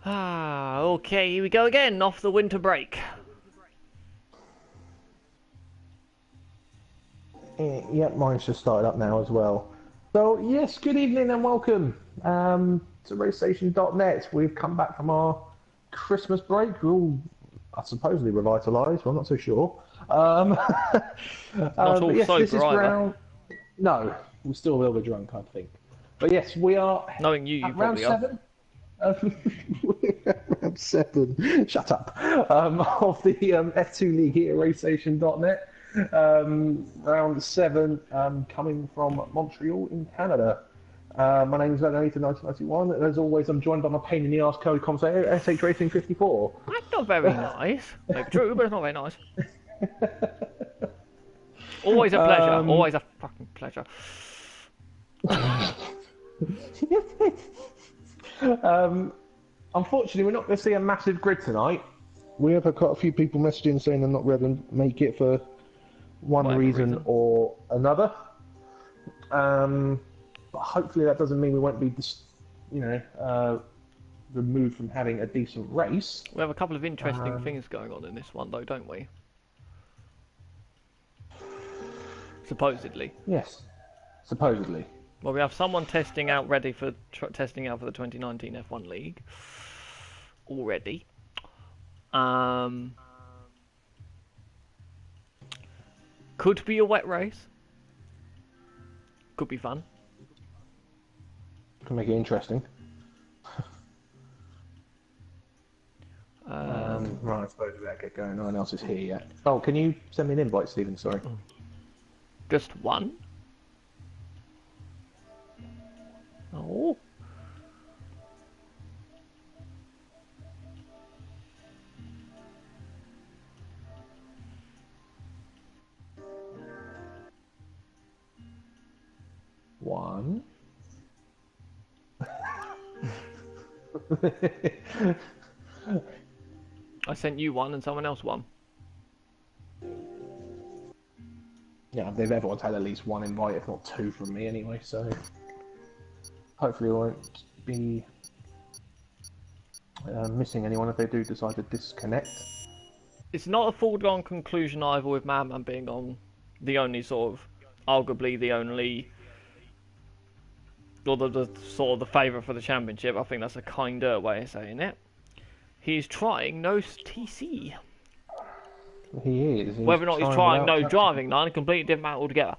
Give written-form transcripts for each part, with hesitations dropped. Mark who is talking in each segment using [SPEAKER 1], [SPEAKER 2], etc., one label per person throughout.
[SPEAKER 1] Ah, okay, here we go again, off the winter break.
[SPEAKER 2] Yep, mine's just started up now as well. So, yes, good evening and welcome to racestation.net. We've come back from our Christmas break. We're all supposedly revitalised, well, I'm not so sure.
[SPEAKER 1] Not all
[SPEAKER 2] But yes, this
[SPEAKER 1] sober
[SPEAKER 2] is
[SPEAKER 1] either.
[SPEAKER 2] round... No, we're still a little bit drunk, I think. But yes, we are
[SPEAKER 1] Knowing you, you
[SPEAKER 2] at round
[SPEAKER 1] probably are.
[SPEAKER 2] 7. Round 7. Shut up. Of the F2 League here at racestation.net. Round 7, coming from Montreal in Canada. My name is Nathan 1991, and as always, I'm joined by my pain in the arse co-commentator, sh-racing54's.
[SPEAKER 1] That's not very nice. Maybe true, but it's not very nice. Always a pleasure. Always a fucking pleasure.
[SPEAKER 2] Unfortunately, we're not going to see a massive grid tonight. We have got a few people messaging saying they're not ready to make it for one reason or another. But hopefully that doesn't mean we won't be, removed from having a decent race.
[SPEAKER 1] We have a couple of interesting things going on in this one, though, don't we? Supposedly.
[SPEAKER 2] Yes, supposedly.
[SPEAKER 1] Well, we have someone testing out ready for testing out for the 2019 F1 League already. Could be a wet race. Could be fun.
[SPEAKER 2] Can make it interesting. Right, I suppose we better get going. No one else is here yet. Oh, can you send me an invite, Stephen? Sorry.
[SPEAKER 1] Just one? Oh.
[SPEAKER 2] One.
[SPEAKER 1] I sent you one and someone else one.
[SPEAKER 2] Yeah, everyone's had at least one invite, if not two from me anyway, so hopefully we won't be missing anyone if they do decide to disconnect.
[SPEAKER 1] It's not a foregone conclusion either with Madman being on the only sort of, arguably the only, or the sort of the favourite for the championship. I think that's a kinder way of saying it. He's trying no TC.
[SPEAKER 2] He is.
[SPEAKER 1] Whether or not he's trying no driving, none, a completely different matter altogether.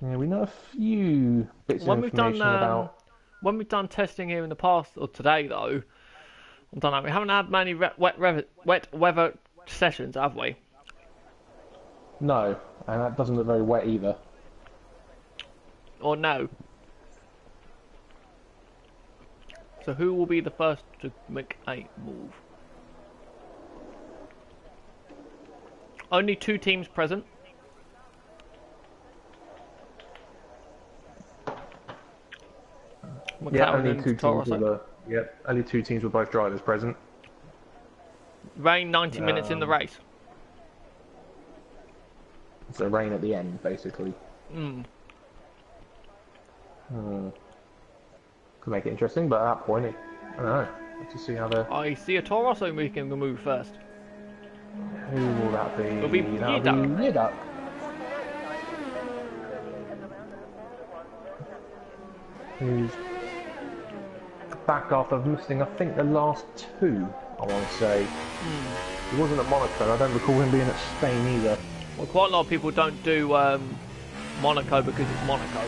[SPEAKER 2] Yeah, we know a few bits of information about...
[SPEAKER 1] When we've done testing here in the past, or today though, I don't know, we haven't had many wet weather sessions, have we?
[SPEAKER 2] No, and that doesn't look very wet either.
[SPEAKER 1] Or no? So who will be the first to make a move? Only 2 teams present.
[SPEAKER 2] Yeah, only 2 teams were. Yep, only 2 teams were both drivers present.
[SPEAKER 1] Rain 90 minutes in the race.
[SPEAKER 2] So rain at the end, basically.
[SPEAKER 1] Mm.
[SPEAKER 2] Could make it interesting, but at that point, I don't know. Let's just see how the...
[SPEAKER 1] I see a Toro, so we can move first.
[SPEAKER 2] Who will that be?
[SPEAKER 1] It'll be
[SPEAKER 2] Yeduck. Yeduck. Who's back after missing, I think, the last 2, I want to say. He wasn't at Monaco. I don't recall him being at Spain either.
[SPEAKER 1] Well, quite a lot of people don't do Monaco because it's Monaco.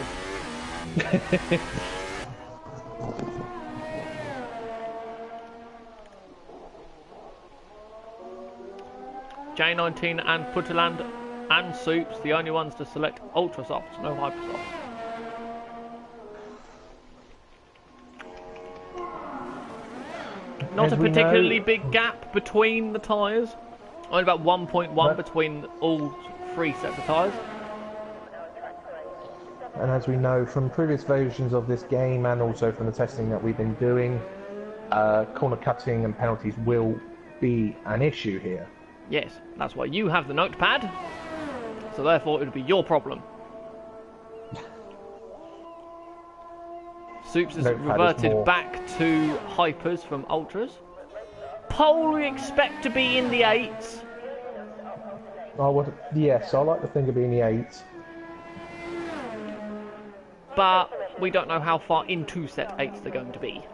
[SPEAKER 1] J19 and Putterland and Soups, the only ones to select Ultra Softs, no Hyper Softs. Not a particularly big gap between the tyres. Only about 1.1 between all 3 sets of tyres.
[SPEAKER 2] And as we know from previous versions of this game and also from the testing that we've been doing, corner cutting and penalties will be an issue here.
[SPEAKER 1] Yes, that's why you have the notepad, so therefore it would be your problem. Soups has reverted back to hypers from ultras. Pole we expect to be in the 8s.
[SPEAKER 2] Yes, I like to think of being the 8s.
[SPEAKER 1] But we don't know how far into set 8s they're going to be.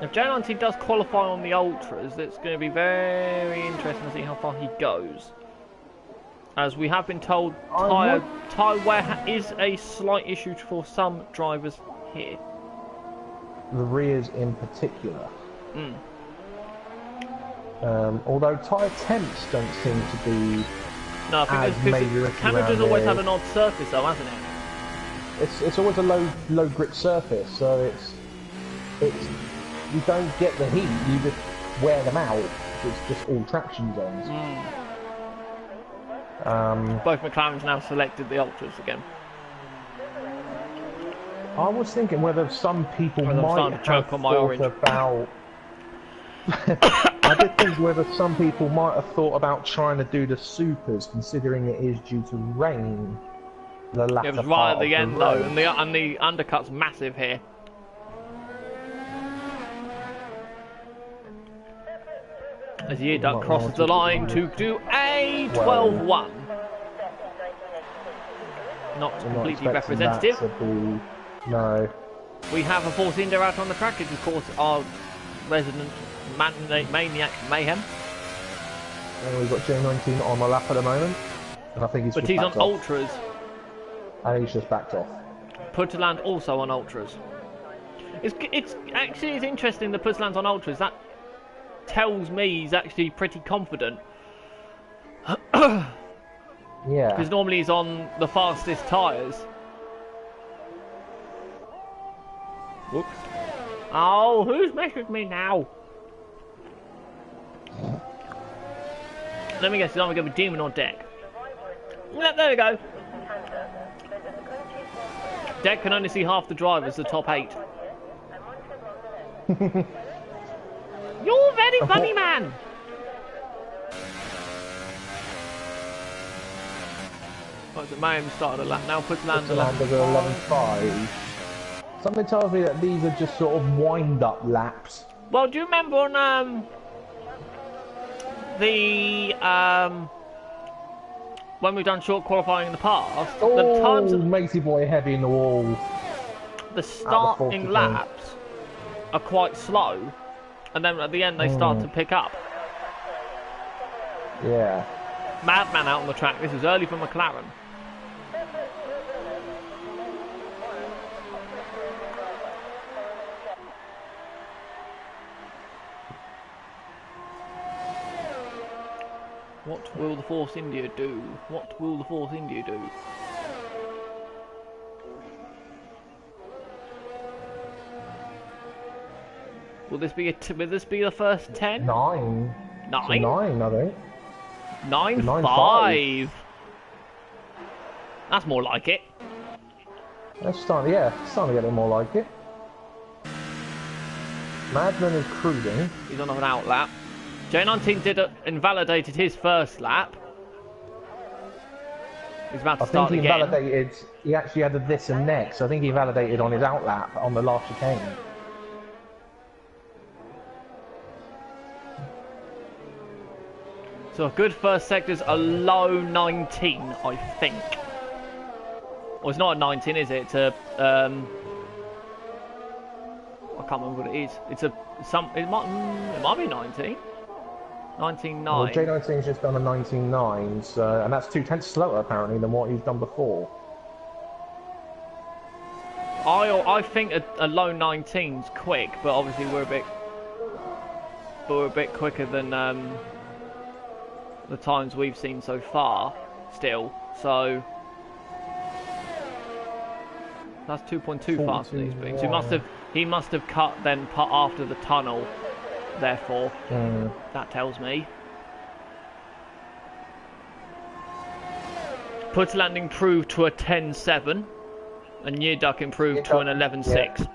[SPEAKER 1] If J19 does qualify on the ultras, it's going to be very interesting to see how far he goes. As we have been told, tyre wear is a slight issue for some drivers here.
[SPEAKER 2] The rears in particular.
[SPEAKER 1] Mm.
[SPEAKER 2] Although tyre temps don't seem to be
[SPEAKER 1] no, I think
[SPEAKER 2] major.
[SPEAKER 1] Canada's always had an odd surface though, hasn't it?
[SPEAKER 2] It's always a low grip surface, so it's you don't get the heat, you just wear them out. It's just all traction zones.
[SPEAKER 1] Both McLaren's now selected the ultras again.
[SPEAKER 2] I was thinking whether some people might have
[SPEAKER 1] choke on my
[SPEAKER 2] thought
[SPEAKER 1] orange.
[SPEAKER 2] about. I did think whether some people might have thought about trying to do the supers, considering it is due to rain. The latter
[SPEAKER 1] it was right at the
[SPEAKER 2] part
[SPEAKER 1] end
[SPEAKER 2] of
[SPEAKER 1] though,
[SPEAKER 2] race.
[SPEAKER 1] and the undercut's massive here. As Yearduck crosses the line to do a 12-1. Not completely representative.
[SPEAKER 2] No.
[SPEAKER 1] We have a Force India out on the track. It's of course our resident maniac Mayhem.
[SPEAKER 2] And we've got J19 on the lap at the moment. And I think he's
[SPEAKER 1] But he's on ultras.
[SPEAKER 2] And he's just backed off.
[SPEAKER 1] Putterland also on ultras. It's actually interesting that Putterland's on ultras. That tells me he's actually pretty confident.
[SPEAKER 2] Yeah.
[SPEAKER 1] Because normally he's on the fastest tyres. Whoops. Oh, who's messaged me now? Let me guess, it's either going to be Demon or Deck. Yep, there we go. Deck can only see half the drivers, the top 8. You're very funny, man! Right, so Mayhem started a lap now, puts Land
[SPEAKER 2] 11.5. Something tells me that these are just sort of wind-up laps.
[SPEAKER 1] Well, do you remember on when we've done short qualifying in the past, the times of
[SPEAKER 2] Macy boy heavy in the wall.
[SPEAKER 1] The starting laps are quite slow, and then at the end they start to pick up.
[SPEAKER 2] Yeah.
[SPEAKER 1] Madman out on the track. This is early for McLaren. What will the Force India do? What will the Force India do? Will this be the first 10?
[SPEAKER 2] 9.
[SPEAKER 1] 9?
[SPEAKER 2] 9, I think.
[SPEAKER 1] 9-5. That's more like it.
[SPEAKER 2] That's starting, it's starting to get a bit more like it. Madman is cruising.
[SPEAKER 1] He's on an out lap. J19 invalidated his first lap. He's about to start again.
[SPEAKER 2] I think he actually added this and next. I think he validated on his out lap on the last chicane.
[SPEAKER 1] So a good first sector's a low 19, I think. Well, it's not a 19, is it? It's a I can't remember what it is. It's a it might be 19. 19.9.
[SPEAKER 2] Well, J19's just done a 19.9, so, and that's 2/10 slower apparently than what he's done before.
[SPEAKER 1] I think a low 19's quick, but obviously we're a bit quicker than the times we've seen so far. Still, so that's 2.2 faster than he's been. So he must have cut after the tunnel. Therefore, that tells me. Putterland improved to a 10.7, and Yearduck improved to an 11.6.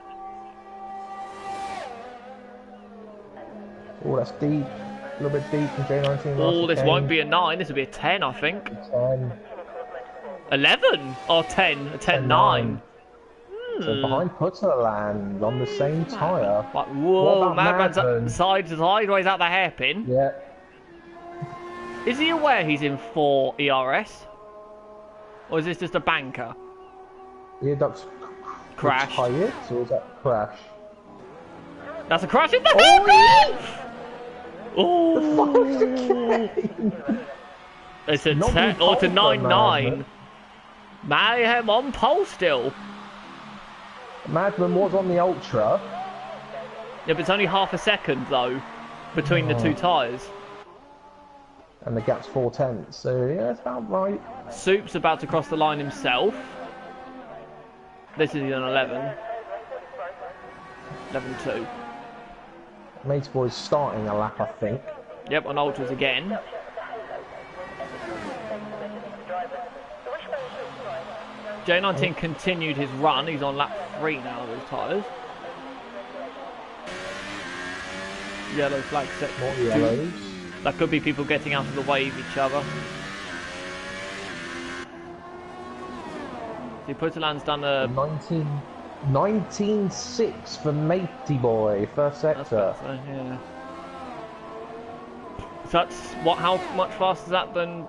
[SPEAKER 2] Oh, that's deep. A little bit deep from J19.
[SPEAKER 1] Oh, this won't be a 9. This will be a 10, I think.
[SPEAKER 2] 10.
[SPEAKER 1] 11 or 10. A 10-9.
[SPEAKER 2] So behind Putterland on the same tyre.
[SPEAKER 1] Like, whoa, Madman's sideways out the hairpin.
[SPEAKER 2] Yeah.
[SPEAKER 1] Is he aware he's in 4 ERS? Or is this just a banker?
[SPEAKER 2] Ear ducts
[SPEAKER 1] Crash.
[SPEAKER 2] Or is that crash?
[SPEAKER 1] That's a crash in the hairpin! Oh! It's a 10 or to 9-9. Mayhem on pole still.
[SPEAKER 2] Madman was on the Ultra.
[SPEAKER 1] Yeah, but it's only half a second though between the 2 tyres.
[SPEAKER 2] And the gap's 4/10, so yeah, it's about right.
[SPEAKER 1] Soup's about to cross the line himself. This is an 11. 11-2.
[SPEAKER 2] Mate's Boy's starting a lap, I think.
[SPEAKER 1] Yep, on Ultras again. J19 continued his run. He's on lap 3 now of his tyres. Yellow flag set.
[SPEAKER 2] More yellows.
[SPEAKER 1] That could be people getting out of the way of each other. See, Putterland's done a
[SPEAKER 2] 19.6 for Matey Boy, first sector.
[SPEAKER 1] Yeah. So that's what? How much faster is that than?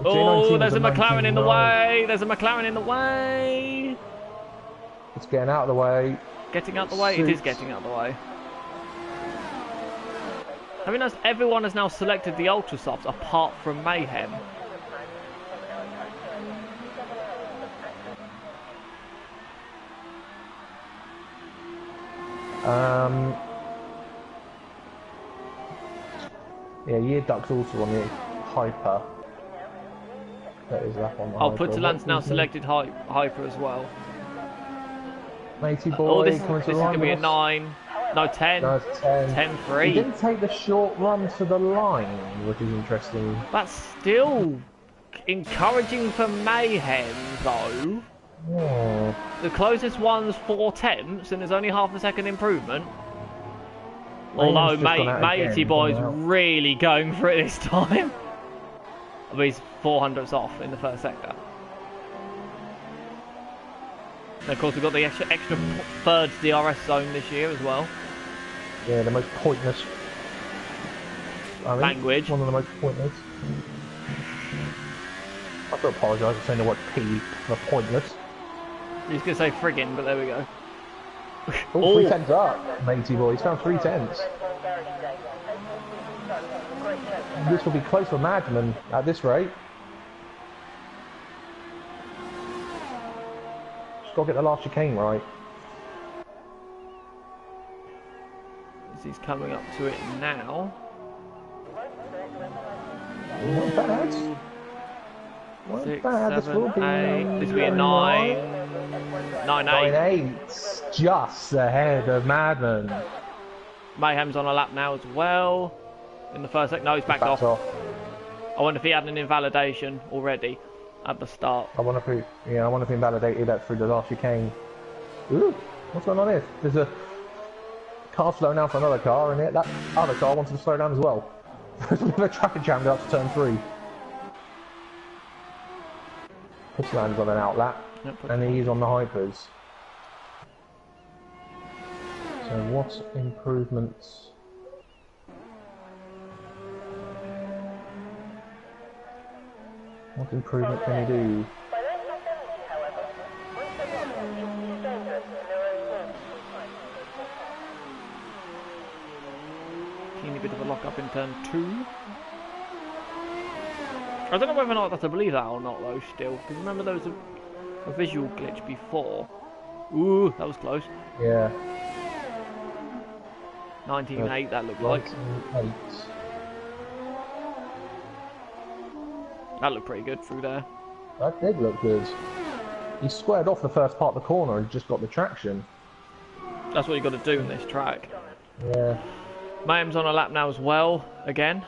[SPEAKER 1] Oh, there's a McLaren in the way. There's a McLaren in the way.
[SPEAKER 2] It's getting out of the way.
[SPEAKER 1] Getting out the way. It is getting out the way. I mean, everyone has now selected the Ultra Softs apart from Mayhem.
[SPEAKER 2] Yeah, Year Duck's also on the Hyper. That is that on the Hyper.
[SPEAKER 1] Putterland's now selected Hyper as well.
[SPEAKER 2] Matey Boy,
[SPEAKER 1] oh, this is going to be a 9. No, 10.
[SPEAKER 2] No, it's 10.
[SPEAKER 1] 10-3.
[SPEAKER 2] He didn't take the short run to the line, which is interesting.
[SPEAKER 1] That's still encouraging for Mayhem, though.
[SPEAKER 2] Yeah.
[SPEAKER 1] The closest one's 4/10, and there's only half a second improvement. Although Matey Boy's really going for it this time. But he's 400ths off in the first sector. And of course we've got the extra third DRS zone this year as well.
[SPEAKER 2] Yeah, the most pointless
[SPEAKER 1] language.
[SPEAKER 2] One of the most pointless. I have to apologise for saying the word P for pointless.
[SPEAKER 1] He's going to say friggin', but there we go.
[SPEAKER 2] Oh, 3/10s up, Matey Boy. He's found 3/10s. This will be close for Madman at this rate. Just got to get the last chicane right.
[SPEAKER 1] As he's coming up to it now.
[SPEAKER 2] Not bad. Not
[SPEAKER 1] 6,
[SPEAKER 2] bad.
[SPEAKER 1] 7, 8. This will be a 9. 9-8.
[SPEAKER 2] 9-8. Just ahead of Madman.
[SPEAKER 1] Mayhem's on a lap now as well. In the first second. No, he's backed off. I wonder if he had an invalidation already at the start.
[SPEAKER 2] I wonder if he invalidated that through the last chicane. Ooh, what's going on here? There's a car slowing down for another car, and that other car wanted to slow down as well. There's a bit of a traffic jam up to turn 3. Putterland's on an outlap, and he's on the Hypers. So what improvements? What improvement can he do?
[SPEAKER 1] Teeny bit of a lock up in turn 2. I don't know whether or not to believe that or not though still, because remember there was a visual glitch before. Ooh, that was close.
[SPEAKER 2] Yeah.
[SPEAKER 1] 19.8 that looked like.
[SPEAKER 2] 19.8.
[SPEAKER 1] That looked pretty good through there.
[SPEAKER 2] That did look good. He squared off the first part of the corner and just got the traction.
[SPEAKER 1] That's what you got to do in this track.
[SPEAKER 2] Yeah.
[SPEAKER 1] Mayhem's on a lap now as well, again.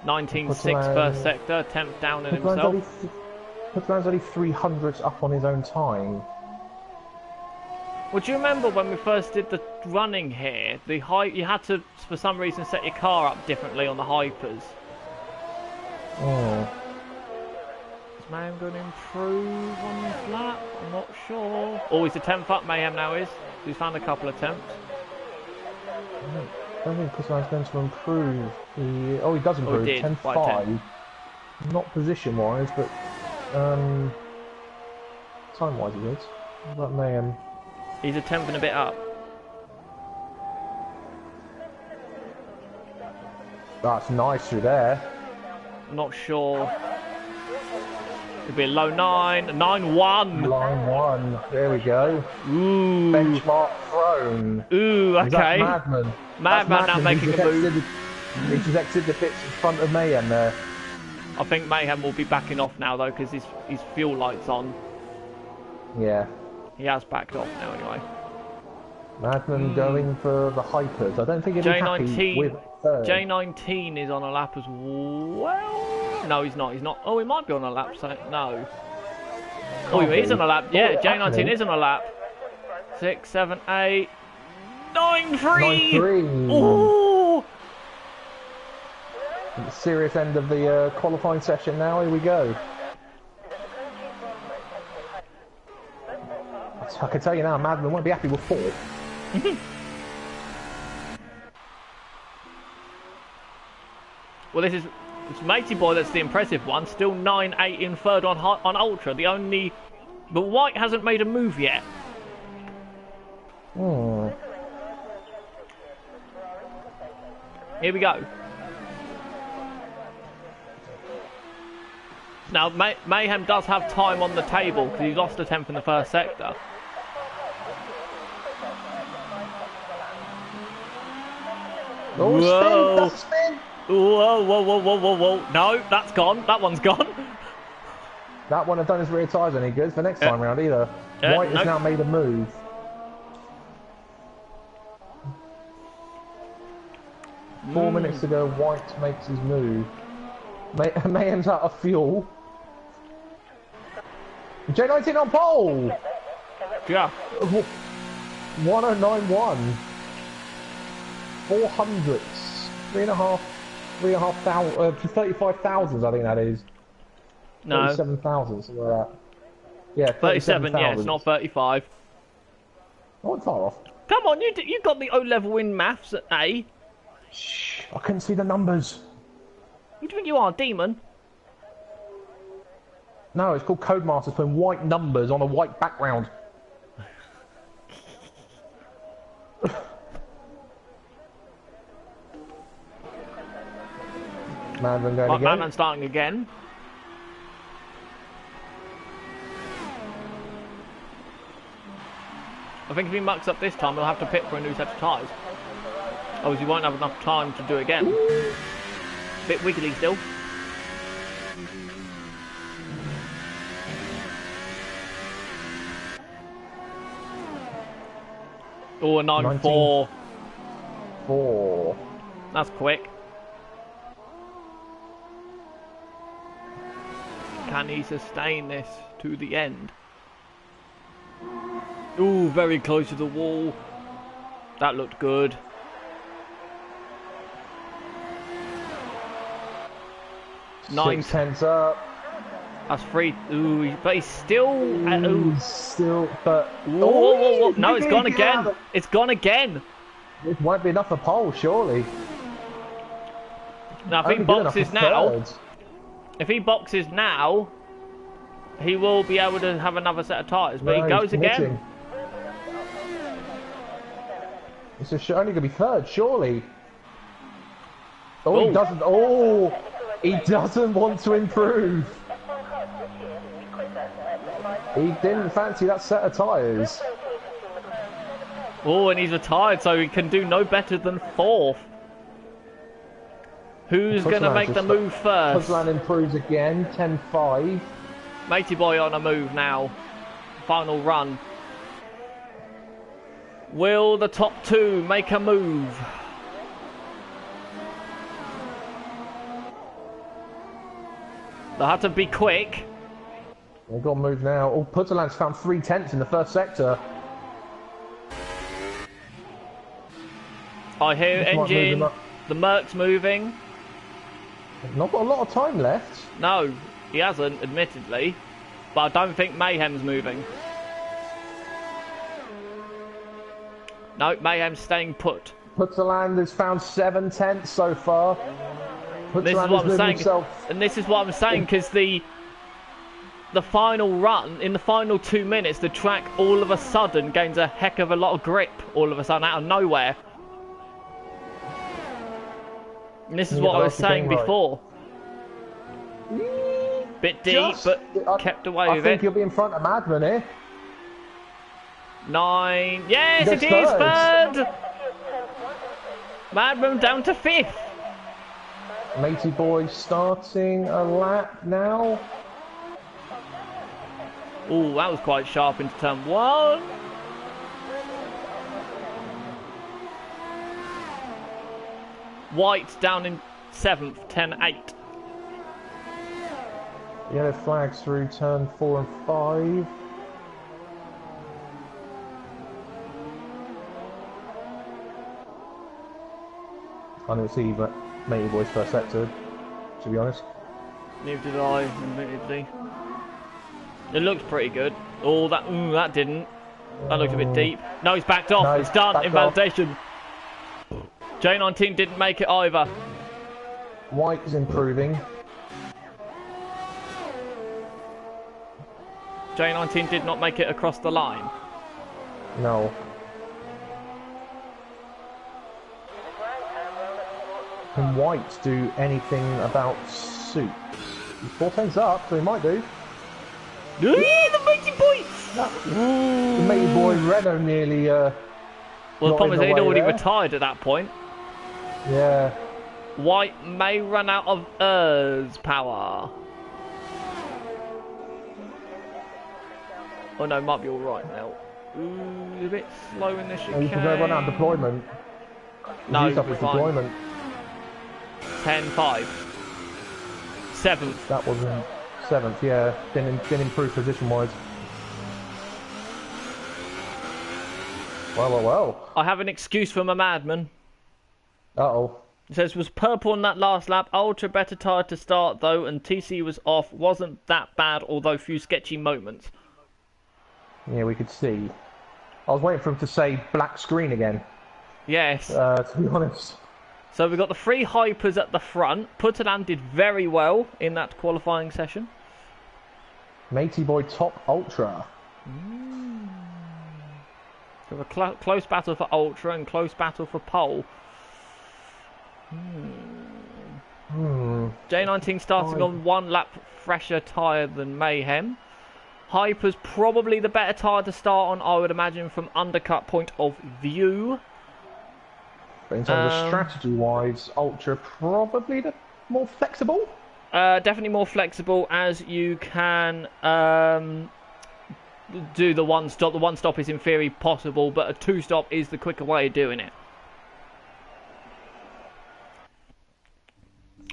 [SPEAKER 1] 19.6 first sector, 10th down in himself.
[SPEAKER 2] Putterland's only 300ths up on his own time.
[SPEAKER 1] Well, do you remember when we first did the running here? The you had to, for some reason, set your car up differently on the hypers.
[SPEAKER 2] Oh.
[SPEAKER 1] Is Mayhem going to improve on this lap? I'm not sure. Oh, he's the 10th up, Mayhem now is. He's found a couple of attempts.
[SPEAKER 2] I don't think Puslan's going to improve. He does improve. 10.5. Not position-wise, but time-wise he is. What about Mayhem?
[SPEAKER 1] He's a 10th and a bit up.
[SPEAKER 2] That's nice through there.
[SPEAKER 1] Not sure. It'd be a low 9. 9-1.
[SPEAKER 2] Line 1. There we go.
[SPEAKER 1] Ooh.
[SPEAKER 2] Benchmark thrown.
[SPEAKER 1] Ooh, okay.
[SPEAKER 2] That's Madman.
[SPEAKER 1] Madman now making a move.
[SPEAKER 2] He just exited the bits in front of Mayhem there.
[SPEAKER 1] I think Mayhem will be backing off now though, because his fuel light's on.
[SPEAKER 2] Yeah.
[SPEAKER 1] He has backed off now anyway.
[SPEAKER 2] Madman going for the hypers. I don't think he'll be happy with third.
[SPEAKER 1] J19 is on a lap as well. No, he's not. He's not. Oh, he might be on a lap. So no. Oh, he is on a lap. Yeah, J19 is on a lap. 6, 7, 8, 9, 3.
[SPEAKER 2] 9-3.
[SPEAKER 1] Ooh.
[SPEAKER 2] The serious end of the qualifying session now. Here we go. I can tell you now, Madman won't be happy with 4.
[SPEAKER 1] Well, it's Matey Boy that's the impressive one. Still 9-8 in third on Ultra. But White hasn't made a move yet. Here we go. Now, Mayhem does have time on the table because he lost a 10th in the first sector.
[SPEAKER 2] Oh,
[SPEAKER 1] whoa.
[SPEAKER 2] That's a spin.
[SPEAKER 1] Whoa, whoa, whoa, whoa, whoa, whoa. No, that's gone. That one's gone.
[SPEAKER 2] That one had done his rear tyres any good for next time round either. White has now made a move. Four minutes ago, White makes his move. Mayhem's out of fuel. J19 on pole!
[SPEAKER 1] Yeah.
[SPEAKER 2] 1091. 400s. 35,000 I think that is.
[SPEAKER 1] No.
[SPEAKER 2] 37,000, something like that. Yeah,
[SPEAKER 1] 37, yeah, it's not 35.
[SPEAKER 2] Not far off.
[SPEAKER 1] Come on, you got the O level in maths at A.
[SPEAKER 2] Shh, I couldn't see the numbers.
[SPEAKER 1] Who do you think you are, demon?
[SPEAKER 2] No, it's called Codemasters, putting white numbers on a white background. Madman going again.
[SPEAKER 1] Madman starting again. I think if he mucks up this time, he'll have to pit for a new set of tyres. Otherwise, he won't have enough time to do it again. Ooh. Bit wiggly still. Oh, a 9-4.
[SPEAKER 2] 4.
[SPEAKER 1] That's quick. Can he sustain this to the end? Ooh, very close to the wall. That looked good. Nine
[SPEAKER 2] 6 up.
[SPEAKER 1] That's 3. Ooh, but he's still.
[SPEAKER 2] Still, but.
[SPEAKER 1] Whoa, whoa, whoa, whoa. No, it's gone again. It's gone again.
[SPEAKER 2] It won't be enough for pole, surely.
[SPEAKER 1] Now, if he boxes now, he will be able to have another set of tyres. But he goes again.
[SPEAKER 2] It's only going to be third, surely. Oh, he doesn't. Oh, he doesn't want to improve. He didn't fancy that set of tyres.
[SPEAKER 1] Oh, and he's retired, so he can do no better than 4th. Who's going to make the move first?
[SPEAKER 2] Puslan improves again, 10-5.
[SPEAKER 1] Matey Boy on a move now. Final run. Will the top 2 make a move? They'll have to be quick.
[SPEAKER 2] They've got to move now. Oh, Putterland's found 3/10 in the first sector.
[SPEAKER 1] I hear
[SPEAKER 2] Just might move him
[SPEAKER 1] engine.
[SPEAKER 2] up.
[SPEAKER 1] The Merc's moving.
[SPEAKER 2] Not got a lot of time left.
[SPEAKER 1] No, he hasn't, admittedly. But I don't think Mayhem's moving. No, Mayhem's staying put.
[SPEAKER 2] Putterland has found 7/10 so far.
[SPEAKER 1] This is
[SPEAKER 2] Putterland
[SPEAKER 1] what
[SPEAKER 2] has
[SPEAKER 1] I'm saying,
[SPEAKER 2] moved himself.
[SPEAKER 1] and this is what I'm saying, because the final run, in the final 2 minutes, the track all of a sudden gains a heck of a lot of grip, all of a sudden, out of nowhere. And this is what I was saying before. Bit deep, but kept away with it.
[SPEAKER 2] I think you'll be in front of Madman here.
[SPEAKER 1] 9. Yes,
[SPEAKER 2] That's
[SPEAKER 1] it is
[SPEAKER 2] third.
[SPEAKER 1] third. Madman down to 5th.
[SPEAKER 2] Matey Boy starting a lap now.
[SPEAKER 1] Oh, that was quite sharp into turn 1. White down in 7th, 10-8.
[SPEAKER 2] Yellow flags through turn 4 and 5. I didn't see Matey Boy's first sector, to be honest.
[SPEAKER 1] Neither did I, admittedly. It looks pretty good. Oh, that didn't. That looked a bit deep. No, he's backed off.
[SPEAKER 2] No,
[SPEAKER 1] It's done.
[SPEAKER 2] backed
[SPEAKER 1] Invalidation. J19 didn't make it either.
[SPEAKER 2] White is improving.
[SPEAKER 1] J19 did not make it across the line.
[SPEAKER 2] No. Can White do anything about Soup? He's 4 tenths up, so he might do.
[SPEAKER 1] The Matey Boy!
[SPEAKER 2] The Matey Boy Renault nearly.
[SPEAKER 1] Well, the problem is
[SPEAKER 2] in
[SPEAKER 1] he'd
[SPEAKER 2] the way
[SPEAKER 1] already
[SPEAKER 2] there.
[SPEAKER 1] retired at that point.
[SPEAKER 2] Yeah.
[SPEAKER 1] White may run out of ERS power. Oh no, might be alright now. Ooh, a bit slow in the chicane.
[SPEAKER 2] You can go run out of deployment.
[SPEAKER 1] No,
[SPEAKER 2] Use up his
[SPEAKER 1] fine.
[SPEAKER 2] deployment.
[SPEAKER 1] 10-5. 7th.
[SPEAKER 2] That wasn't 7th, yeah. Didn't improve position wise. Well.
[SPEAKER 1] I have an excuse for my madman.
[SPEAKER 2] Uh-oh.
[SPEAKER 1] It says, was purple on that last lap. Ultra better tyre to start though, and TC was off. Wasn't that bad, although few sketchy moments.
[SPEAKER 2] Yeah, we could see. I was waiting for him to say black screen again.
[SPEAKER 1] Yes.
[SPEAKER 2] To be honest.
[SPEAKER 1] So we've got the 3 hypers at the front. Putterland did very well in that qualifying session.
[SPEAKER 2] Matey Boy top ultra.
[SPEAKER 1] So a close battle for ultra and close battle for pole. J19 starting on 1 lap fresher tyre than Mayhem. Hyper's probably the better tyre to start on, I would imagine, from undercut point of view.
[SPEAKER 2] But in terms of strategy-wise, ultra probably the more flexible.
[SPEAKER 1] Definitely more flexible, as you can do the 1-stop. The 1-stop is in theory possible, but a 2-stop is the quicker way of doing it.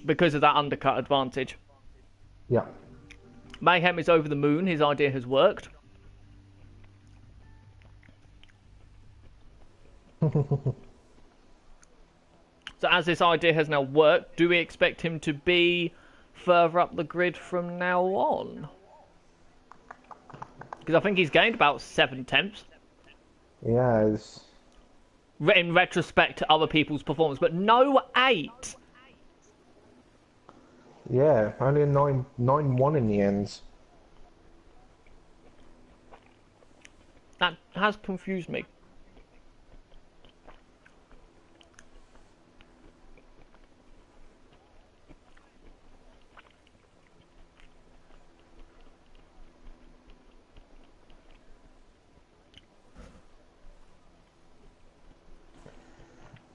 [SPEAKER 1] Because of that undercut advantage.
[SPEAKER 2] Yeah.
[SPEAKER 1] Mayhem is over the moon. His idea has worked. So as this idea has now worked, do we expect him to be further up the grid from now on? Because I think he's gained about 7 tenths.
[SPEAKER 2] Yeah.
[SPEAKER 1] In retrospect to other people's performance, but no 8.
[SPEAKER 2] Yeah, only a 9-1 in the end.
[SPEAKER 1] That has confused me.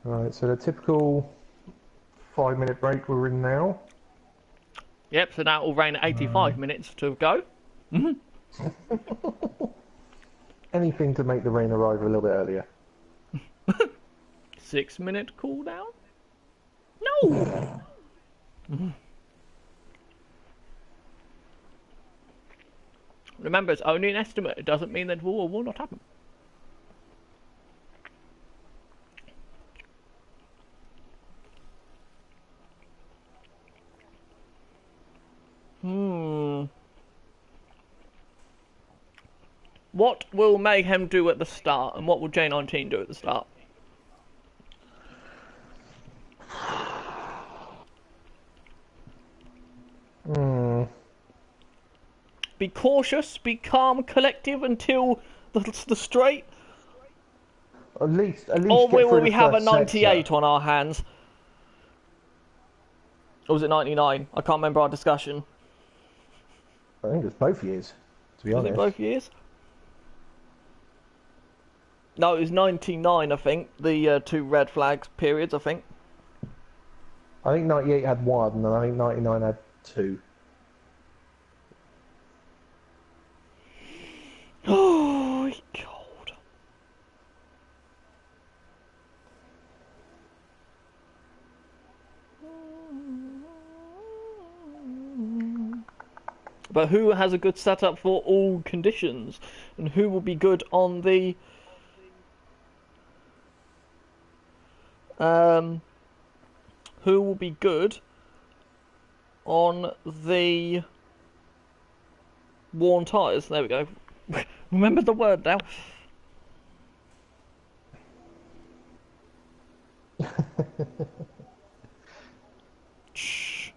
[SPEAKER 2] Right, so the typical 5-minute break we're in now.
[SPEAKER 1] Yep, so now it will rain at 85 minutes to go.
[SPEAKER 2] Anything to make the rain arrive a little bit earlier.
[SPEAKER 1] 6-minute cooldown? No! Remember, it's only an estimate. It doesn't mean that will or will not happen. What will Mayhem do at the start, and what will J19 do at the start? Be cautious, be calm, collective until the straight.
[SPEAKER 2] At least.
[SPEAKER 1] Or will we have a
[SPEAKER 2] first
[SPEAKER 1] 98
[SPEAKER 2] sector.
[SPEAKER 1] on our hands? Or was it 99? I can't remember our discussion.
[SPEAKER 2] I think it's both years, to be honest.
[SPEAKER 1] Was it both years? No, it was 99, I think. The 2 red flags periods, I think.
[SPEAKER 2] I think 98 had 1, and I think 99 had 2.
[SPEAKER 1] Oh, God. But who has a good setup for all conditions? And who will be good on the... who will be good on the worn tyres? There we go. Remember the word now. Shh.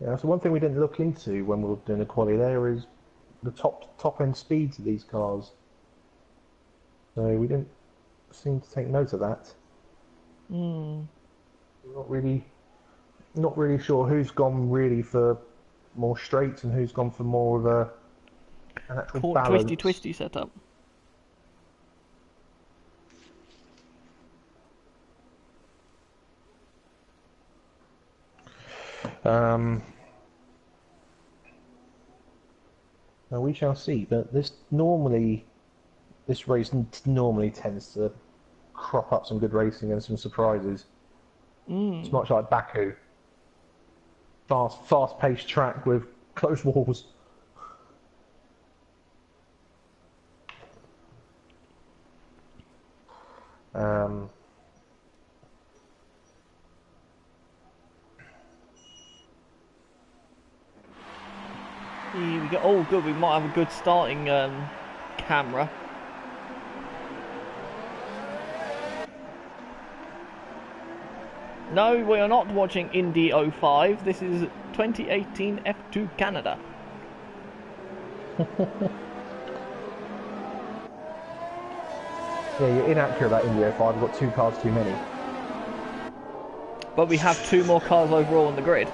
[SPEAKER 2] Yeah, so one thing we didn't look into when we were doing the quali there is the top end speeds of these cars. So we didn't seem to take note of that. Not really sure who's gone really for more straights and who's gone for more of an actual balance.
[SPEAKER 1] Twisty setup.
[SPEAKER 2] Now we shall see, but this race normally tends to crop up some good racing and some surprises. It's much like Baku. Fast-paced track with close walls.
[SPEAKER 1] Here we go. Oh, good. We might have a good starting camera. No, we are not watching Indy 05. This is 2018 F2 Canada.
[SPEAKER 2] Yeah, you're inaccurate about Indy 05. We've got 2 cars too many.
[SPEAKER 1] But we have 2 more cars overall on the grid.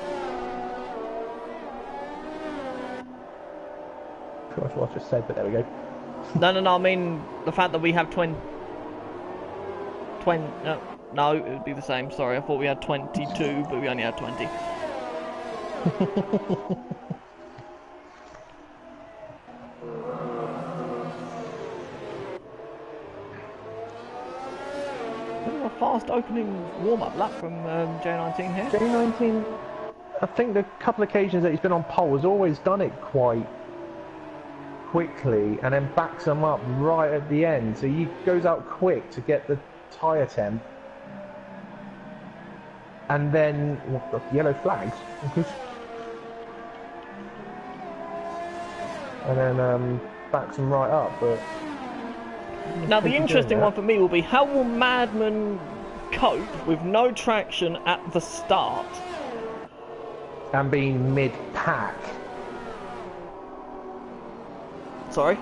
[SPEAKER 2] That's what I just said, but there we go.
[SPEAKER 1] No, I mean the fact that we have 20... no, it would be the same. Sorry, I thought we had 22, but we only had 20. A fast opening warm-up lap from J19 here.
[SPEAKER 2] J19, I think the couple of occasions that he's been on pole has always done it quite quickly and then backs them up right at the end. So he goes out quick to get the tyre temp. And then yellow flags. And then backs them right up. But
[SPEAKER 1] now the interesting one for me will be, how will Madman cope with no traction at the start?
[SPEAKER 2] And being mid-pack.
[SPEAKER 1] Sorry?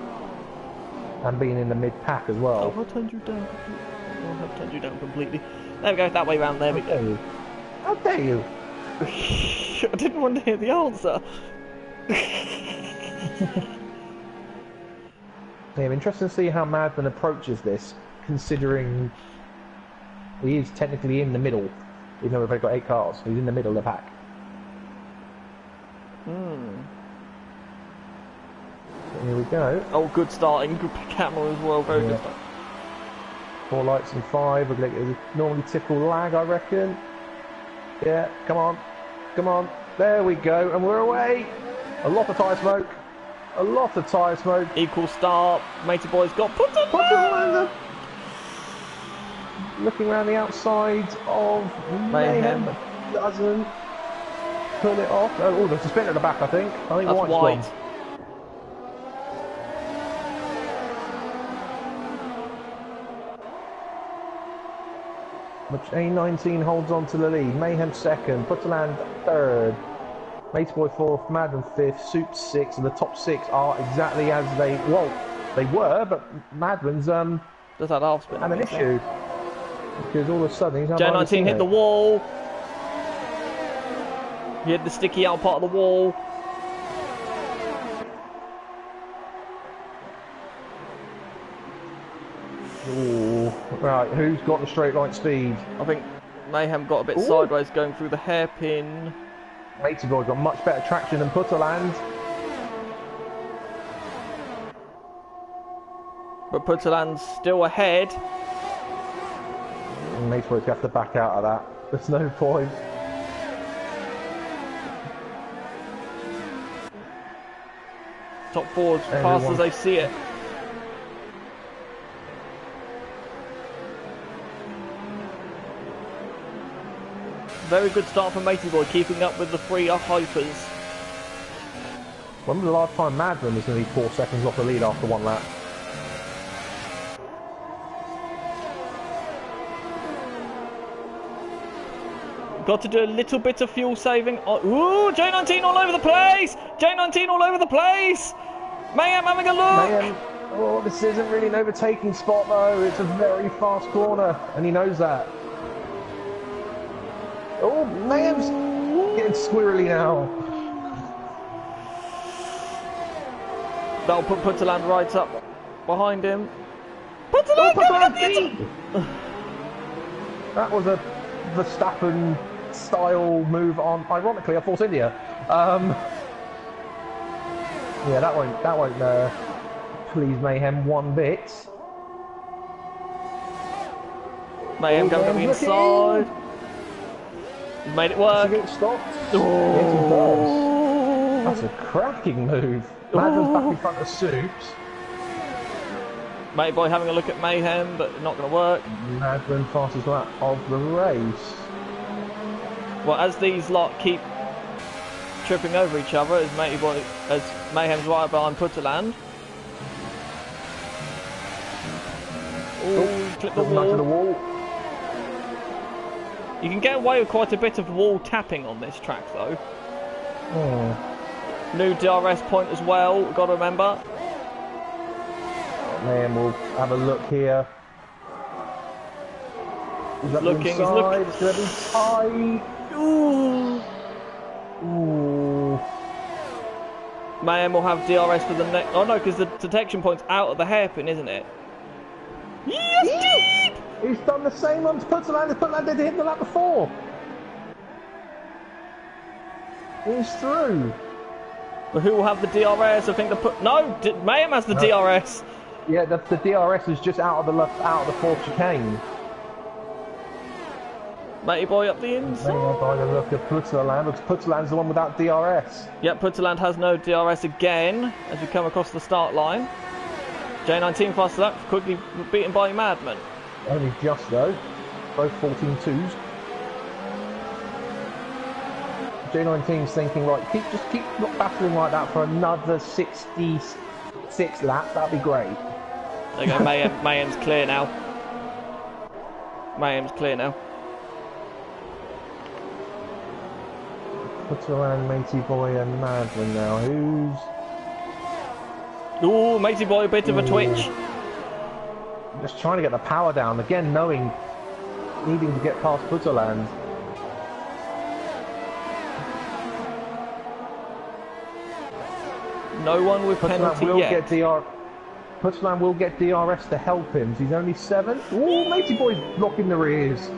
[SPEAKER 2] And being in the mid-pack as well.
[SPEAKER 1] Oh, I turned you down completely. Oh, I turned you down completely. There we go, that way round, there we go.
[SPEAKER 2] How dare you?
[SPEAKER 1] I didn't want to hear the answer.
[SPEAKER 2] Yeah, interesting to see how Madman approaches this, considering he is technically in the middle, even though we've got 8 cars. He's in the middle of the pack. Here we go.
[SPEAKER 1] Oh, good starting, good camera as well, very good start.
[SPEAKER 2] 4 lights and 5. We're going to get a normally typical lag, I reckon. Yeah, come on. Come on. There we go. And we're away. A lot of tyre smoke. A lot of tyre smoke.
[SPEAKER 1] Equal start. Matey boy's got put on.
[SPEAKER 2] Looking around the outside of Mayhem. Doesn't pull it off. Oh, there's a spin at the back, I think.
[SPEAKER 1] That's
[SPEAKER 2] White's
[SPEAKER 1] white.
[SPEAKER 2] gone. Which A19 holds on to the lead. Mayhem second. Putterland third. Matey boy fourth. Madden fifth. Soup sixth. And the top 6 are exactly as they were, but Madman's
[SPEAKER 1] Just had half spin.
[SPEAKER 2] had an issue. Because all of a sudden he's
[SPEAKER 1] J19 hit the wall. He hit the sticky out part of the wall.
[SPEAKER 2] Ooh. Right, who's got the straight line speed?
[SPEAKER 1] I think Mayhem got a bit sideways going through the hairpin.
[SPEAKER 2] Matey boy got much better traction than Putterland.
[SPEAKER 1] But Putterland's still ahead.
[SPEAKER 2] Matey boy's got to back out of that. There's no point.
[SPEAKER 1] Top 4 as fast as they see it. Very good start from Matey boy, keeping up with the 3 hypers.
[SPEAKER 2] When was the last time Madman was nearly 4 seconds off the lead after 1 lap?
[SPEAKER 1] Got to do a little bit of fuel saving. Ooh, J19 all over the place! J19 all over the place! Mayhem having a look!
[SPEAKER 2] Mayhem, oh, this isn't really an overtaking spot though. It's a very fast corner, and he knows that. Oh, Mayhem's getting squirrely now.
[SPEAKER 1] That'll put Putterland right up behind him. Putterland coming
[SPEAKER 2] beat! That was a Verstappen style move on, ironically, a Force India. Yeah, that won't please Mayhem one bit.
[SPEAKER 1] Mayhem going to the inside. He's made it work.
[SPEAKER 2] Does he get stopped? Oh. Yes, he does. That's a cracking move. Madden's back in front of Soups.
[SPEAKER 1] Matey boy having a look at Mayhem, but not going to work.
[SPEAKER 2] Madden fastest lap of the race.
[SPEAKER 1] Well, as these lot keep tripping over each other, as Mayhem's right behind Putterland. Oh, clip the wall. You can get away with quite a bit of wall tapping on this track, though.
[SPEAKER 2] Oh.
[SPEAKER 1] New DRS point as well, got to remember.
[SPEAKER 2] Man, we'll have a look here. He's looking. It's going to be tight.
[SPEAKER 1] Ooh.
[SPEAKER 2] Ooh.
[SPEAKER 1] Mayhem will have DRS for the next. Oh no, because the detection point's out of the hairpin, isn't it? Yes, deep!
[SPEAKER 2] He's done the same on Putterland as Putterland did hit the lap before. He's through.
[SPEAKER 1] But who will have the DRS? I think Mayhem has the DRS.
[SPEAKER 2] Yeah, the DRS is just out of the fourth chicane.
[SPEAKER 1] Matey boy up the inside.
[SPEAKER 2] By the look at Putterland, because Putterland's the one without DRS.
[SPEAKER 1] Yep, Putterland has no DRS again as we come across the start line. J19 fast up, quickly beaten by Madman.
[SPEAKER 2] Only just though, both 14.2s. J19's thinking, right, just keep not battling like that for another 66 laps. That'd be great.
[SPEAKER 1] There you go, Mayhem's clear now. Mayhem's clear now.
[SPEAKER 2] Putterland, Matey boy, and Madman now.
[SPEAKER 1] Ooh, Matey boy, a bit of a twitch.
[SPEAKER 2] Just trying to get the power down again, needing to get past Putterland.
[SPEAKER 1] No one with penalty yet.
[SPEAKER 2] Putterland will get DRS to help him. He's only 7. Ooh, Matey boy's blocking the rears.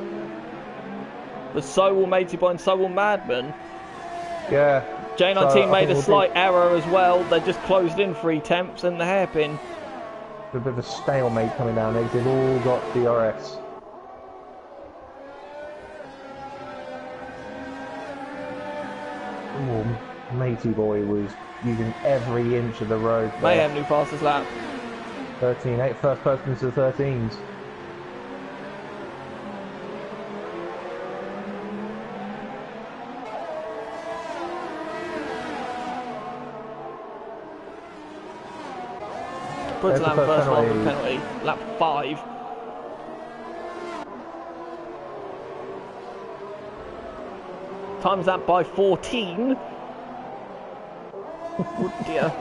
[SPEAKER 1] But so will Matey boy and so will Madman.
[SPEAKER 2] Yeah.
[SPEAKER 1] J19 made a slight error as well. They just closed in 3 temps and the hairpin.
[SPEAKER 2] a bit of a stalemate coming down there. They've all got DRS. Ooh, Matey Boy was using every inch of the road there.
[SPEAKER 1] Mayhem new fastest lap.
[SPEAKER 2] 13.8, first person into the 13s.
[SPEAKER 1] Putzland first one with penalty. Lap 5. Times that by 14. Oh dear.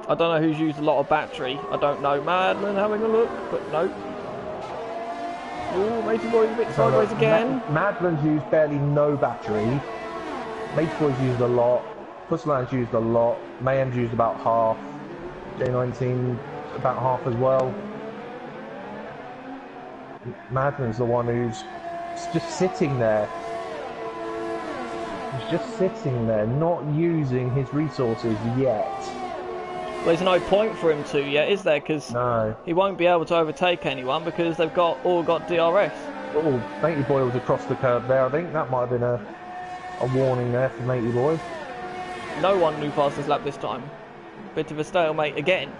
[SPEAKER 1] I don't know who's used a lot of battery. I don't know. Madman having a look, but no. Oh, Matey Boy's a bit sideways again.
[SPEAKER 2] Madman's used barely no battery. Matey Boy's used a lot. Putzland's used a lot. Mayhem's used about half. J19 about half as well. Madman's the one who's just sitting there. He's just sitting there, not using his resources yet.
[SPEAKER 1] Well, there's no point for him to yet, is there? Because he won't be able to overtake anyone because they've all got DRS.
[SPEAKER 2] Oh, Matey Boy was across the curb there. I think that might have been a warning there for Matey Boy.
[SPEAKER 1] No one knew fastest lap this time. Bit of a stalemate again.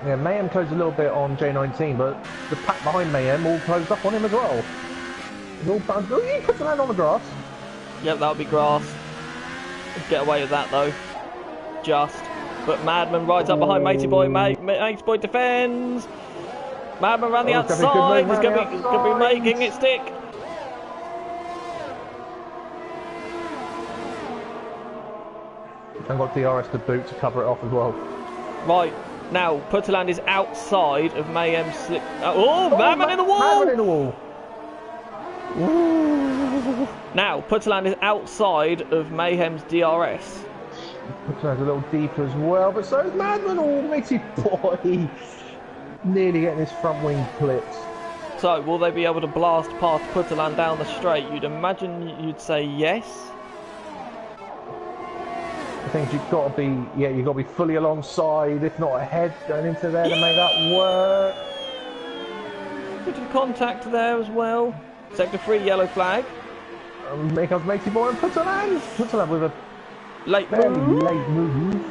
[SPEAKER 2] Yeah, Mayhem closed a little bit on J19, but the pack behind Mayhem all closed up on him as well. He's all bound. Oh, he puts the land on the grass.
[SPEAKER 1] Yep, that'll be grass. Get away with that though. Just. But Madman rides up behind Matey Boy. Matey Boy defends. Madman around the outside. He's going to be making it stick.
[SPEAKER 2] And got DRS to boot to cover it off as well.
[SPEAKER 1] Right, now Putzland is outside of Mayhem's slip. Madman in the wall!
[SPEAKER 2] Madman in the wall!
[SPEAKER 1] Ooh. Now Putzland is outside of Mayhem's DRS.
[SPEAKER 2] Putzland's a little deeper as well, but so is Madman. Oh, Matey Boy! Nearly getting his front wing clipped.
[SPEAKER 1] So, will they be able to blast past Putzland down the straight? You'd imagine you'd say yes.
[SPEAKER 2] I think you've got to be fully alongside, if not ahead, going into there to make that work.
[SPEAKER 1] Bit of contact there as well. Sector 3 yellow flag.
[SPEAKER 2] Here comes Matey Boy and Putzland. Putzland with a
[SPEAKER 1] late
[SPEAKER 2] move.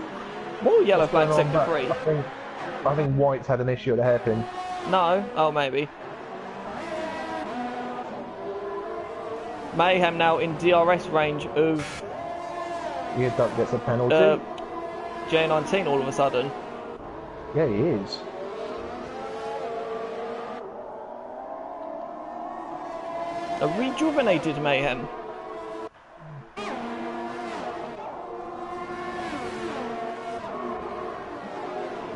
[SPEAKER 1] More yellow flag sector 3.
[SPEAKER 2] I think White's had an issue at the hairpin.
[SPEAKER 1] No? Oh, maybe. Mayhem now in DRS range of...
[SPEAKER 2] Duck gets a penalty.
[SPEAKER 1] J19 all of a sudden.
[SPEAKER 2] Yeah, he is.
[SPEAKER 1] A rejuvenated Mayhem.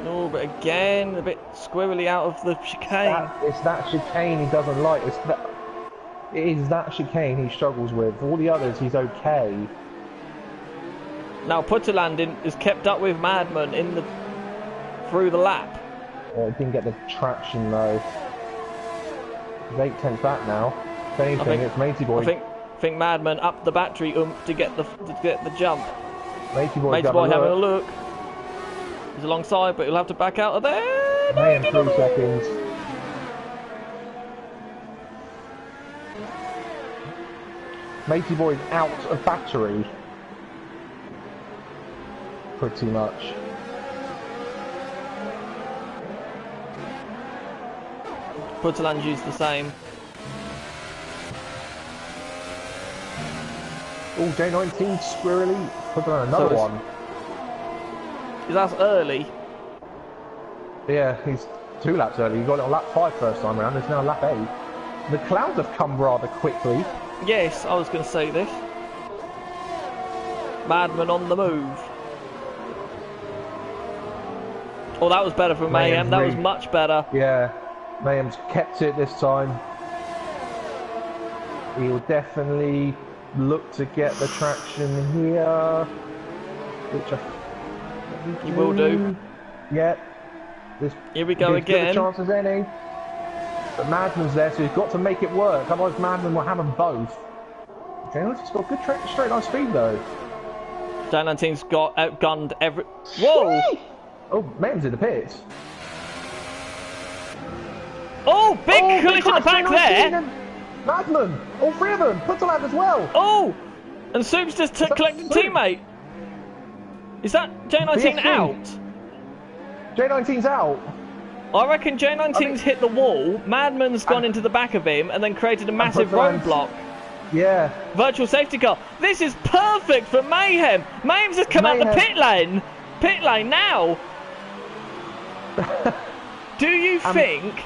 [SPEAKER 1] No, but again, a bit squirrely out of the chicane.
[SPEAKER 2] It's that chicane he doesn't like. It is that chicane he struggles with. All the others, he's okay.
[SPEAKER 1] Now Putzland is kept up with Madman through the lap.
[SPEAKER 2] It didn't get the traction though. He's 8/10 back now. If anything, it's Matey Boy.
[SPEAKER 1] I think Madman upped the battery to get the jump.
[SPEAKER 2] Matey Boy
[SPEAKER 1] having a look. He's alongside, but he'll have to back out of there.
[SPEAKER 2] Mayhem 3 seconds. Matey Boy's out of battery. Pretty much.
[SPEAKER 1] Putzland used the same.
[SPEAKER 2] Oh, J19 squirrely. Putzland another one.
[SPEAKER 1] That's early.
[SPEAKER 2] Yeah, he's 2 laps early. He got it on lap 5 first time around. It's now lap 8. The clouds have come rather quickly.
[SPEAKER 1] Yes, I was going to say this. Madman on the move. Oh, that was better from Mayhem. That was much better.
[SPEAKER 2] Yeah, Mayhem's kept it this time. He will definitely look to get the traction here, which
[SPEAKER 1] he will do.
[SPEAKER 2] Yeah.
[SPEAKER 1] Here we go again.
[SPEAKER 2] As good a chance as any. But Madman's there, so he's got to make it work. Otherwise, Madman will have them both. Okay, he's got good straight line speed though.
[SPEAKER 1] J19's got outgunned every... Whoa!
[SPEAKER 2] Oh, Mayhem's in the pits.
[SPEAKER 1] Oh, big collision at the back there!
[SPEAKER 2] Madman! All three of them! Putterland as well!
[SPEAKER 1] Oh! And Soup's just collected teammate. Is that J19
[SPEAKER 2] BSC.
[SPEAKER 1] out?
[SPEAKER 2] J19's out.
[SPEAKER 1] I reckon J19's hit the wall, Madman's gone into the back of him, and then created a massive roadblock.
[SPEAKER 2] Yeah.
[SPEAKER 1] Virtual safety car. This is perfect for Mayhem. Mayhem's just come out the pit lane. Pit lane now. Do you think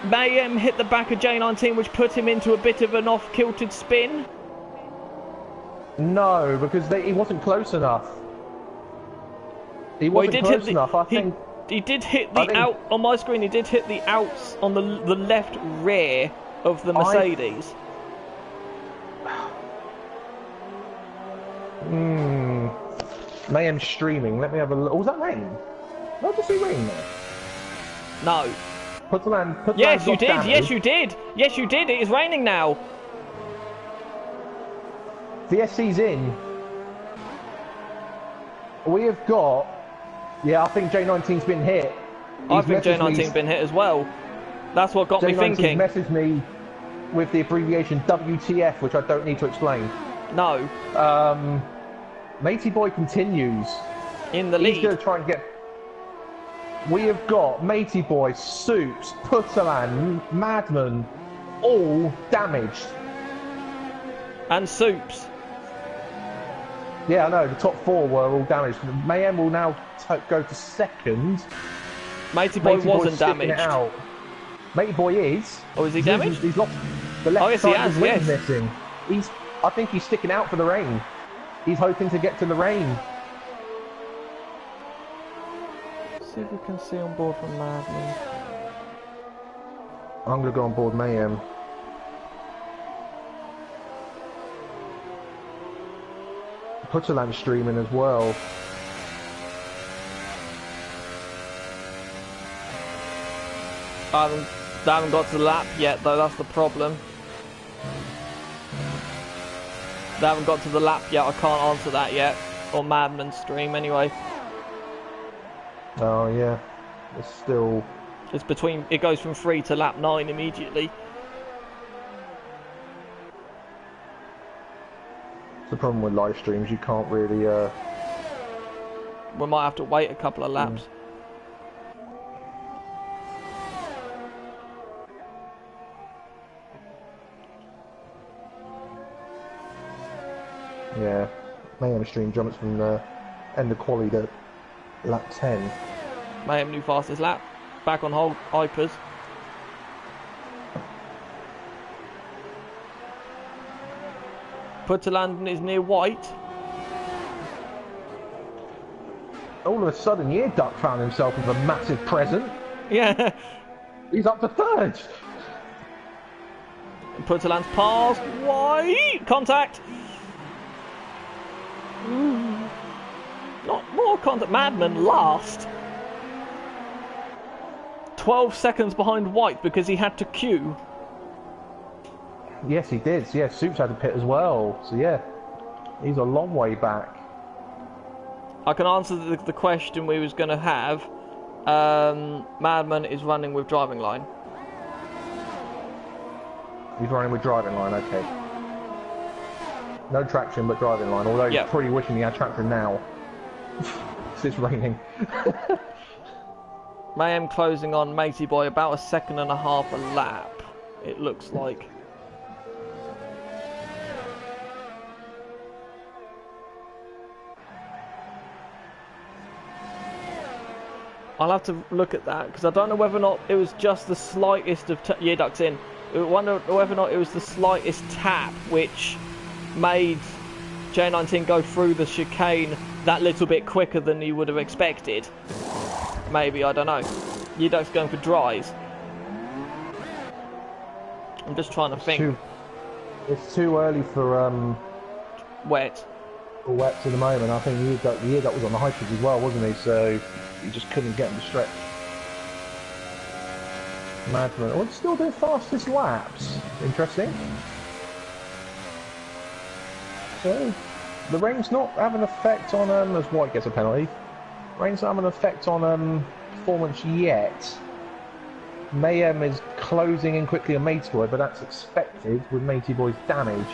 [SPEAKER 1] Mayhem hit the back of J19, which put him into a bit of an off-kilted spin?
[SPEAKER 2] No, because he wasn't close enough. He wasn't close enough. I think
[SPEAKER 1] he did hit the out on my screen. He did hit the outs on the left rear of the Mercedes.
[SPEAKER 2] Mayhem streaming. Let me have a look. Oh, was that rain? Did I just see rain there?
[SPEAKER 1] No.
[SPEAKER 2] Putterland
[SPEAKER 1] Yes, you did.
[SPEAKER 2] damage.
[SPEAKER 1] Yes, you did. Yes, you did. It is raining now.
[SPEAKER 2] VSC's in. We have got... Yeah, I think J19's been hit.
[SPEAKER 1] I think J19's been hit as well. That's what got me thinking.
[SPEAKER 2] J19's messaged me with the abbreviation WTF, which I don't need to explain.
[SPEAKER 1] No.
[SPEAKER 2] Matey Boy continues.
[SPEAKER 1] In the lead.
[SPEAKER 2] He's going to try and get... We have got Matey Boy, Soups, Putterland, Madman, all damaged.
[SPEAKER 1] And Soups.
[SPEAKER 2] Yeah, I know, the top four were all damaged. Mayhem will now go to second.
[SPEAKER 1] Matey Boy wasn't damaged.
[SPEAKER 2] Out. Matey Boy is.
[SPEAKER 1] Oh, is he damaged?
[SPEAKER 2] He's lost the left
[SPEAKER 1] yes,
[SPEAKER 2] side of his wing
[SPEAKER 1] yes.
[SPEAKER 2] missing. I think he's sticking out for the rain. He's hoping to get to the rain.
[SPEAKER 1] See if we can see on board from Madman.
[SPEAKER 2] I'm going to go on board Mayhem. Putterland streaming as well.
[SPEAKER 1] They haven't got to the lap yet, though. That's the problem. They haven't got to the lap yet. I can't answer that yet. Or Madman stream, anyway.
[SPEAKER 2] Oh yeah, it's still.
[SPEAKER 1] It's between. It goes from 3 to lap 9 immediately.
[SPEAKER 2] It's the problem with live streams. You can't really.
[SPEAKER 1] We might have to wait a couple of laps.
[SPEAKER 2] Yeah, Mayhem stream jumps from the end of quali to lap 10.
[SPEAKER 1] Mayhem new fastest lap. Back on hold. Hypers. Putterland is near white.
[SPEAKER 2] All of a sudden, Year Duck found himself with a massive present.
[SPEAKER 1] Yeah.
[SPEAKER 2] He's up to third.
[SPEAKER 1] Putterland's past. White. Contact. Not more contact. Madman last. 12 seconds behind White because he had to queue.
[SPEAKER 2] Yes, he did. Yeah, Soups had to pit as well. So yeah, he's a long way back.
[SPEAKER 1] I can answer the question we was going to have. Madman is running with driving line.
[SPEAKER 2] He's running with driving line, okay. No traction, but driving line. Although he's pretty wishing he had traction now. It's raining.
[SPEAKER 1] Mayhem closing on Matey Boy about 1.5 seconds a lap. It looks like. I'll have to look at that because I don't know whether or not it was just the slightest of Year Ducks in. I wonder whether or not it was the slightest tap which made J19 go through the chicane that little bit quicker than you would have expected. Maybe, I don't know. Year Ducks going for dries. I'm just trying to think.
[SPEAKER 2] It's too early for
[SPEAKER 1] wet.
[SPEAKER 2] For wets at the moment. I think Year Duck was on the high pitch as well, wasn't he? So he just couldn't get him to stretch. Madman. Oh, it's still doing fastest laps. Interesting. So, the rain's not having an effect on as White gets a penalty. Rain's not having an effect on performance yet. Mayhem is closing in quickly on Matey Boy, but that's expected with Matey Boy's damage.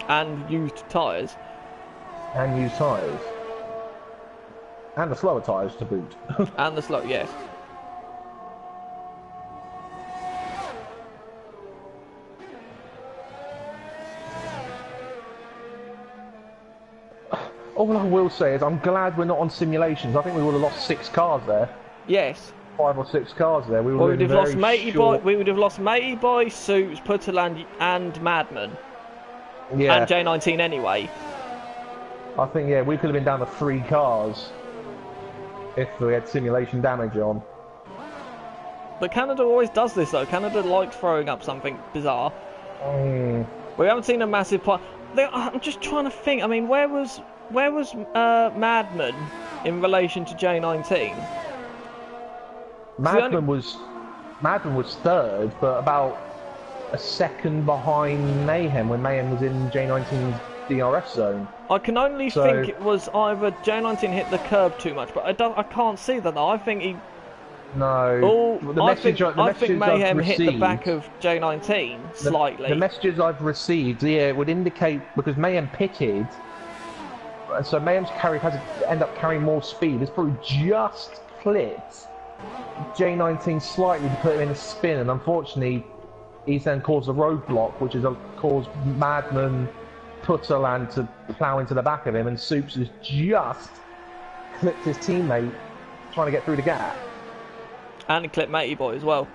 [SPEAKER 1] And used tyres.
[SPEAKER 2] And used tyres. And the slower tyres to boot.
[SPEAKER 1] And the slow, yes.
[SPEAKER 2] All I will say is I'm glad we're not on simulations. I think we would have lost 6 cars there.
[SPEAKER 1] Yes.
[SPEAKER 2] 5 or 6 cars there. We
[SPEAKER 1] would have lost Matey Boy. We would have lost Matey Boy, Suits, Putterland, and Madman.
[SPEAKER 2] Yeah.
[SPEAKER 1] And J19 anyway.
[SPEAKER 2] I think we could have been down to 3 cars if we had simulation damage on.
[SPEAKER 1] But Canada always does this though. Canada likes throwing up something bizarre. We haven't seen a massive part. I'm just trying to think. I mean, where was Madman in relation to J19?
[SPEAKER 2] Madman was 3rd, but about a second behind Mayhem when Mayhem was in J19's DRS zone.
[SPEAKER 1] I can only think it was either J19 hit the curb too much, but I can't see that though. I think he.
[SPEAKER 2] No.
[SPEAKER 1] I think Mayhem hit the back of J19 slightly.
[SPEAKER 2] The messages I've received, would indicate because Mayhem pitted, so Mayhem's carry has to end up carrying more speed. It's probably just clipped J19 slightly to put him in a spin, and unfortunately, he's then caused a roadblock, which has caused Madman, Putterland to plough into the back of him, and Soups has just clipped his teammate trying to get through the gap.
[SPEAKER 1] And clip Matey Boy as well.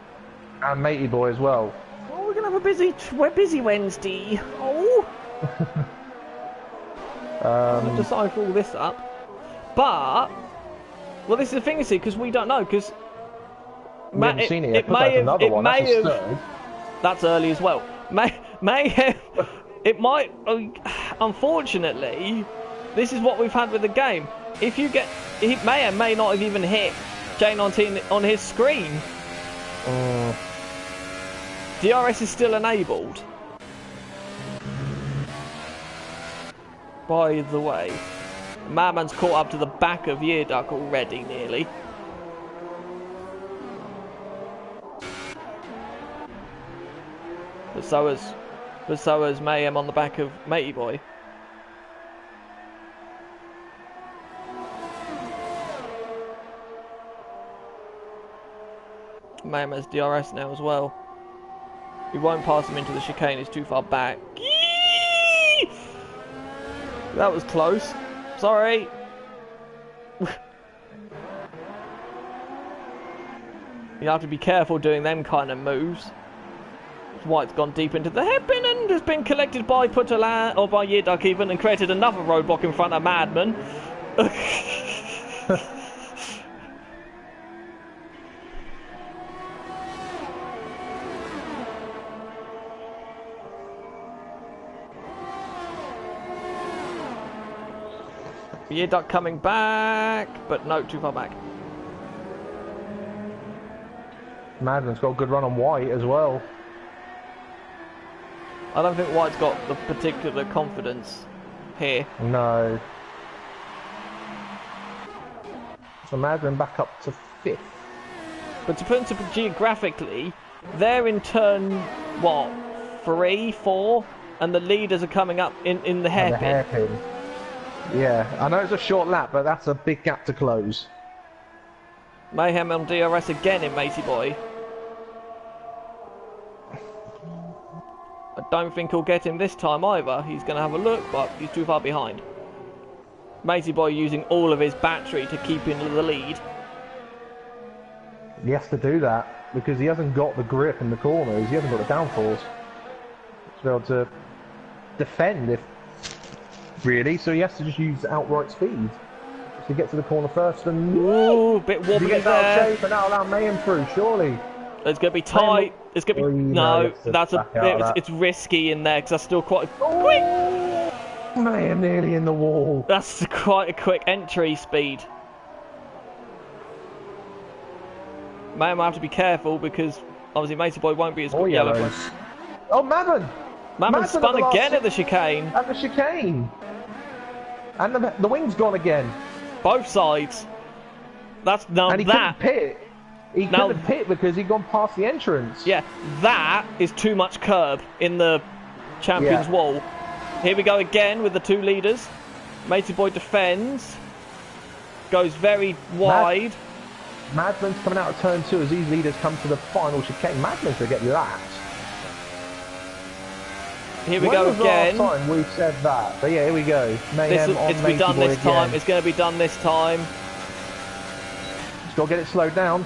[SPEAKER 2] And Matey Boy as well.
[SPEAKER 1] Oh, we're gonna have we're busy Wednesday. Oh. I'll just cycle all this up. But well, this is the thing, you see, because we don't know, because
[SPEAKER 2] we haven't seen it yet. It may have.
[SPEAKER 1] That's early as well. May have. It might. Unfortunately, this is what we've had with the game. If you get, may not have even hit J19 on his screen. DRS is still enabled. By the way, Madman's caught up to the back of Yearduck already, nearly. But so is Mayhem on the back of Matey Boy. Mayhem has DRS now as well. We won't pass him into the chicane, he's too far back. That was close. Sorry. You have to be careful doing them kind of moves. White's gone deep into the hairpin and has been collected by Putterland, or by Yearduck even, and created another roadblock in front of Madman. Yearduck coming back, but no, too far back.
[SPEAKER 2] Madman's got a good run on White as well.
[SPEAKER 1] I don't think White's got the particular confidence here.
[SPEAKER 2] No. So Madman back up to 5th.
[SPEAKER 1] But to put into geographically, they're in turn, what, 3, 4? And the leaders are coming up in the hairpin.
[SPEAKER 2] The hairpin. Yeah, I know it's a short lap, but that's a big gap to close.
[SPEAKER 1] Mayhem on DRS again in Matey Boy. I don't think he'll get him this time either. He's going to have a look, but he's too far behind. Matey Boy using all of his battery to keep in the lead.
[SPEAKER 2] He has to do that because he hasn't got the grip in the corners. He hasn't got the downforce to be able to defend if really. So he has to just use outright speed to get to the corner first. And
[SPEAKER 1] ooh, bit wobbly there.
[SPEAKER 2] Shape and that'll allow Mayhem through. Surely.
[SPEAKER 1] It's going to be tight. It's going to be no. That's a bit. It's risky in there because that's still quite quick.
[SPEAKER 2] Mayhem nearly in the wall.
[SPEAKER 1] That's quite a quick entry speed. Mayhem will have to be careful because obviously Matey Boy won't be as quick.
[SPEAKER 2] Oh, Madman!
[SPEAKER 1] Madman spun again at the chicane.
[SPEAKER 2] At the chicane. And the wing's gone again.
[SPEAKER 1] Both sides. That's now
[SPEAKER 2] and he
[SPEAKER 1] that.
[SPEAKER 2] Couldn't pit. He couldn't pit because he'd gone past the entrance.
[SPEAKER 1] Yeah, that is too much curb in the champions wall. Here we go again with the two leaders. Matey Boy defends. Goes very wide.
[SPEAKER 2] Madman's coming out of turn 2 as these leaders come to the final chicane. Madman's going to get lapped.
[SPEAKER 1] Here we go again.
[SPEAKER 2] Last time we said that, but yeah, here we go. Mayhem on
[SPEAKER 1] it's be done this time. It's going to be done this time.
[SPEAKER 2] Just got to get it slowed down.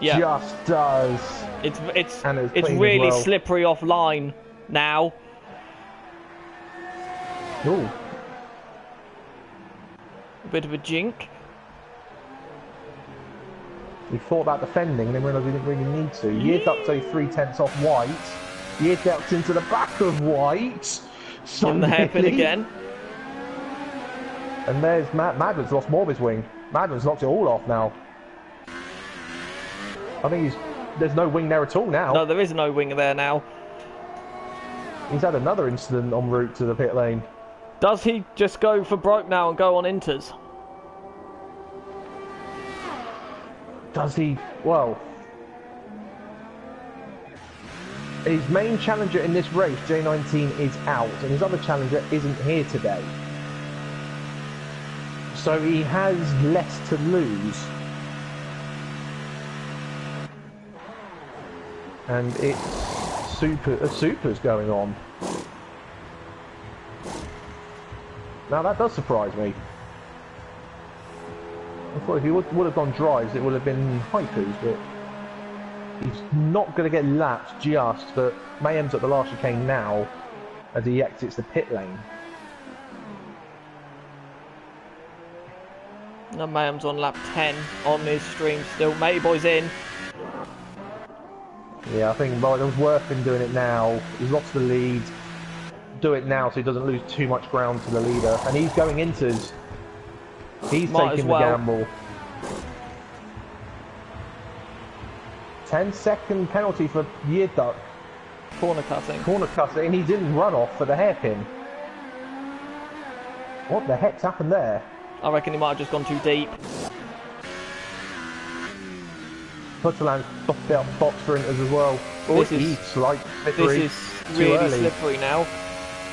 [SPEAKER 1] Yeah,
[SPEAKER 2] just does.
[SPEAKER 1] It's really slippery offline now.
[SPEAKER 2] Ooh.
[SPEAKER 1] A bit of a jink.
[SPEAKER 2] We thought about defending and then realised we didn't really need to. Year ducked a 3/10 off White. Year ducked into the back of White.
[SPEAKER 1] In the hairpin again.
[SPEAKER 2] And there's Madman's lost more of his wing. Madman's knocked it all off now. I think there's no wing there at all now.
[SPEAKER 1] No, there is no wing there now.
[SPEAKER 2] He's had another incident en route to the pit lane.
[SPEAKER 1] Does he just go for broke now and go on inters?
[SPEAKER 2] Does he? Well, his main challenger in this race, J19, is out, and his other challenger isn't here today. So he has less to lose. And it's Super's going on. Now that does surprise me. I thought if he would have gone drives, it would have been hypers, but he's not going to get lapped just, but Mayhem's at the last chicane now as he exits the pit lane.
[SPEAKER 1] No, Mayhem's on lap 10 on his stream still. Matey Boy's in.
[SPEAKER 2] Yeah, I think it was worth him doing it now. He's lost the lead. Do it now so he doesn't lose too much ground to the leader. And he's going into his... He's taking the gamble. 10-second penalty for Year Duck.
[SPEAKER 1] Corner cutting.
[SPEAKER 2] Corner cutting, and he didn't run off for the hairpin. What the heck's happened there?
[SPEAKER 1] I reckon he might have just gone too deep.
[SPEAKER 2] Putterland's stopped out box for inters as well.
[SPEAKER 1] This is really slippery now.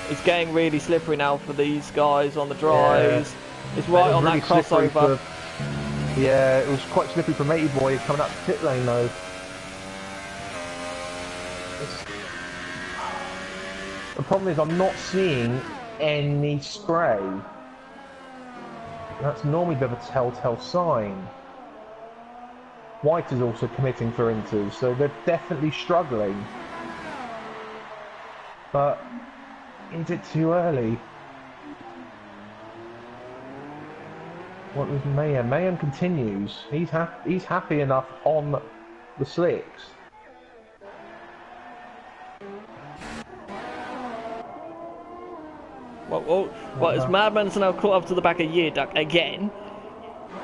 [SPEAKER 1] It's getting really slippery now for these guys on the drives. Yeah. It's right on really that crossover.
[SPEAKER 2] Yeah, it was quite slippery for Matey Boy coming up the pit lane though. The problem is I'm not seeing any spray. That's normally a bit of a telltale sign. White is also committing for inters, so they're definitely struggling. But is it too early? What was Mayhem? Mayhem continues. He's happy enough on the slicks.
[SPEAKER 1] Well, as Madman's now caught up to the back of Year Duck again.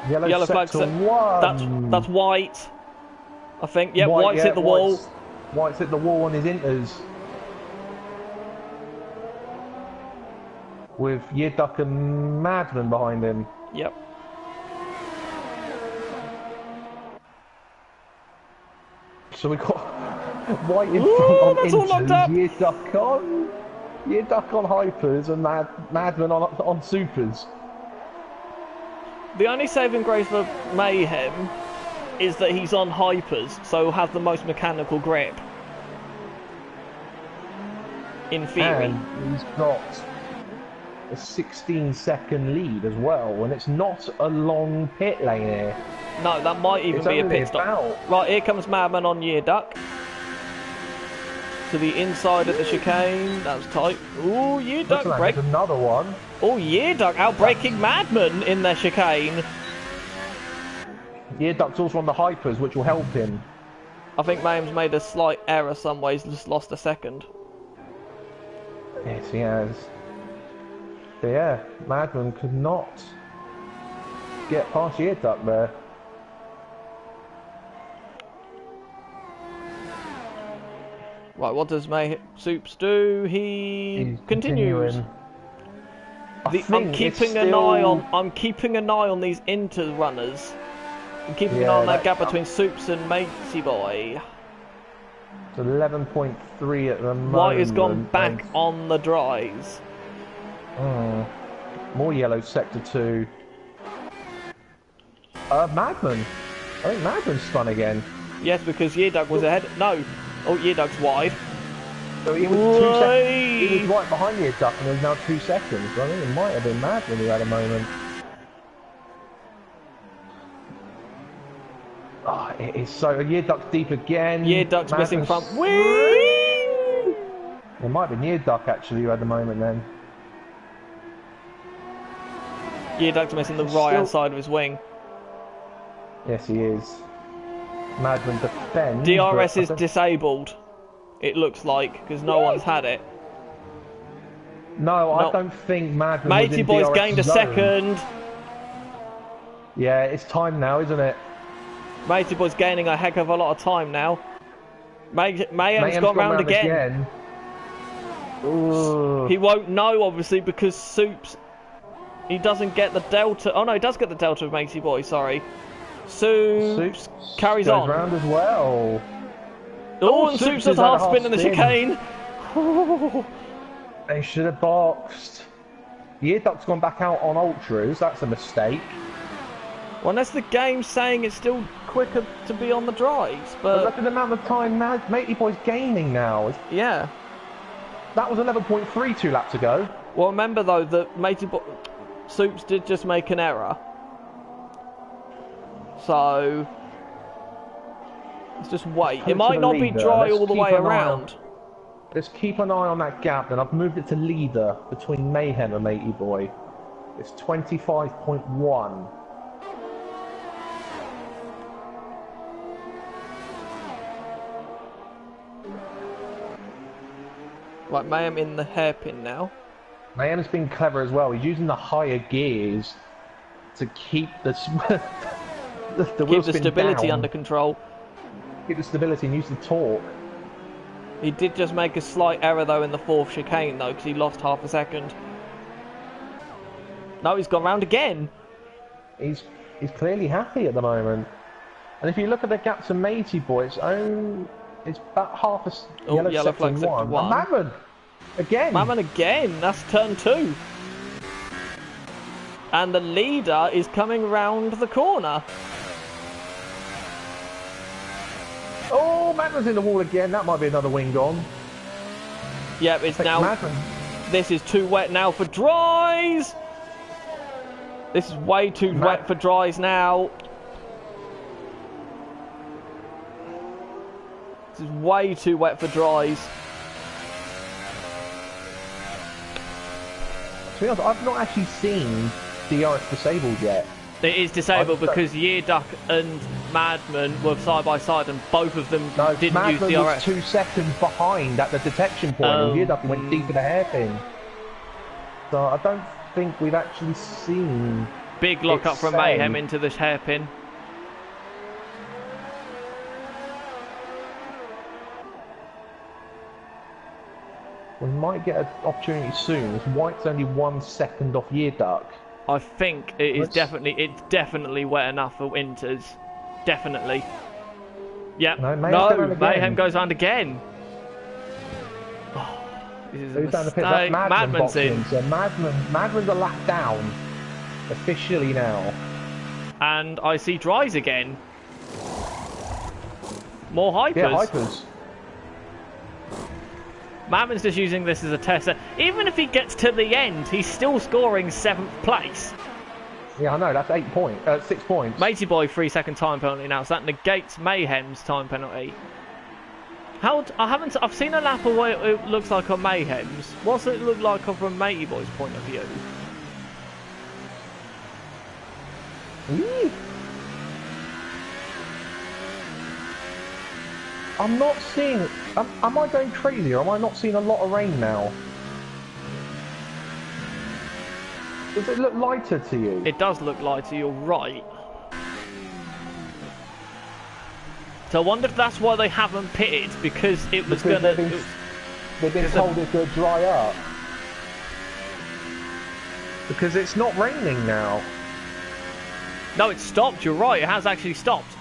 [SPEAKER 2] Yellow flag to 1.
[SPEAKER 1] That's White. I think. Yeah, White's hit the wall.
[SPEAKER 2] White's hit the wall on his inters. With Year Duck and Madman behind him.
[SPEAKER 1] Yep.
[SPEAKER 2] So we got White in front on inters, Year Duck on hypers, and Madman on supers.
[SPEAKER 1] The only saving grace for Mayhem is that he's on hypers, so he'll have the most mechanical grip. In theory.
[SPEAKER 2] And he's got a 16-second lead as well, and it's not a long pit lane here.
[SPEAKER 1] No, that might even be a pit stop. Right, here comes Madman on Year Duck. To the inside of the chicane. That was tight. Ooh, Year Duck break.
[SPEAKER 2] Another one.
[SPEAKER 1] Oh, Year Duck outbraking Madman in their chicane.
[SPEAKER 2] Year Duck's also on the hypers, which will help him.
[SPEAKER 1] I think Mayhem's made a slight error some ways, just lost a second.
[SPEAKER 2] Yes, he has. But yeah, Madman could not get past Year Duck there.
[SPEAKER 1] Right, what does Soups do? He continues. I'm keeping an eye on. I'm keeping an eye on these inter runners. I'm keeping an eye on that gap between Soups and Matey Boy.
[SPEAKER 2] It's 11.3 at the moment.
[SPEAKER 1] White has gone back on the dries.
[SPEAKER 2] More yellow, sector 2. Madman. I think Madman's spun again.
[SPEAKER 1] Yes, because Yeardug was ahead. No. Oh, Yeardug's wide.
[SPEAKER 2] So he was 2 seconds. He was right behind Yeardug and there's now 2 seconds. So I think it might have been Madman who had a moment. Oh, it is so. Yeardug's deep again.
[SPEAKER 1] Yeardug's missing front. Whee!
[SPEAKER 2] It might have been Yeardug actually who had the moment then.
[SPEAKER 1] Yeardug's missing the right hand side of his wing.
[SPEAKER 2] Yes, he is. Madman defends.
[SPEAKER 1] DRS is disabled, it looks like, because no one's had it.
[SPEAKER 2] No, I don't think Madman
[SPEAKER 1] Matey Boy's gained a second.
[SPEAKER 2] Yeah, it's time now, isn't it?
[SPEAKER 1] Matey Boy's gaining a heck of a lot of time now. Mayhem's gone round again. He won't know, obviously, because Soups... He doesn't get the delta... Oh, no, he does get the delta of Matey Boy, sorry. Soups carries on.
[SPEAKER 2] Round as well.
[SPEAKER 1] Oh, and Soups does a half spin in the chicane.
[SPEAKER 2] They should have boxed. Yeardug's gone back out on ultras. That's a mistake.
[SPEAKER 1] Well, unless the game's saying it's still quicker to be on the drives, but
[SPEAKER 2] look at the amount of time Matey Boy's gaining now.
[SPEAKER 1] Yeah.
[SPEAKER 2] That was 11.3 2 laps ago.
[SPEAKER 1] Well, remember though that Matey Boy... Soups did just make an error. So... Let's just wait. It might not be dry all the way around.
[SPEAKER 2] Let's keep an eye on that gap, then I've moved it to leader between Mayhem and Matey Boy. It's 25.1.
[SPEAKER 1] Right, Mayhem in the hairpin now.
[SPEAKER 2] Mayhem's been clever as well. He's using the higher gears to keep the
[SPEAKER 1] keep the stability under control.
[SPEAKER 2] Keep the stability and use the torque.
[SPEAKER 1] He did just make a slight error though in the fourth chicane though, because he lost half a second. No, he's gone round again.
[SPEAKER 2] He's clearly happy at the moment. And if you look at the gap to Matey Boy, it's about half a yellow flag sector 1. Madman again.
[SPEAKER 1] Madman again. That's turn 2. And the leader is coming round the corner.
[SPEAKER 2] Oh, Madman's in the wall again. That might be another wing gone.
[SPEAKER 1] Yep, it's now. Madman. This is too wet now for dries. This is way too wet for dries now. This is way too wet for dries.
[SPEAKER 2] To be honest, I've not actually seen DRS disabled yet.
[SPEAKER 1] It is disabled because Yearduck and Madman were side by side and both of them didn't use DRS.
[SPEAKER 2] Madman was 2 seconds behind at the detection point and Yearduck went deep in the hairpin. So I don't think we've actually seen...
[SPEAKER 1] Big lock up from Mayhem into this hairpin.
[SPEAKER 2] We might get an opportunity soon. As White's only 1 second off Yearduck.
[SPEAKER 1] I think it is definitely wet enough for Inters. Definitely. Yep. No, Mayhem goes round again. Oh, this is a mistake. Madman's in.
[SPEAKER 2] So Madman's a lap down. Officially now.
[SPEAKER 1] And I see dries again. More hypers.
[SPEAKER 2] Yeah, hypers.
[SPEAKER 1] Madman's just using this as a tester. Even if he gets to the end, he's still scoring 7th place.
[SPEAKER 2] Yeah, I know. That's 6 points.
[SPEAKER 1] Matey Boy 3-second time penalty now, so that negates Mayhem's time penalty. I've seen a lap of what it looks like on Mayhem's. What's it look like from Matey Boy's point of view?
[SPEAKER 2] I'm not seeing... Am I going crazy or am I not seeing a lot of rain now? Does it look lighter to you?
[SPEAKER 1] It does look lighter, you're right. So I wonder if that's why they haven't pitted, because it was going to...
[SPEAKER 2] They've been told it's going to dry up. because it's not raining now.
[SPEAKER 1] No, it's stopped. You're right. It has actually stopped.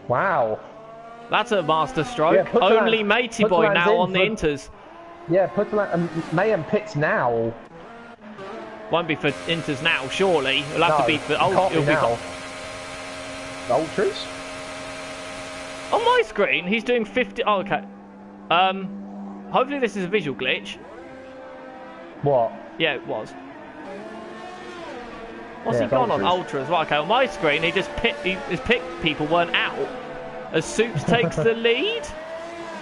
[SPEAKER 2] Wow.
[SPEAKER 1] That's a master stroke.
[SPEAKER 2] Yeah,
[SPEAKER 1] Only Matey Boy now on the Inters.
[SPEAKER 2] Yeah, Mayhem pits now.
[SPEAKER 1] Won't be for Inters now, surely. It'll have to be for
[SPEAKER 2] now. The Ultras?
[SPEAKER 1] On my screen, he's doing 50. Oh, okay. Hopefully this is a visual glitch.
[SPEAKER 2] What?
[SPEAKER 1] Yeah, it was. What's he gone on? Ultras. Right, okay. On my screen, his pick people weren't out. As Soups takes the lead?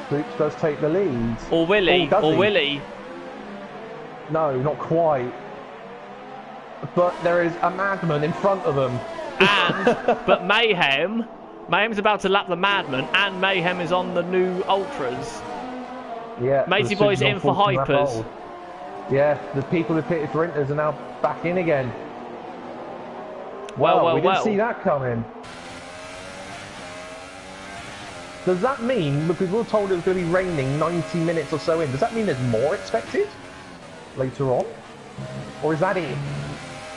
[SPEAKER 2] Soups does take the lead.
[SPEAKER 1] Or will he? Or will he?
[SPEAKER 2] No, not quite. But there is a madman in front of them.
[SPEAKER 1] But Mayhem's about to lap the madman, and Mayhem is on the new Ultras.
[SPEAKER 2] Yeah.
[SPEAKER 1] Matey Boy's in for hypers.
[SPEAKER 2] Yeah, the people who pitted for Inters are now back in again. Well, we didn't see that coming. Does that mean, because we were told it was going to be raining 90 minutes or so in, does that mean there's more expected later on? Or is that it?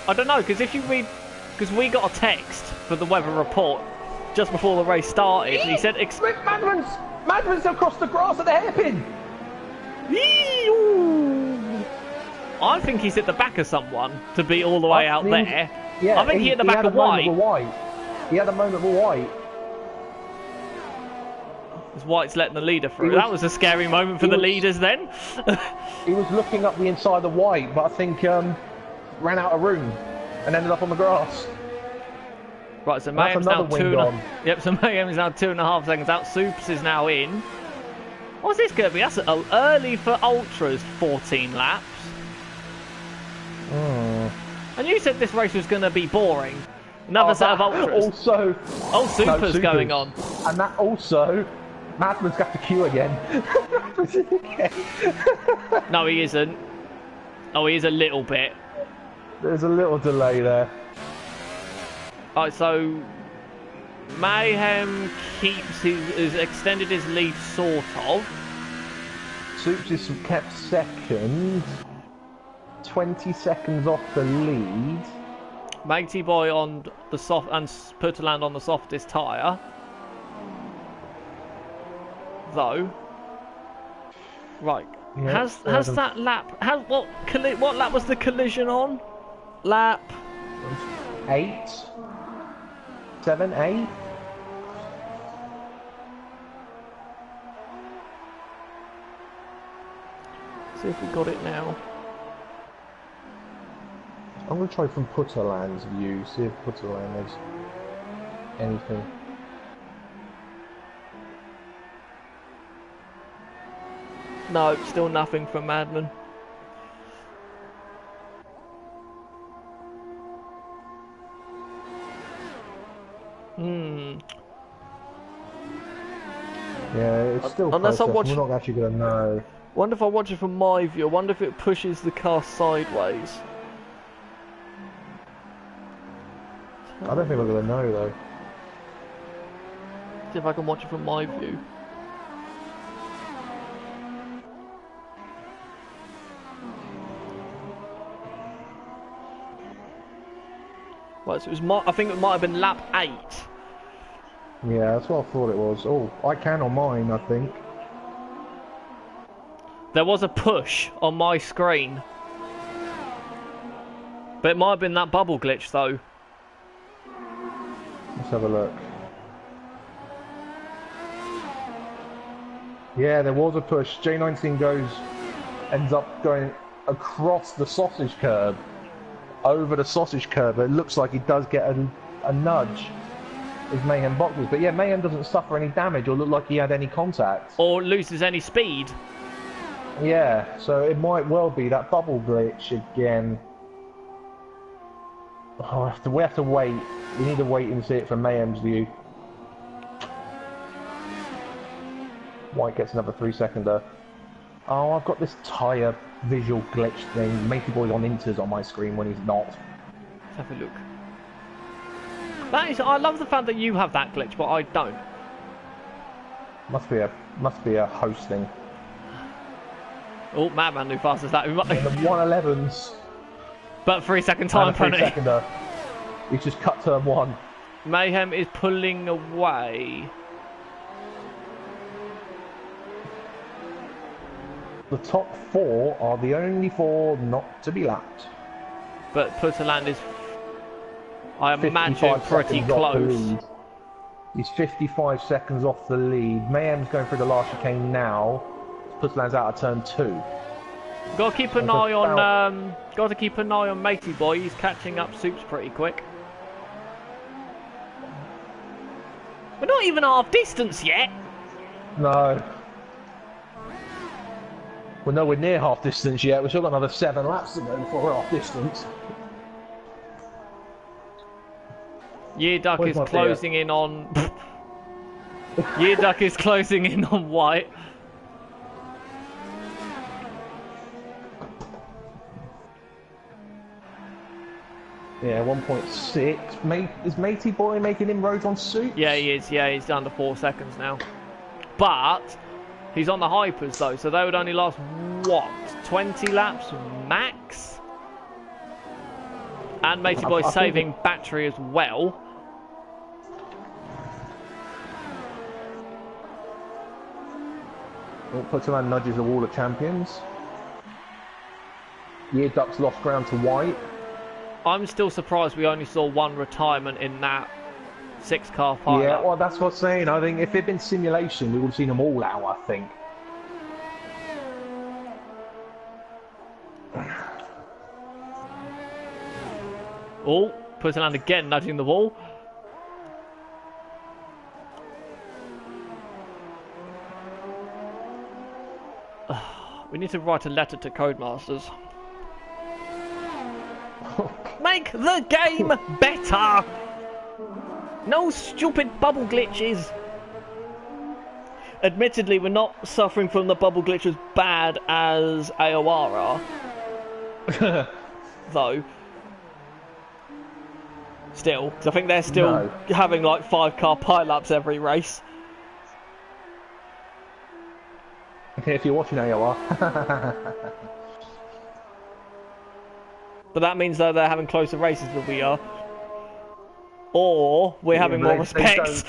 [SPEAKER 1] I don't know, because if you read... Because we got a text for the weather report just before the race started, and he said...
[SPEAKER 2] Madman's across the grass at the hairpin!
[SPEAKER 1] I think he's at the back of someone to be all the way out there.
[SPEAKER 2] Yeah,
[SPEAKER 1] I think he hit the back of White.
[SPEAKER 2] He had a moment with White.
[SPEAKER 1] As White's letting the leader through. That was a scary moment for the leaders then.
[SPEAKER 2] He was looking up the inside of White, but I think ran out of room and ended up on the grass.
[SPEAKER 1] Right, so Mayhem's now Yep, so Mayhem's now 2.5 seconds out. Soups is now in. What's this going to be? That's early for Ultras, 14 laps. And you said this race was going to be boring. Another set of Ultras.
[SPEAKER 2] Also...
[SPEAKER 1] Supers going on.
[SPEAKER 2] And that also... Madman's got to queue again.
[SPEAKER 1] No, he isn't. Oh, he is a little bit.
[SPEAKER 2] There's a little delay there.
[SPEAKER 1] Alright, so... Mayhem has extended his lead, sort of.
[SPEAKER 2] Soups is kept second. 20 seconds off the lead.
[SPEAKER 1] Matey Boy on the soft and Putterland on the softest tyre. Though. Right.
[SPEAKER 2] Yeah,
[SPEAKER 1] has that lap what lap was the collision on? Lap
[SPEAKER 2] 8. 7, 8.
[SPEAKER 1] See if we got it now.
[SPEAKER 2] I'm going to try from Putterland's view, see if Putterland has anything.
[SPEAKER 1] No, still nothing from Madman.
[SPEAKER 2] Yeah, it's still
[SPEAKER 1] unless I watch...
[SPEAKER 2] We're not actually going to know.
[SPEAKER 1] Wonder if I watch it from my view. I wonder if it pushes the car sideways.
[SPEAKER 2] I don't think we're going to know though.
[SPEAKER 1] See if I can watch it from my view. Right, so it was I think it might have been lap 8.
[SPEAKER 2] Yeah, that's what I thought it was. Oh, I can on mine, I think.
[SPEAKER 1] There was a push on my screen. But it might have been that bubble glitch though.
[SPEAKER 2] Let's have a look. Yeah, there was a push. J19 ends up going across the sausage curb. Over the sausage curb. It looks like he does get a nudge. His Mayhem boxes. But yeah, Mayhem doesn't suffer any damage or look like he had any contact.
[SPEAKER 1] Or loses any speed.
[SPEAKER 2] Yeah, so it might well be that bubble glitch again. Oh, we have to wait. We need to wait and see it from Mayhem's view. White gets another 3-seconder. Oh, I've got this tyre visual glitch thing. Matey Boy's on Inters on my screen when he's not.
[SPEAKER 1] Let's have a look. That is, I love the fact that you have that glitch, but I don't.
[SPEAKER 2] Must be a hosting.
[SPEAKER 1] Oh, Madman, who passes that?
[SPEAKER 2] The 111s.
[SPEAKER 1] But 3-second time penalty.
[SPEAKER 2] 3-seconder. He's just cut turn 1.
[SPEAKER 1] Mayhem is pulling away.
[SPEAKER 2] The top 4 are the only 4 not to be lapped.
[SPEAKER 1] But Putterland is, I imagine, pretty close.
[SPEAKER 2] He's 55 seconds off the lead. Mayhem's going through the last chicane now. Putterland's out of turn 2.
[SPEAKER 1] Got to keep an eye on. Got to keep an eye on Matey Boy. He's catching up Soups pretty quick. We're not even half distance yet.
[SPEAKER 2] No. We're nowhere near half distance yet. We've still got another 7 laps to go before we're half distance.
[SPEAKER 1] Yearduck is closing in on. Yearduck is closing in on White.
[SPEAKER 2] Yeah, 1.6. Is Matey Boy making inroads on Soups?
[SPEAKER 1] Yeah, he is. Yeah, he's down to 4 seconds now. But he's on the hypers though, so they would only last what, 20 laps max. And Matey Boy's saving battery as well.
[SPEAKER 2] Putterland nudges the wall of champions. Yearduck's lost ground to White.
[SPEAKER 1] I'm still surprised we only saw 1 retirement in that 6-car pileup.
[SPEAKER 2] Yeah, well, that's what I'm saying. I think if it'd been simulation, we would have seen them all out, I think.
[SPEAKER 1] Oh, Putterland again nudging the wall. We need to write a letter to Codemasters. Make the game better! No stupid bubble glitches! Admittedly, we're not suffering from the bubble glitch as bad as AOR are. Though. Still, because I think they're still having like 5-car pileups every race.
[SPEAKER 2] Okay, if you're watching AOR.
[SPEAKER 1] But that means though they're having closer races than we are. Or we're having more respect.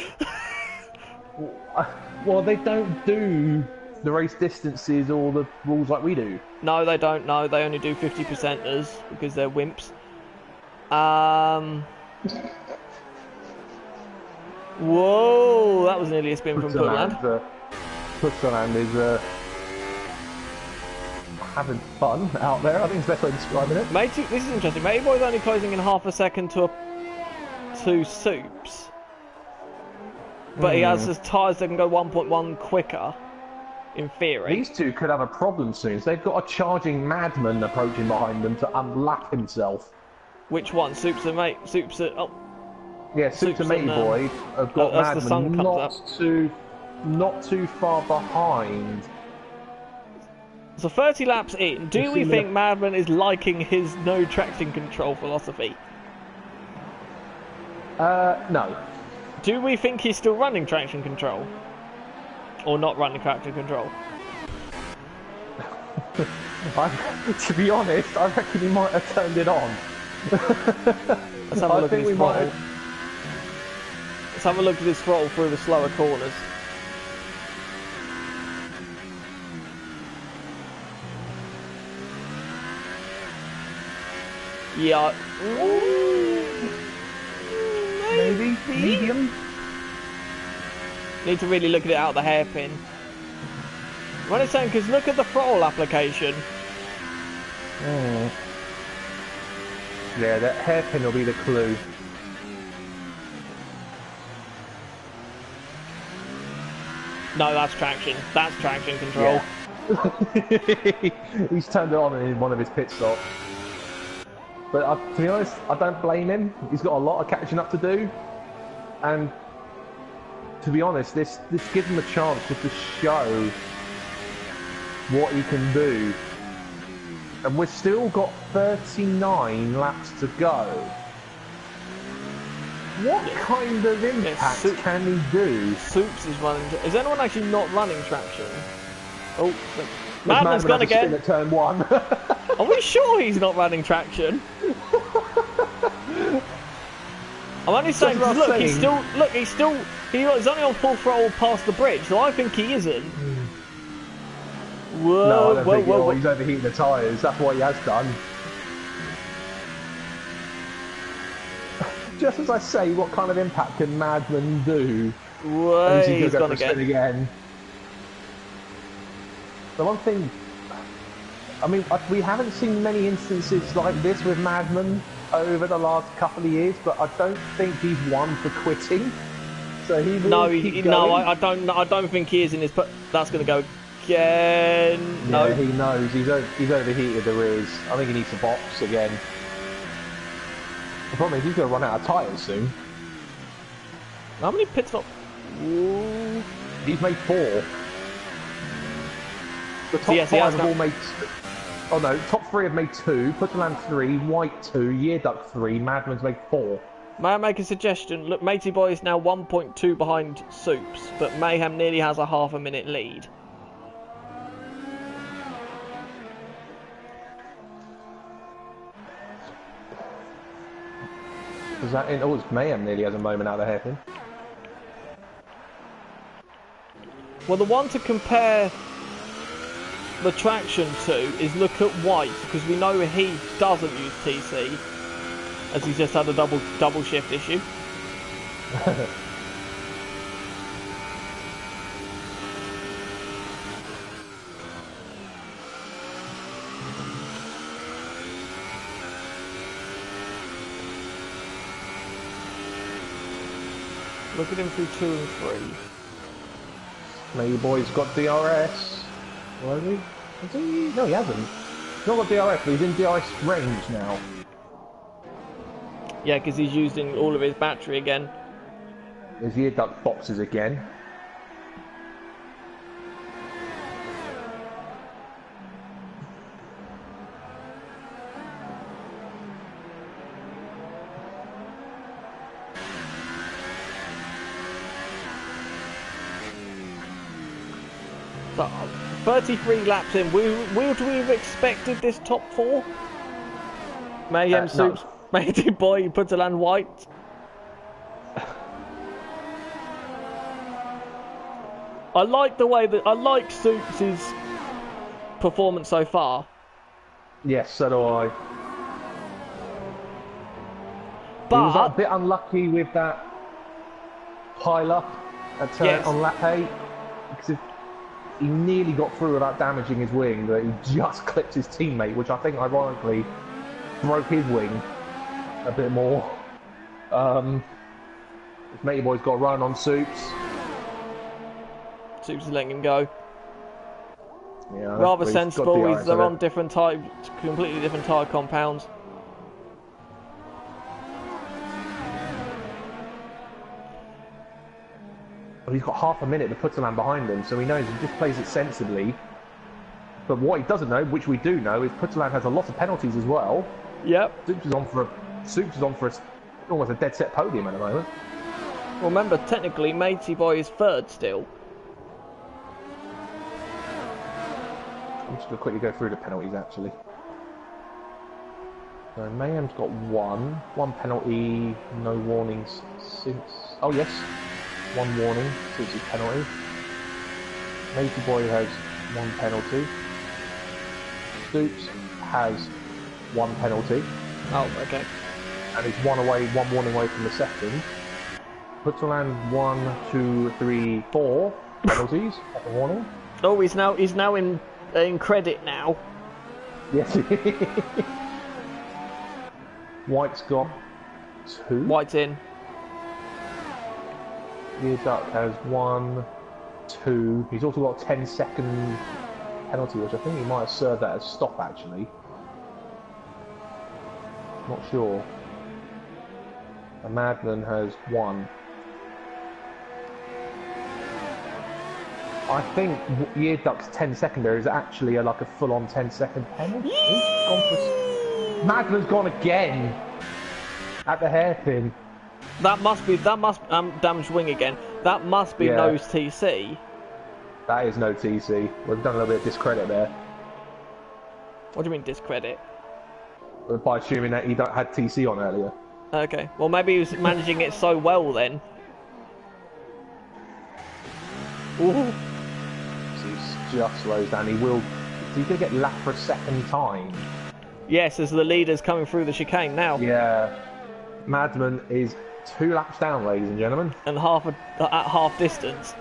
[SPEAKER 2] Well, they don't do the race distances or the rules like we do.
[SPEAKER 1] No, they don't. No, they only do 50%ers because they're wimps. Whoa, that was nearly a spin from Putterland.
[SPEAKER 2] Putterland is having fun out there. I think it's the best way of describing it.
[SPEAKER 1] Matey, this is interesting. Matey Boy's only closing in half a second to Soups. But he has his tyres that can go 1.1 quicker, in theory.
[SPEAKER 2] These two could have a problem soon. So they've got a charging madman approaching behind them to unlap himself.
[SPEAKER 1] Which one? Soups and Mate? Soups at... Oh.
[SPEAKER 2] Yeah, Soups and Matey Boy have got madman not too far behind.
[SPEAKER 1] So 30 laps in, do we think Madman is liking his no traction control philosophy?
[SPEAKER 2] No.
[SPEAKER 1] Do we think he's still running traction control? Or not running traction control?
[SPEAKER 2] To be honest, I reckon he might have turned it on.
[SPEAKER 1] Let's have a look at his throttle. Let's have a look at his throttle through the slower corners. Yeah.
[SPEAKER 2] Maybe medium.
[SPEAKER 1] Need to really look at it out the hairpin. What it's saying, because look at the throttle application.
[SPEAKER 2] Yeah, that hairpin will be the clue.
[SPEAKER 1] No, that's traction. That's traction control.
[SPEAKER 2] Yeah. He's turned it on in one of his pit stops. But to be honest, I don't blame him. He's got a lot of catching up to do. And to be honest, this gives him a chance just to show what he can do. And we've still got 39 laps to go. What kind of impact can he do?
[SPEAKER 1] Soups is running. Is anyone actually not running traction? Oh, Madman's gone again.
[SPEAKER 2] At turn 1.
[SPEAKER 1] Are we sure he's not running traction? I'm only saying because look, he's only on full throttle past the bridge, so I think he isn't. Whoa,
[SPEAKER 2] no, I don't think
[SPEAKER 1] whoa.
[SPEAKER 2] He's overheating the tyres. That's what he has done. Just as I say, what kind of impact can Madman do?
[SPEAKER 1] Whoa, he's gone
[SPEAKER 2] again. The one thing, I mean, we haven't seen many instances like this with Madman over the last couple of years, but I don't think he's one for quitting. So he will keep going.
[SPEAKER 1] I don't think he is in his. But that's going to go again.
[SPEAKER 2] Yeah,
[SPEAKER 1] no,
[SPEAKER 2] he knows he's overheated the rears. I think he needs to box again. The problem is he's going to run out of tyres soon.
[SPEAKER 1] How many pit stops?
[SPEAKER 2] He's made 4. The top 5 have all made. Oh no, top 3 have made 2. Putterland 3, White 2, Yearduck 3, Madman's made 4.
[SPEAKER 1] May I make a suggestion? Look, Matey Boy is now 1.2 behind Soups, but Mayhem nearly has a half a minute lead.
[SPEAKER 2] Does that in? Oh, it's Mayhem nearly has a moment out of the hairpin.
[SPEAKER 1] Well, the one to compare the traction to is look at White, because we know he doesn't use TC, as he's just had a double shift issue. Look at him through 2 and 3.
[SPEAKER 2] Maybe Boy's got DRS. Or has he? Has he? No, he hasn't. He's not got DRS, but he's in DRS range now.
[SPEAKER 1] Yeah, because he's using all of his battery again.
[SPEAKER 2] There's Yearduck boxes again.
[SPEAKER 1] So, 33 laps in, would we have expected this top 4? Mayhem Soups,
[SPEAKER 2] no.
[SPEAKER 1] Matey Boy, Putterland White. I like the way that I like Soups' performance so far.
[SPEAKER 2] Yes, so do I.
[SPEAKER 1] But
[SPEAKER 2] he was a bit unlucky with that pile up at turn on lap 8 because he nearly got through without damaging his wing, but he just clipped his teammate, which I think ironically broke his wing a bit more. Matey Boy's got a run on Soups.
[SPEAKER 1] Soups is letting him go.
[SPEAKER 2] Yeah,
[SPEAKER 1] rather sensible. They're on different completely different tyre compounds.
[SPEAKER 2] Well, he's got half a minute to put a man behind him, so he knows he just plays it sensibly. But what he doesn't know, which we do know, is Putterland has a lot of penalties as well.
[SPEAKER 1] Yep.
[SPEAKER 2] Soups is on for almost a dead set podium at the moment.
[SPEAKER 1] Well, remember, technically, Matey Boy is 3rd still.
[SPEAKER 2] I'm just going to quickly go through the penalties, actually. So Mayhem's got one penalty, no warnings since... Oh, yes. 1 warning since his penalty. Matey Boy has 1 penalty. Soups has 1 penalty.
[SPEAKER 1] Oh, okay.
[SPEAKER 2] And he's 1 warning away from the second. Putterland 1, 2, 3, 4 penalties. That's a warning.
[SPEAKER 1] Oh, he's now in credit now.
[SPEAKER 2] Yes. White's got 2.
[SPEAKER 1] White's in.
[SPEAKER 2] Yearduck has 1, 2. He's also got a 10-second penalty, which I think he might have served that as stop, actually. Not sure. A Madman has 1. I think Yearduck's 10-seconder is actually like a full-on 10-second penalty. Madman's gone again at the hairpin.
[SPEAKER 1] That must damaged wing again. That must be nose TC.
[SPEAKER 2] That is no TC. We've done a little bit of discredit there.
[SPEAKER 1] What do you mean discredit?
[SPEAKER 2] By assuming that he had TC on earlier.
[SPEAKER 1] Okay. Well, maybe he was managing it so well then. Ooh.
[SPEAKER 2] So he's just slows down. He will. He's going to get lapped for a second time.
[SPEAKER 1] Yes, as the leader's coming through the chicane now.
[SPEAKER 2] Yeah. Madman is 2 laps down, ladies and gentlemen.
[SPEAKER 1] And at half distance.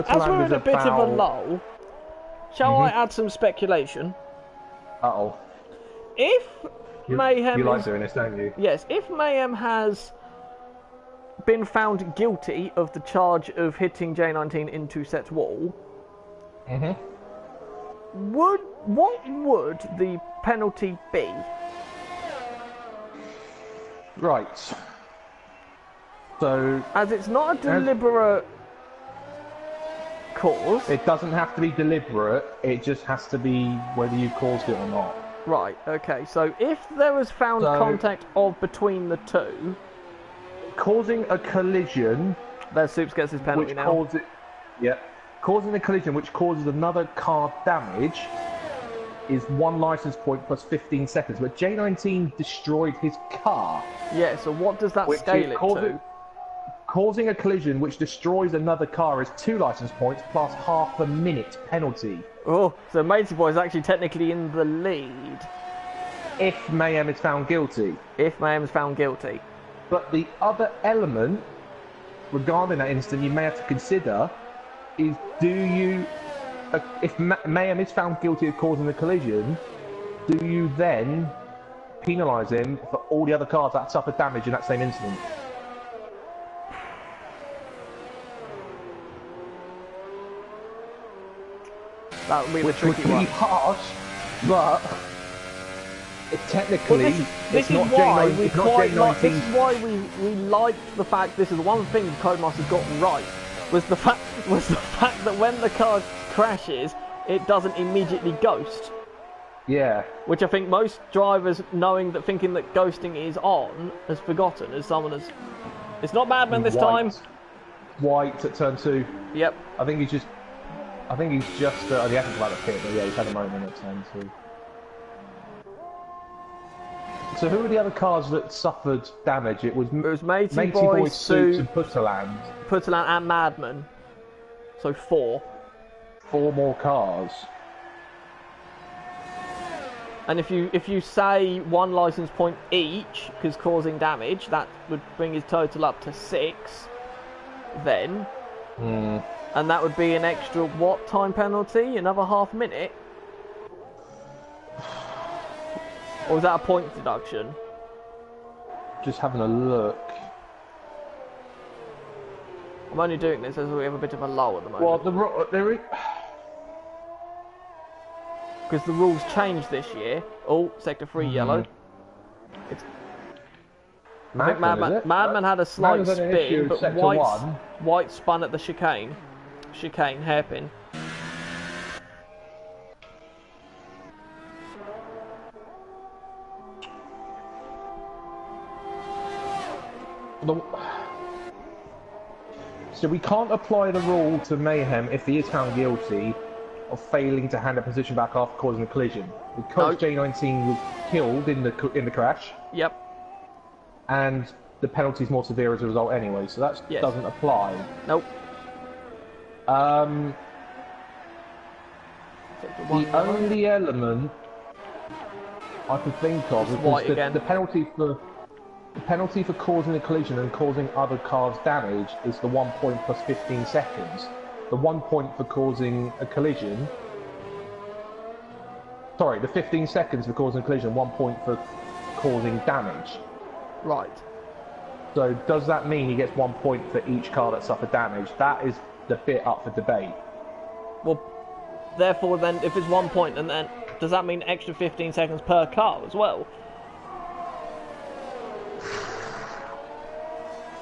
[SPEAKER 1] As we're in a bit of a lull, shall I add some speculation?
[SPEAKER 2] Uh-oh.
[SPEAKER 1] If Mayhem...
[SPEAKER 2] You like doing this, don't you?
[SPEAKER 1] Yes, if Mayhem has been found guilty of the charge of hitting J19 into Set's wall, what would the penalty be?
[SPEAKER 2] Right. So...
[SPEAKER 1] As it's not a deliberate cause.
[SPEAKER 2] It doesn't have to be deliberate, it just has to be whether you caused it or not.
[SPEAKER 1] Right, okay, so if there was found contact between the two...
[SPEAKER 2] Causing a collision...
[SPEAKER 1] There's Soups gets his penalty now.
[SPEAKER 2] Causing a collision which causes another car damage is 1 licence point plus 15 seconds, but J19 destroyed his car.
[SPEAKER 1] Yeah, so what does that scale it to?
[SPEAKER 2] Causing a collision which destroys another car is 2 licence points plus half a minute penalty.
[SPEAKER 1] Oh, so Matey Boy is actually technically in the lead.
[SPEAKER 2] If Mayhem is found guilty.
[SPEAKER 1] If Mayhem is found guilty.
[SPEAKER 2] But the other element regarding that incident you may have to consider is if Mayhem is found guilty of causing the collision, do you then penalise him for all the other cars that suffered damage in that same incident?
[SPEAKER 1] That would be the tricky one.
[SPEAKER 2] Which would be harsh, but technically,
[SPEAKER 1] this is why we liked the fact. This is the one thing Codemasters got right was the fact that when the car crashes, it doesn't immediately ghost.
[SPEAKER 2] Yeah.
[SPEAKER 1] Which I think most drivers, thinking that ghosting is on, has forgotten. As someone has, it's not Madman this time.
[SPEAKER 2] White at turn 2.
[SPEAKER 1] Yep.
[SPEAKER 2] I think he's just. He hasn't come out of the pit, but yeah, he's had a moment at turn 2. So who were the other cars that suffered damage? It was
[SPEAKER 1] Matey Boy,
[SPEAKER 2] Soups and Putterland.
[SPEAKER 1] Putterland and Madman. So 4.
[SPEAKER 2] 4 more cars.
[SPEAKER 1] And if you say 1 licence point each, because causing damage, that would bring his total up to 6. Then. And that would be an extra, what time penalty? Another half minute? Or was that a point deduction?
[SPEAKER 2] Just having a look.
[SPEAKER 1] I'm only doing this as we have a bit of a lull at the moment.
[SPEAKER 2] Well, there is...
[SPEAKER 1] Because the rules changed this year. Oh, sector 3 yellow. It's... Madman had a slight spin, but White spun at the chicane. Chicane, hairpin.
[SPEAKER 2] So we can't apply the rule to Mayhem if he is found guilty of failing to hand a position back after causing a collision, because J19 was killed in the crash.
[SPEAKER 1] Yep.
[SPEAKER 2] And the penalty is more severe as a result anyway, so that doesn't apply.
[SPEAKER 1] Nope.
[SPEAKER 2] The only element I can think of is the penalty for causing a collision and causing other cars damage is the 1 point plus 15 seconds. The 1 point for causing a collision... Sorry, the 15 seconds for causing a collision, 1 point for causing damage.
[SPEAKER 1] Right.
[SPEAKER 2] So does that mean he gets 1 point for each car that suffered damage? That is the bit up for debate.
[SPEAKER 1] Well, therefore then, if it's 1 point, and then does that mean extra 15 seconds per car as well?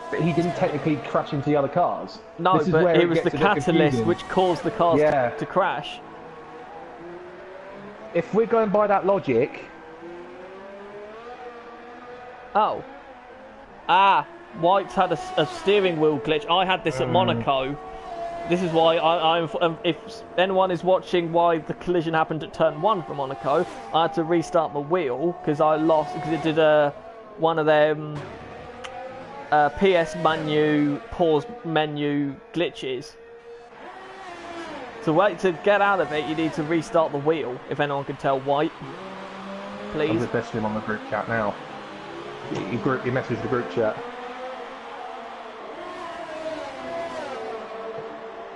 [SPEAKER 2] But he didn't technically crash into the other cars.
[SPEAKER 1] No, but it was the catalyst which caused the cars to crash.
[SPEAKER 2] If we're going by that logic...
[SPEAKER 1] Oh. White's had a steering wheel glitch. I had this at Monaco, This is why if anyone is watching why the collision happened at turn 1 for Monaco, I had to restart my wheel because I lost, because it did one of them PS menu, pause menu glitches. To get out of it, you need to restart the wheel, if anyone can tell why. Please.
[SPEAKER 2] I'm just messaging him on the group chat now. You messaged the group chat.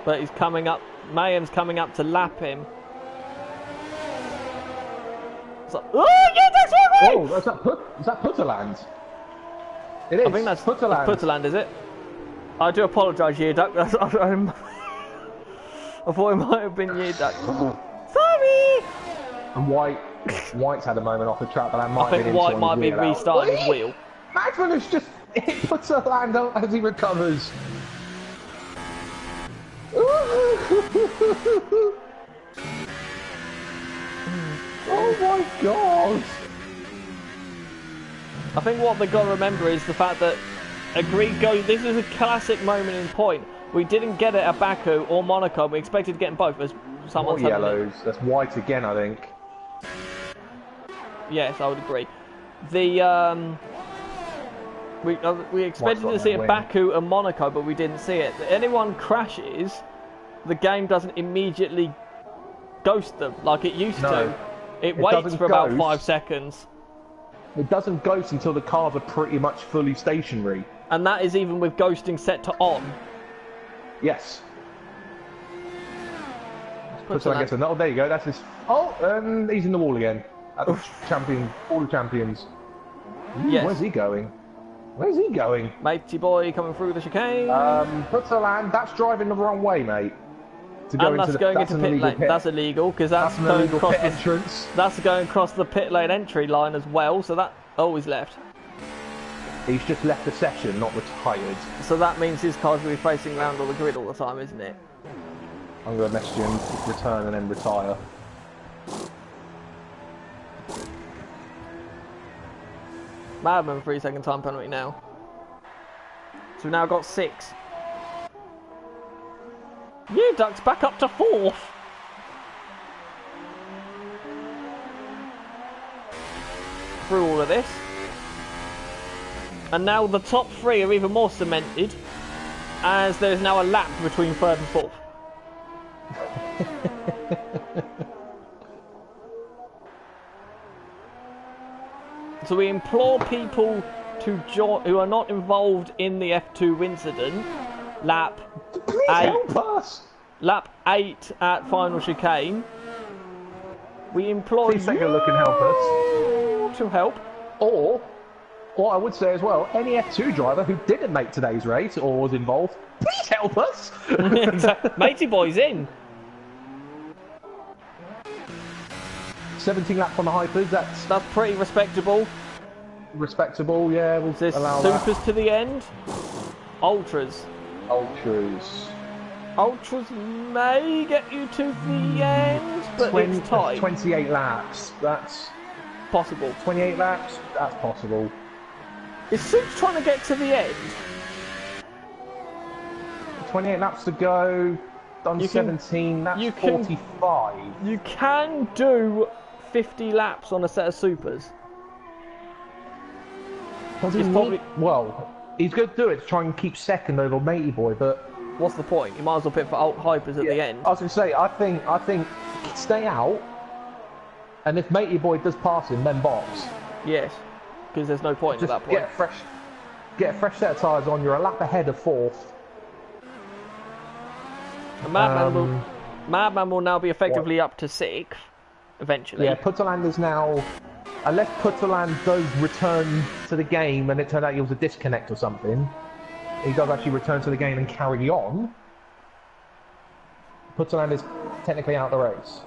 [SPEAKER 1] But he's coming up, Mayhem's coming up to lap him. It's like, oh yeah, that's right!
[SPEAKER 2] Oh, is that Putterland? It is.
[SPEAKER 1] I think that's
[SPEAKER 2] Putterland.
[SPEAKER 1] Putterland, is it? I do apologise, Yearduck. I thought it might have been Yearduck. Sorry!
[SPEAKER 2] And White's had a moment off the track, but that might
[SPEAKER 1] I think White might be restarting his wheel.
[SPEAKER 2] Magnus just hit Putterland out as he recovers. Oh my god!
[SPEAKER 1] I think what they've got to remember is the fact that this is a classic moment in point. We didn't get it at Baku or Monaco. We expected to get them both. As someone's
[SPEAKER 2] yellows. That's White again, I think.
[SPEAKER 1] Yes, I would agree. We expected to see it at Baku and Monaco, but we didn't see it. If anyone crashes, the game doesn't immediately ghost them like it used to. It waits for about 5 seconds.
[SPEAKER 2] It doesn't ghost until the cars are pretty much fully stationary.
[SPEAKER 1] And that is even with ghosting set to on.
[SPEAKER 2] Yes. Oh, there you go. That's his. Oh, he's in the wall again. All the champions.
[SPEAKER 1] Yes.
[SPEAKER 2] Where's he going? Where's he going?
[SPEAKER 1] Matey boy coming through the chicane.
[SPEAKER 2] Putterland, that's driving the wrong way, mate.
[SPEAKER 1] And that's going into pit lane. That's illegal because that's going across the entrance. That's going across the pit lane entry line as well. So that always left.
[SPEAKER 2] He's just left the session, not retired.
[SPEAKER 1] So that means his car's going to be facing around on the grid all the time, isn't it?
[SPEAKER 2] I'm going to message him, return and then retire.
[SPEAKER 1] Madman 3-second time penalty now. So we've now got 6. Duck's back up to 4th. Through all of this. And now the top 3 are even more cemented, as there's now a lap between 3rd and 4th. So we implore people to join who are not involved in the F2 incident. Lap 8. Lap 8 at final chicane. We implore
[SPEAKER 2] Please take a look and help us.
[SPEAKER 1] To help.
[SPEAKER 2] Or I would say as well, any F2 driver who didn't make today's race or was involved, please help us.
[SPEAKER 1] Matey boy's in.
[SPEAKER 2] 17 laps on the hypers. That's
[SPEAKER 1] pretty respectable.
[SPEAKER 2] Respectable, yeah. We'll allow
[SPEAKER 1] supers
[SPEAKER 2] that.
[SPEAKER 1] To the end. Ultras. Ultras may get you to the end, but it's tight.
[SPEAKER 2] 28 laps. That's
[SPEAKER 1] possible.
[SPEAKER 2] 28 laps. That's possible.
[SPEAKER 1] Is Supes trying to get to the end?
[SPEAKER 2] 28 laps to go. Done 17. That's 45.
[SPEAKER 1] You can do 50 laps on a set of supers.
[SPEAKER 2] Well, he's going to do it to try and keep second over Matey Boy, but
[SPEAKER 1] what's the point? You might as well pit for hypers at the end.
[SPEAKER 2] I was going to say, I think stay out, and if Matey Boy does pass him, then box.
[SPEAKER 1] Yes, because there's no point at that point.
[SPEAKER 2] Get a fresh set of tyres on. You're a lap ahead of 4th.
[SPEAKER 1] Madman will now be effectively up to 6th, eventually.
[SPEAKER 2] Yeah, Putterland is now. Unless Putterland does return to the game and it turned out he was a disconnect or something, he does actually return to the game and carry on. Putterland is technically out of the race.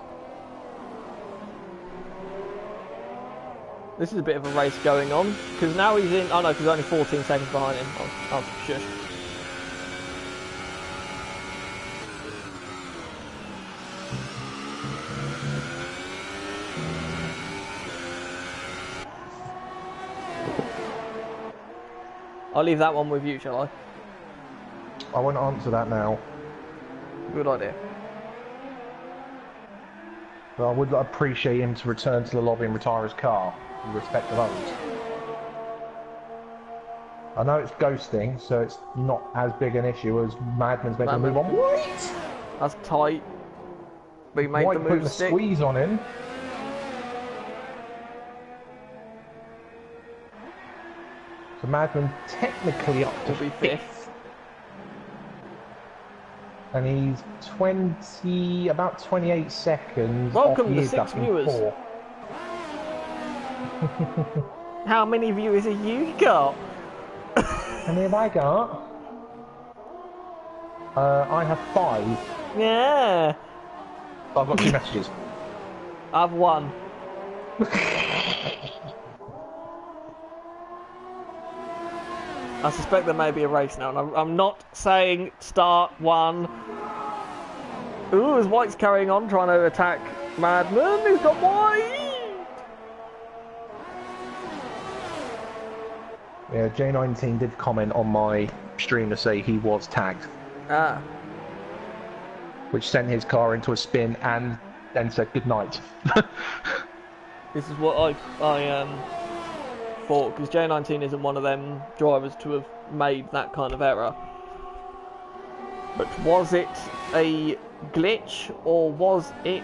[SPEAKER 1] This is a bit of a race going on, because now he's in. Oh no, because he's only 14 seconds behind him. Oh shush. I'll leave that one with you, shall I?
[SPEAKER 2] I won't answer that now.
[SPEAKER 1] Good idea.
[SPEAKER 2] But I would appreciate him to return to the lobby and retire his car in respect of others. I know it's ghosting, so it's not as big an issue as Madman's making a move on. What?
[SPEAKER 1] That's tight. We made
[SPEAKER 2] White
[SPEAKER 1] the move
[SPEAKER 2] putting a
[SPEAKER 1] stick.
[SPEAKER 2] squeeze on him. So Madman technically up to
[SPEAKER 1] Will be fifth.
[SPEAKER 2] And he's about 28 seconds.
[SPEAKER 1] Welcome
[SPEAKER 2] off
[SPEAKER 1] to 6 viewers. How many viewers have you got?
[SPEAKER 2] How many have I got? I have 5.
[SPEAKER 1] Yeah.
[SPEAKER 2] I've got 2 messages.
[SPEAKER 1] I've won. I suspect there may be a race now, and I'm not saying start 1. Ooh, as White's carrying on, trying to attack Madman. He's got White!
[SPEAKER 2] Yeah, J19 did comment on my stream to say he was tagged.
[SPEAKER 1] Ah.
[SPEAKER 2] Which sent his car into a spin and then said goodnight.
[SPEAKER 1] This is what I thought, because J19 isn't one of them drivers to have made that kind of error. But was it a glitch, or was it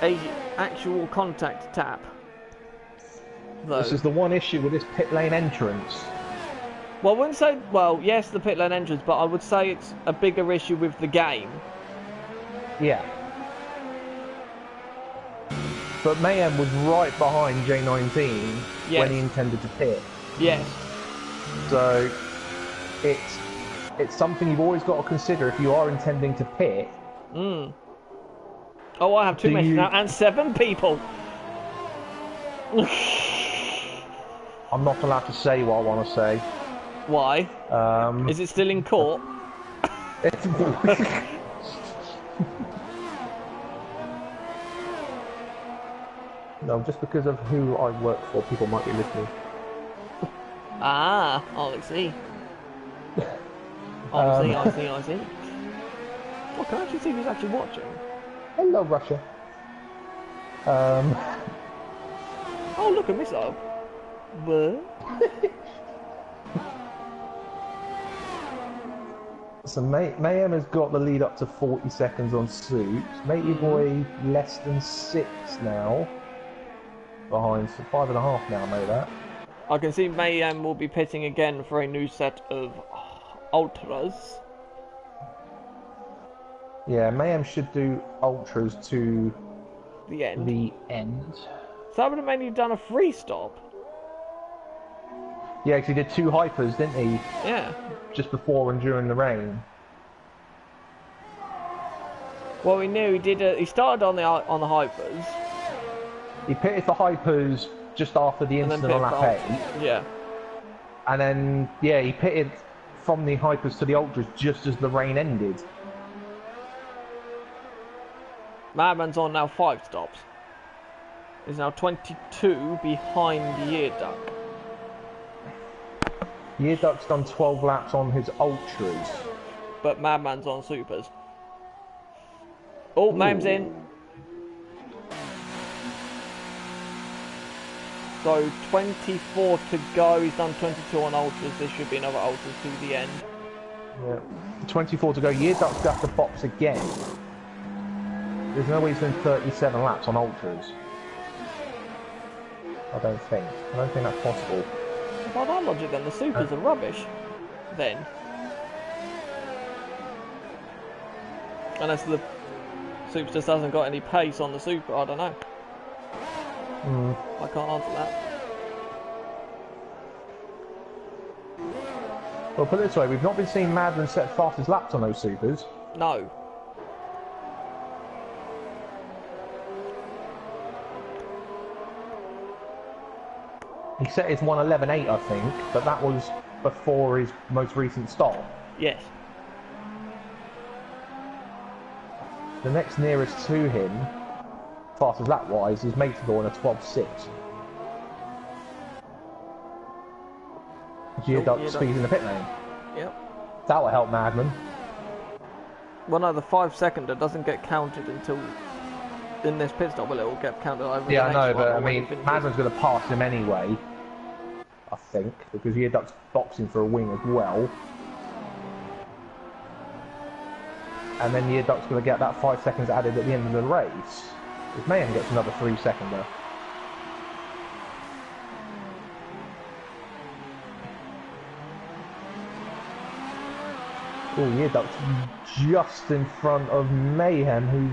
[SPEAKER 1] a actual contact tap? Though.
[SPEAKER 2] This is the one issue with this pit lane entrance.
[SPEAKER 1] Well, I wouldn't say, well, yes, the pit lane entrance, but I would say it's a bigger issue with the game.
[SPEAKER 2] Yeah. But Mayhem was right behind J19
[SPEAKER 1] yes.
[SPEAKER 2] when he intended to pit.
[SPEAKER 1] Yes.
[SPEAKER 2] So it's something you've always got to consider if you are intending to pit.
[SPEAKER 1] Mm. Oh, I have 2 messages now, and 7 people.
[SPEAKER 2] I'm not allowed to say what I want to say.
[SPEAKER 1] Why? Is it still in court?
[SPEAKER 2] No, just because of who I work for, people might be listening.
[SPEAKER 1] Ah, I see. I see. Oh, can I actually see who's actually watching?
[SPEAKER 2] Hello, Russia.
[SPEAKER 1] Oh, look, a missile. What?
[SPEAKER 2] So Mayhem has got the lead up to 40 seconds on Suits. Matey Boy less than 6 now. Behind, so 5.5 now, know that.
[SPEAKER 1] I can see Mayhem will be pitting again for a new set of Ultras.
[SPEAKER 2] Yeah, Mayhem should do Ultras to
[SPEAKER 1] the end.
[SPEAKER 2] So
[SPEAKER 1] that would have mainly done a free stop.
[SPEAKER 2] Yeah, because he did 2 hypers, didn't he?
[SPEAKER 1] Yeah.
[SPEAKER 2] Just before and during the rain.
[SPEAKER 1] Well, we knew he did. He started on the hypers.
[SPEAKER 2] He pitted for hypers just after the incident on lap 8.
[SPEAKER 1] Yeah.
[SPEAKER 2] And then, yeah, he pitted from the hypers to the ultras just as the rain ended.
[SPEAKER 1] Madman's on now 5 stops. He's now 22 behind Year Duck.
[SPEAKER 2] Year Duck's done 12 laps on his ultras.
[SPEAKER 1] But Madman's on supers. Oh, Mayhem's in. So 24 to go. He's done 22 on ultras. There should be another ultras to the end.
[SPEAKER 2] Yeah. 24 to go. Year Duck's got to box again. There's no way he's doing 37 laps on ultras. I don't think that's possible.
[SPEAKER 1] By that logic, then the supers are rubbish. Then, unless the super just hasn't got any pace on the super, I don't know. I can't answer that.
[SPEAKER 2] Well, put it this way: we've not been seeing Madman set fastest laps on those supers.
[SPEAKER 1] No.
[SPEAKER 2] He set his 1:11.8, I think, but that was before his most recent stop.
[SPEAKER 1] Yes.
[SPEAKER 2] The next nearest to him, fastest lap wise, is Matador in a 12.6. Gear Duck speed in the pit lane.
[SPEAKER 1] Yep.
[SPEAKER 2] That'll help Madman.
[SPEAKER 1] well, no, the 5-seconder doesn't get counted until in this pit stop. Well, it will get counted over.
[SPEAKER 2] Yeah,
[SPEAKER 1] the
[SPEAKER 2] I
[SPEAKER 1] next
[SPEAKER 2] know, but
[SPEAKER 1] one,
[SPEAKER 2] I mean, Madman's going to pass him anyway. I think because Year Duck's boxing for a wing as well, and then Year Duck's going to get that 5 seconds added at the end of the race. If Mayhem gets another 3-seconder. Oh, Year Duck's just in front of Mayhem, who's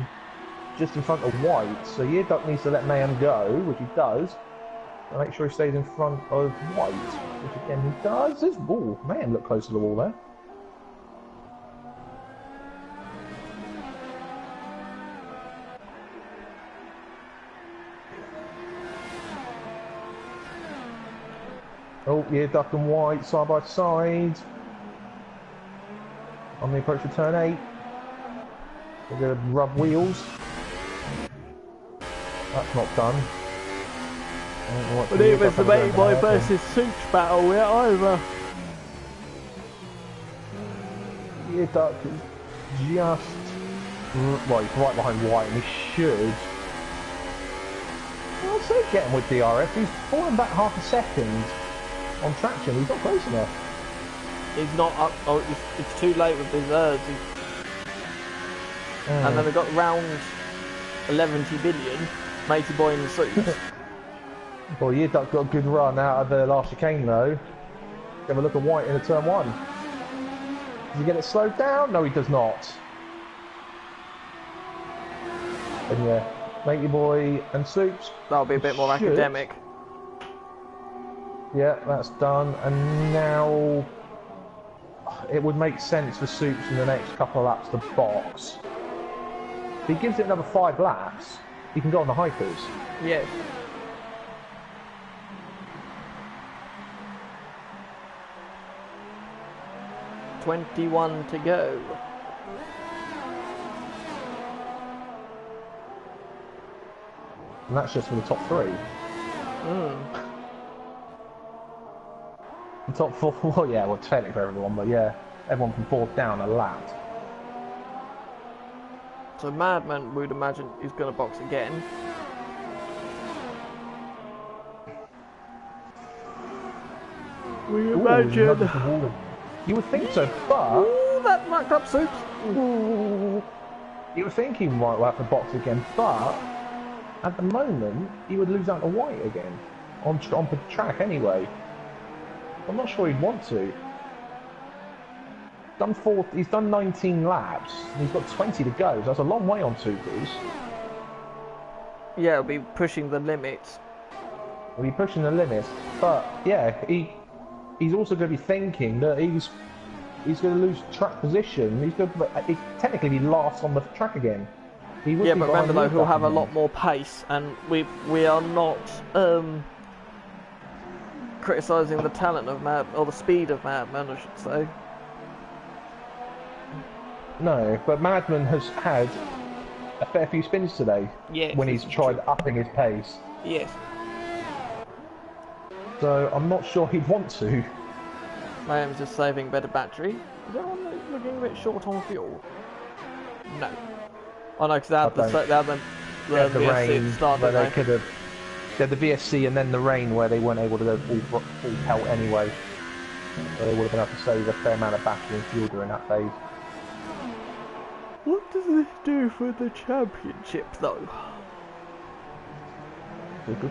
[SPEAKER 2] just in front of White. So Year Duck needs to let Mayhem go, which he does. And make sure he stays in front of White, which again he does. Oh, Mayhem look close to the wall there. Oh, Year Duck and White side by side. On the approach to turn 8. We're going to rub wheels. That's not done.
[SPEAKER 1] But even the Matey Boy versus Soups battle, we're over.
[SPEAKER 2] Year Duck is just... Well, he's right behind White and he should... Well, so getting with DRS. He's fallen back half a second on traction. He's not close enough.
[SPEAKER 1] He's not up. Oh, it's too late with his errs. And then we got round 11 billion, Matey Boy in the Soups.
[SPEAKER 2] Well, Year Duck got a good run out of the last chicane though. Have a look at White in the turn 1. Does he get it slowed down? No, he does not. And yeah, Matey Boy and Soups.
[SPEAKER 1] That'll be a bit more academic.
[SPEAKER 2] Yeah, that's done. And now it would make sense for Soups in the next couple of laps to box. If he gives it another 5 laps, he can go on the hypers.
[SPEAKER 1] Yes. $21 to go.
[SPEAKER 2] And that's just for the top 3. The top 4, well, yeah, well, technically for everyone, but yeah, everyone from 4th down a lap.
[SPEAKER 1] So Madman, we'd imagine, is going to box again. We imagine.
[SPEAKER 2] You would think so, but...
[SPEAKER 1] Ooh, that knocked up Soups.
[SPEAKER 2] Ooh. You would think he might have to box again, but at the moment, he would lose out to White again. On the track anyway. I'm not sure he'd want to. He's done 19 laps, and he's got 20 to go, so that's a long way on Supers.
[SPEAKER 1] Yeah, he'll be pushing the limits.
[SPEAKER 2] He'll be pushing the limits, but yeah, he's also going to be thinking that he's going to lose track position. He's going to technically be last on the track again.
[SPEAKER 1] Yeah, but remember though, he'll have a lot more pace, and we are not criticising the talent of Mad, or the speed of Madman, I should say.
[SPEAKER 2] No, but Madman has had a fair few spins today.
[SPEAKER 1] Yes,
[SPEAKER 2] when he's tried upping his pace.
[SPEAKER 1] Yes.
[SPEAKER 2] So I'm not sure he'd want to.
[SPEAKER 1] Graham's just saving better battery. Is everyone looking a bit short on fuel? No. Oh no, because they had the VSC at the start,
[SPEAKER 2] where they could have. They had the VSC and then the rain where they weren't able to go full pelt anyway. So they would have been able to save a fair amount of battery and fuel during that phase.
[SPEAKER 1] What does this do for the championship though?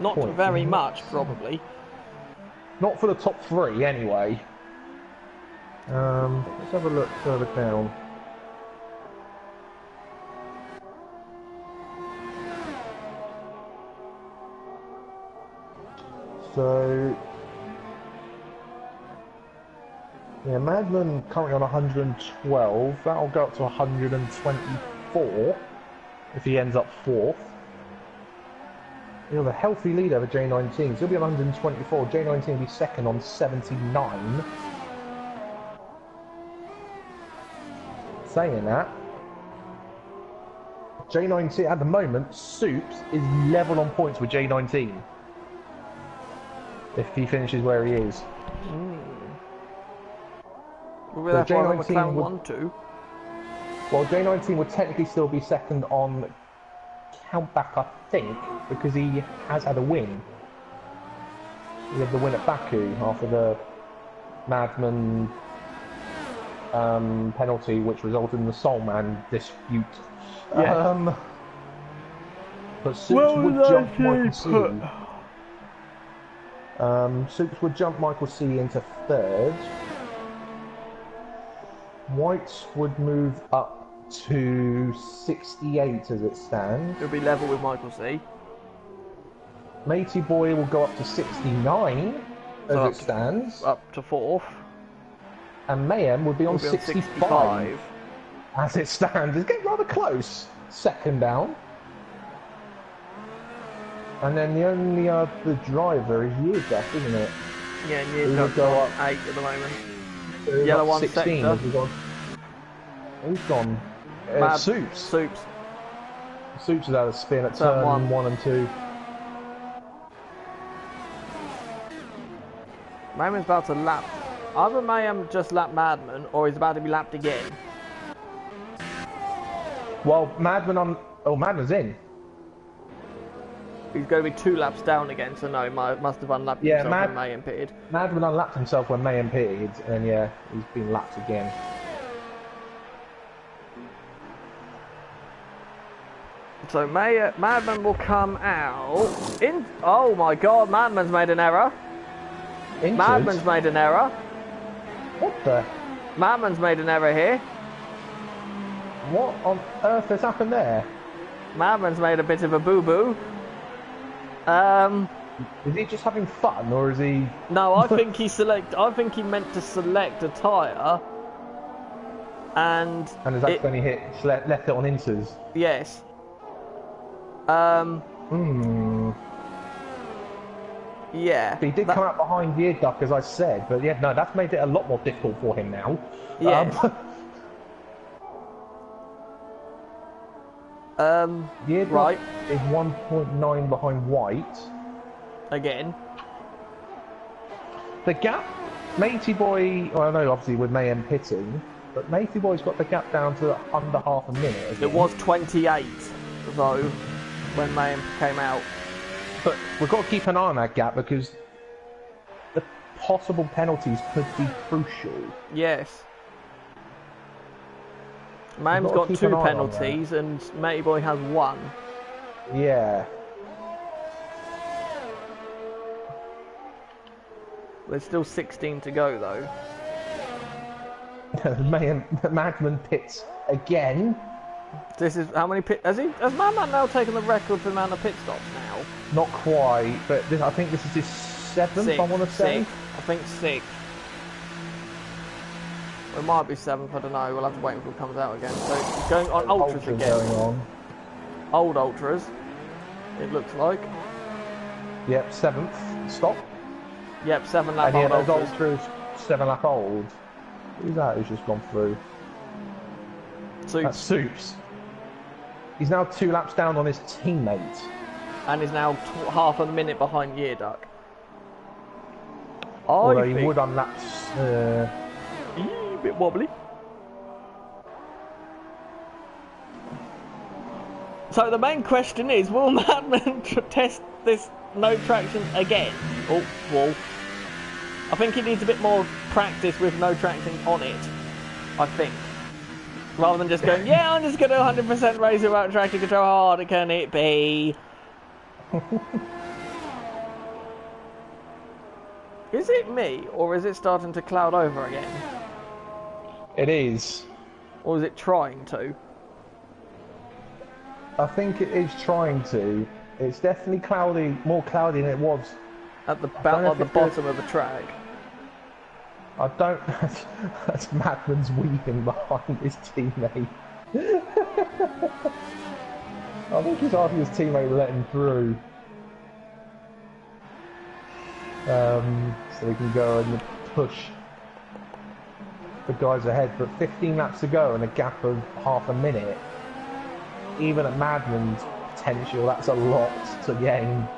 [SPEAKER 1] Not very much, probably.
[SPEAKER 2] Not for the top 3 anyway. Let's have a look further down. So, yeah, Madman currently on 112. That'll go up to 124 if he ends up 4th. He'll have a healthy lead over J19, so he'll be on 124. J19 will be second on 79. Saying that, J19 at the moment, Soups is level on points with J19. If he finishes where he is.
[SPEAKER 1] We'll be there for McLaren 1-2.
[SPEAKER 2] Well, J19 would technically still be second on countback, I think, because he has had a win. He had the win at Baku after the Madman penalty, which resulted in the Soulman dispute.
[SPEAKER 1] Yeah.
[SPEAKER 2] But Supes would jump Michael C. Supes would jump Michael C into third. Whites would move up to 68 as it stands.
[SPEAKER 1] It'll be level with Michael C.
[SPEAKER 2] Matey Boy will go up to 69 as
[SPEAKER 1] So
[SPEAKER 2] it stands.
[SPEAKER 1] Up to 4th.
[SPEAKER 2] And Mayhem would be on 65 as it stands. It's getting rather close. Second down. And then the only other driver is Yearduck, isn't it?
[SPEAKER 1] Yeah, and Yearduck's
[SPEAKER 2] go
[SPEAKER 1] on
[SPEAKER 2] up
[SPEAKER 1] 8 at the moment.
[SPEAKER 2] Yellow
[SPEAKER 1] one
[SPEAKER 2] 16.
[SPEAKER 1] sector.
[SPEAKER 2] Who's gone? Supes.
[SPEAKER 1] Supes.
[SPEAKER 2] Supes has had a spin at turn 1 and 2.
[SPEAKER 1] Mayhem's about to lap. Either Mayhem just lapped Madman, or he's about to be lapped again.
[SPEAKER 2] Well, Madman's in.
[SPEAKER 1] He's going to be 2 laps down again, so no, must have unlapped himself when Mayhem pitted.
[SPEAKER 2] Madman unlapped himself when Mayhem pitted, and yeah, he's been lapped again.
[SPEAKER 1] So Madman will come out in. Oh my God, Madman's made an error. Madman's made an error.
[SPEAKER 2] What the?
[SPEAKER 1] Madman's made an error here.
[SPEAKER 2] What on earth has happened there?
[SPEAKER 1] Madman's made a bit of a boo-boo.
[SPEAKER 2] Is he just having fun, or is he?
[SPEAKER 1] No, I think he meant to select a tyre, and
[SPEAKER 2] has accidentally left it on inters.
[SPEAKER 1] Yes. Yeah.
[SPEAKER 2] But he did come out behind Yearduck, as I said, but yeah, no, that's made it a lot more difficult for him now.
[SPEAKER 1] Yeah.
[SPEAKER 2] Yearduck
[SPEAKER 1] right.
[SPEAKER 2] is 1.9 behind White.
[SPEAKER 1] Again.
[SPEAKER 2] The gap, Matey Boy, well, I know obviously with Mayhem pitting, but Matey Boy's got the gap down to under half a minute. Again.
[SPEAKER 1] It was 28, though, when Mayhem came out.
[SPEAKER 2] But we've got to keep an eye on that gap because the possible penalties could be crucial.
[SPEAKER 1] Yes. Mayhem's got 2 penalties and Matey Boy has 1.
[SPEAKER 2] Yeah.
[SPEAKER 1] There's still 16 to go, though.
[SPEAKER 2] Madman pits again.
[SPEAKER 1] This is how many pit? Has Madman now taken the record for the amount of pit stops now?
[SPEAKER 2] Not quite, but I think this is his 7th. I want to say.
[SPEAKER 1] I think 6th. It might be 7th. I don't know. We'll have to wait until it comes out again. So it's going on ultras again.
[SPEAKER 2] Going on.
[SPEAKER 1] Old ultras. It looks like.
[SPEAKER 2] Yep, 7th stop.
[SPEAKER 1] Yep, 7 lap
[SPEAKER 2] old
[SPEAKER 1] ultras.
[SPEAKER 2] Ultras 7 lap old. Who's that? Who's just gone through?
[SPEAKER 1] Supes.
[SPEAKER 2] That's Supes. He's now 2 laps down on his teammate.
[SPEAKER 1] And is now half a minute behind Yearduck.
[SPEAKER 2] Although he would unlap.
[SPEAKER 1] A bit wobbly. So the main question is, will Madman test this no traction again? Oh, wall. I think he needs a bit more practice with no traction on it. I think. Rather than just going, yeah, I'm just going to 100% race without traction control. How hard can it be? Is it me, or is it starting to cloud over again?
[SPEAKER 2] It is.
[SPEAKER 1] Or is it trying to?
[SPEAKER 2] I think it is trying to. It's definitely cloudy, more cloudy than it was.
[SPEAKER 1] At the bottom of the track.
[SPEAKER 2] I don't. That's Madman's weaving behind his teammate. I think he's asking his teammate to let him through. So he can go and push the guys ahead. But 15 laps to go and a gap of half a minute. Even at Madman's potential, that's a lot to gain.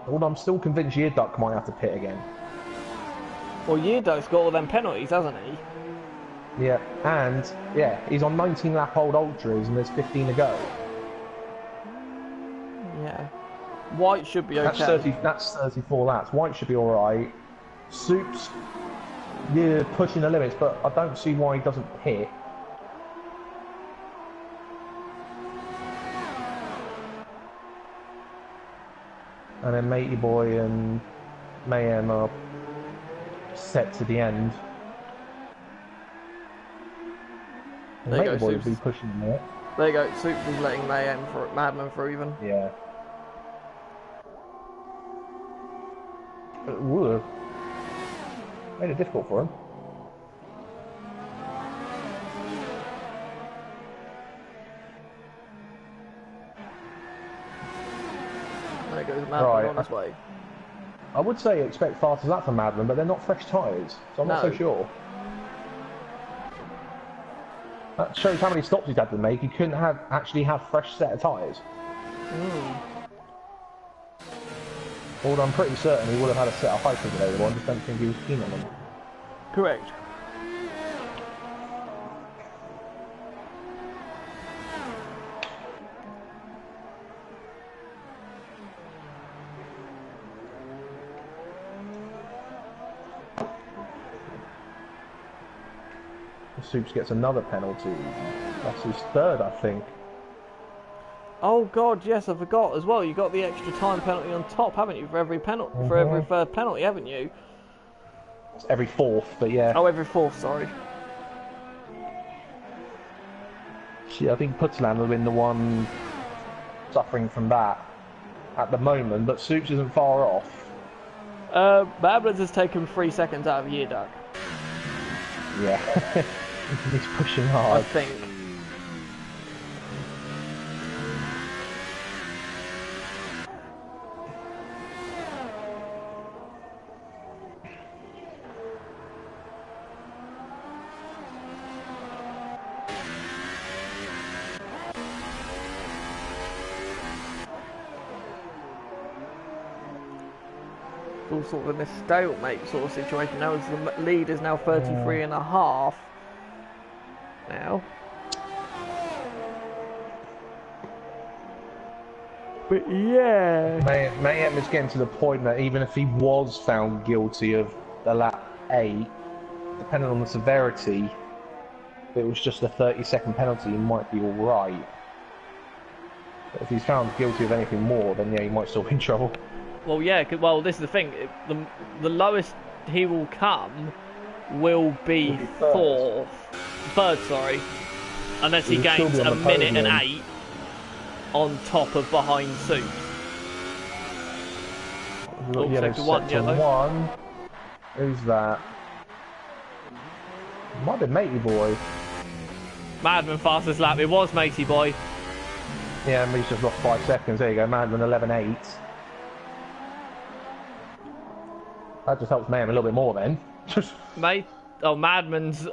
[SPEAKER 2] Although I'm still convinced Yearduck might have to pit again.
[SPEAKER 1] Well, Yearduck's got all them penalties, hasn't he?
[SPEAKER 2] Yeah, and yeah, he's on 19 lap old ultras and there's 15 to go.
[SPEAKER 1] Yeah. White should be okay.
[SPEAKER 2] That's 34 laps. White should be alright. Soups, you're pushing the limits, but I don't see why he doesn't hit. And then Matey Boy and Mayhem are set to the end. Matey Boy will be pushing them there.
[SPEAKER 1] There you go. Soups is letting Madman through even.
[SPEAKER 2] Yeah. It would have made it difficult for him.
[SPEAKER 1] There goes Madman on his way.
[SPEAKER 2] I would say expect fast as that from Madman, but they're not fresh tyres, so I'm not so sure. That shows how many stops he's had to make. He couldn't actually have fresh set of tyres. Although I'm pretty certain he would have had a set of high available, I just don't think he was keen on them.
[SPEAKER 1] Correct.
[SPEAKER 2] Soups gets another penalty. That's his third, I think.
[SPEAKER 1] Oh god, yes, I forgot as well. You got the extra time penalty on top, haven't you? For every penalty, for every third penalty, haven't you?
[SPEAKER 2] It's every fourth, but yeah.
[SPEAKER 1] Oh, every fourth. Sorry.
[SPEAKER 2] Yeah, I think Putland will have been the one suffering from that at the moment, but Soups isn't far off.
[SPEAKER 1] Babblers has taken 3 seconds out of Yearduck.
[SPEAKER 2] Yeah, he's pushing hard.
[SPEAKER 1] I think. All sort of in this stalemate sort of situation now, as the lead is now 33 and a half now. But yeah,
[SPEAKER 2] Mayhem is getting to the point that even if he was found guilty of the lap 8, depending on the severity, if it was just a 30-second penalty, he might be alright. But if he's found guilty of anything more, then yeah, he might still be in trouble.
[SPEAKER 1] well, yeah. Well, this is the thing. The lowest he will come will be third. Sorry, unless he gains a minute and 8 on top of behind Soups.
[SPEAKER 2] Yeah,
[SPEAKER 1] sector 1 yellow.
[SPEAKER 2] Who's that? Might be Matey Boy.
[SPEAKER 1] Madman fastest lap. It was Matey Boy.
[SPEAKER 2] Yeah, and he's just lost 5 seconds. There you go, Madman 11.8. That just helps Mayhem a little bit more then.
[SPEAKER 1] Madman's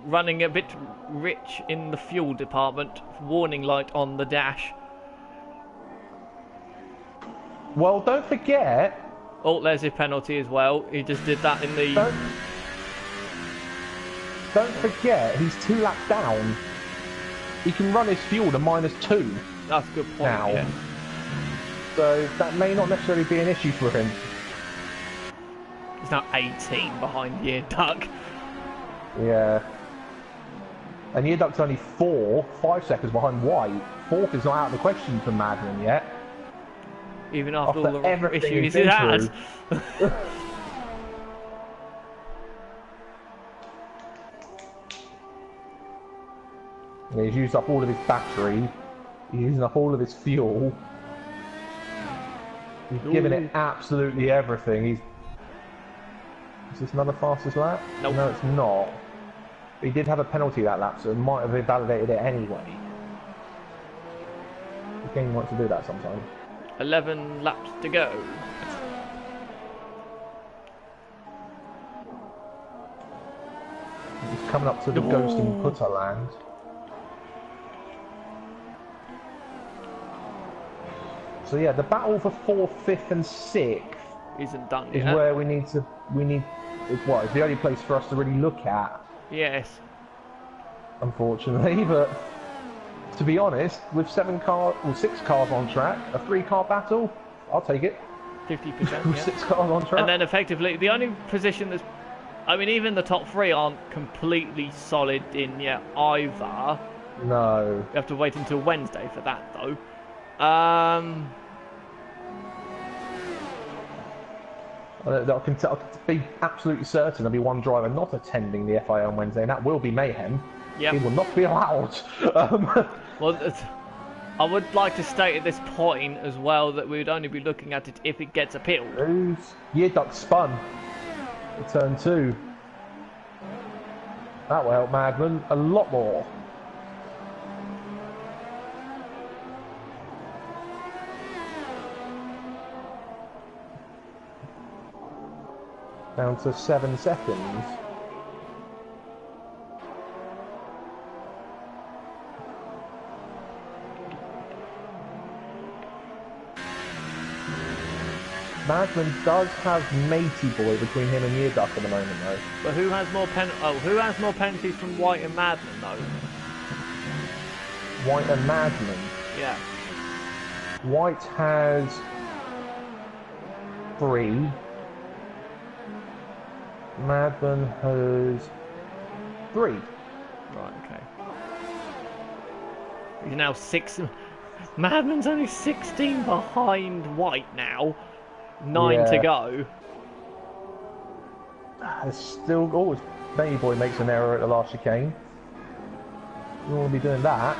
[SPEAKER 1] running a bit rich in the fuel department. Warning light on the dash.
[SPEAKER 2] Well, don't forget.
[SPEAKER 1] Oh, there's his penalty as well. He just did that in the...
[SPEAKER 2] Don't forget, he's 2 laps down. He can run his fuel to -2.
[SPEAKER 1] That's a good point
[SPEAKER 2] now.
[SPEAKER 1] Yeah.
[SPEAKER 2] So that may not necessarily be an issue for him.
[SPEAKER 1] He's now 18 behind Yearduck.
[SPEAKER 2] Yeah. And Yearduck's only 5 seconds behind White. 4th is not out of the question for Madman yet.
[SPEAKER 1] Even after all the issues he had.
[SPEAKER 2] Yeah, he's used up all of his battery. He's using up all of his fuel. He's given it absolutely everything. Is this another fastest lap?
[SPEAKER 1] Nope.
[SPEAKER 2] No, it's not. But he did have a penalty that lap, so it might have invalidated it anyway. The game wants to do that sometimes.
[SPEAKER 1] 11 laps to go.
[SPEAKER 2] He's coming up to the ghosting putter land. So yeah, the battle for 4th, 5th and 6th
[SPEAKER 1] isn't done
[SPEAKER 2] is
[SPEAKER 1] yet.
[SPEAKER 2] where we need it's the only place for us to really look at,
[SPEAKER 1] Yes.
[SPEAKER 2] unfortunately. But to be honest, with 6 cars on track, a 3-car battle, I'll take it.
[SPEAKER 1] 50%.
[SPEAKER 2] With
[SPEAKER 1] Yeah.
[SPEAKER 2] 6 cars on track.
[SPEAKER 1] And then effectively, the only position that's, I mean, even the top 3 aren't completely solid in yet either.
[SPEAKER 2] No.
[SPEAKER 1] We have to wait until Wednesday for that, though.
[SPEAKER 2] I can be absolutely certain there'll be one driver not attending the FIA on Wednesday, and that will be Mayhem.
[SPEAKER 1] Yep.
[SPEAKER 2] He will not be allowed.
[SPEAKER 1] Well, I would like to state at this point as well that we would only be looking at it if it gets appealed.
[SPEAKER 2] Year duck spun at turn 2. That will help Madman a lot more. Down to 7 seconds. Madman does have Matey Boy between him and Year Duck at the moment, though.
[SPEAKER 1] But who has more who has more penalties from White and Madman, though?
[SPEAKER 2] White and Madman.
[SPEAKER 1] Yeah.
[SPEAKER 2] White has 3. Madman has 3.
[SPEAKER 1] Right, okay. He's now 6. Madman's only 16 behind White now. 9 to go.
[SPEAKER 2] There's still always Matey Boy makes an error at the last chicane. You want to be doing that.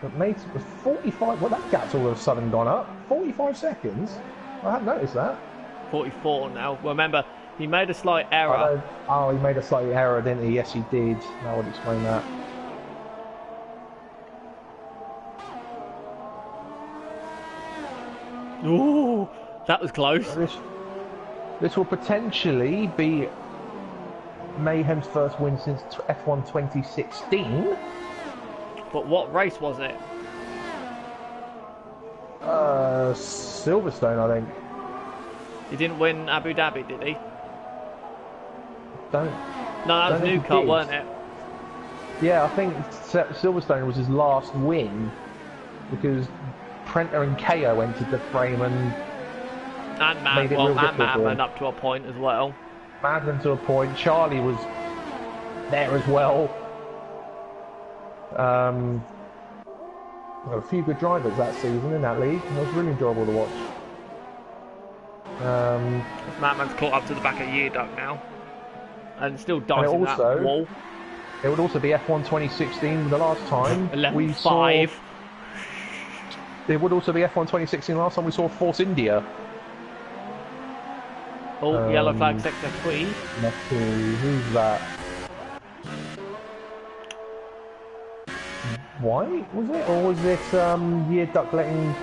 [SPEAKER 2] But Matey was 45. Well, that gap's all of a sudden gone up. 45 seconds. I hadn't noticed that.
[SPEAKER 1] 44 now. Well, remember, he made a slight error.
[SPEAKER 2] Oh, he made a slight error, didn't he? Yes, he did. That would explain that.
[SPEAKER 1] Ooh, that was close.
[SPEAKER 2] This will potentially be Mayhem's first win since F1 2016.
[SPEAKER 1] But what race was it?
[SPEAKER 2] Silverstone, I think.
[SPEAKER 1] He didn't win Abu Dhabi, did he?
[SPEAKER 2] No,
[SPEAKER 1] that was Newcastle, wasn't it?
[SPEAKER 2] Yeah, I think Silverstone was his last win because Prenter and KO entered the frame and
[SPEAKER 1] Madman up to a point as well.
[SPEAKER 2] Madman to a point. Charlie was there as well. A few good drivers that season in that league. It was really enjoyable to watch.
[SPEAKER 1] Madman's caught up to the back of Year Duck now. And still dicing that wall.
[SPEAKER 2] It would also be F1 2016 the last time
[SPEAKER 1] 11-5.
[SPEAKER 2] It would also be F1 2016 last time we saw Force India.
[SPEAKER 1] Oh, yellow flag sector 3.
[SPEAKER 2] Who's that? White, was it? Or was it Year Duck letting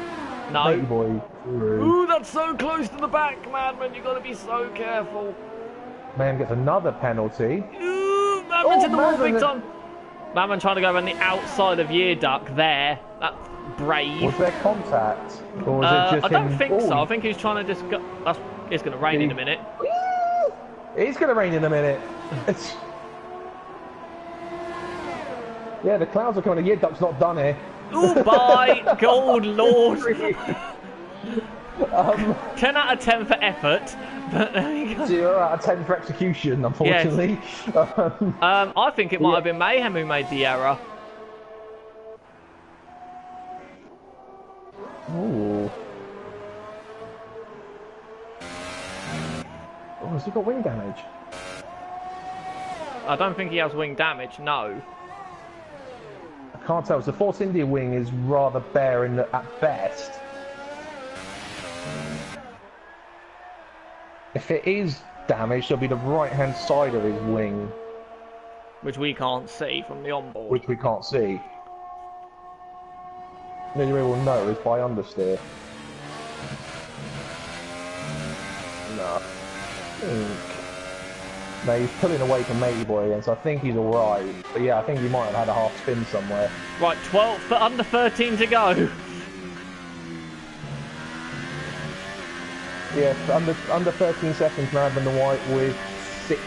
[SPEAKER 2] Matey Boy through?
[SPEAKER 1] Ooh, that's so close to the back, Madman. You've got to be so careful.
[SPEAKER 2] Man gets another penalty.
[SPEAKER 1] Ooh, Madman's in the wall big time. Madman trying to go around the outside of Year Duck there. That's brave.
[SPEAKER 2] Was there contact? Or was it just
[SPEAKER 1] I don't think so. I think he's trying to just go... It's going to rain in a minute.
[SPEAKER 2] It's going to rain in a minute. Yeah, the clouds are coming. Year Duck's not done here.
[SPEAKER 1] Ooh, bye! Good lord! 10 out of 10 for effort, but there you go.
[SPEAKER 2] 0 out of 10 for execution, unfortunately. Yes.
[SPEAKER 1] I think it might have been Mayhem who made the error.
[SPEAKER 2] Ooh. Oh, has he got wing damage?
[SPEAKER 1] I don't think he has wing damage, no.
[SPEAKER 2] I can't tell. The Force India wing is rather bare at best. If it is damaged, it'll be the right-hand side of his wing.
[SPEAKER 1] Which we can't see from the onboard.
[SPEAKER 2] Which we can't see. The only way we'll know is by understeer. No. No, he's pulling away from Matey Boy again, so I think he's alright. But yeah, I think he might have had a half spin somewhere.
[SPEAKER 1] Right, 12 for under 13 to go.
[SPEAKER 2] Yeah, under 13 seconds, Madman the White with 6